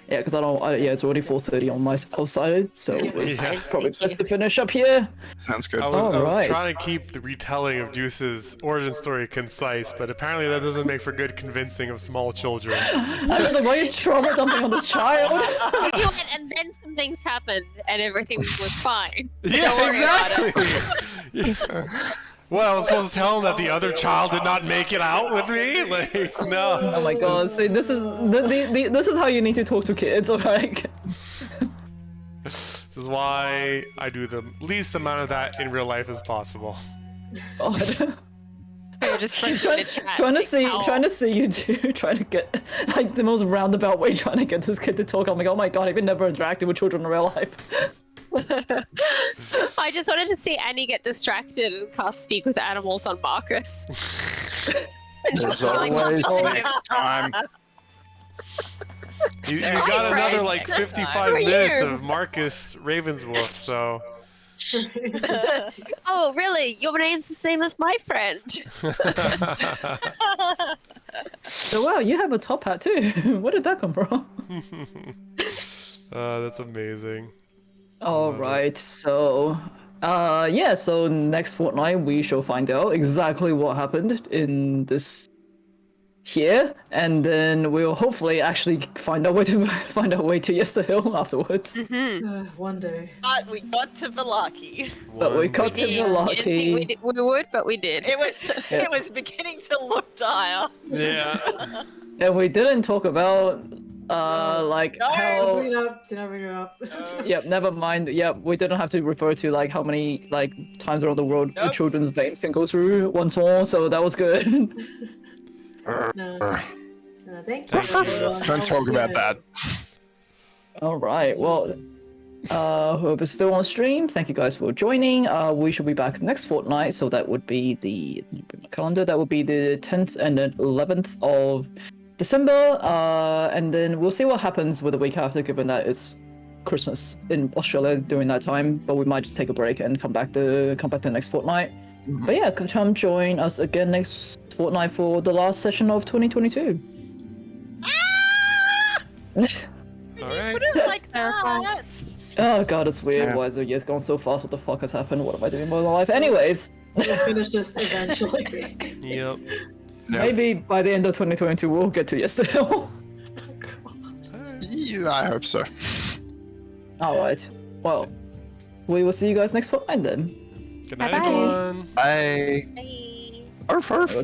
Yeah, because yeah, it's already 4:30 on my outside, so it's Yeah. probably best to finish up here. Sounds good. I was Alright. trying to keep the retelling of Juice's origin story concise, but apparently that doesn't make for good convincing of small children. I was like, why are you trauma dumping on this child? Because you went, and then some things happened, and everything was fine. Yeah, Don't worry about it. exactly. What, I was supposed to tell him that the other child did not make it out with me? Like, no. Oh my god! See, this is this is how you need to talk to kids, alright? This is why I do the least amount of that in real life as possible. God. We were just friends in the chat, trying like, to see you two trying to get like the most roundabout way trying to get this kid to talk. I'm like, oh my god, I've never interacted with children in real life. I just wanted to see Annie get distracted and cast Speak with Animals on Marcus. And There's like, always "Oh, next time. You Hi, got another friends. like Who 55 are minutes you? of Marcus Ravenswolf, so. oh, really? Your name's the same as my friend. So wow, you have a top hat too. Where did that come from? That's amazing. All right, so yeah, so next fortnight we shall find out exactly what happened in this here, and then we'll hopefully actually find our way to Yester Hill afterwards. One day. But we got to Velaki. But we got to Did. Didn't think we, Velaki. we would, but we did. It was beginning to look dire. Yeah. And we didn't talk about like No. how. Bring it up. Did I bring it up? Yep, never mind. Yep, we didn't have to refer to like how many like times around the world the Nope. children's veins can go through once more. So that was good. No. Thank you. Don't talk about that. All right. Well, whoever's still on stream, thank you guys for joining. We should be back next fortnight, so that would be the my calendar. That would be the 10th and the 11th of December. And then we'll see what happens with the week after, given that it's Christmas in Australia during that time. But we might just take a break and come back the next fortnight. But yeah, come join us again next fortnight for the last session of 2022. All right. Put it like that. Oh god, it's weird. Yeah. Why is the year's gone so fast? What the fuck has happened? What am I doing with my life? Anyways, We'll finish this eventually. Yep. Yeah. maybe by the end of 2022 we'll get to Yester Hill. Yeah, I hope so. Alright. Well, we will see you guys next fortnight then. Good night, Bye-bye. everyone. Bye. Hey. Arf, arf.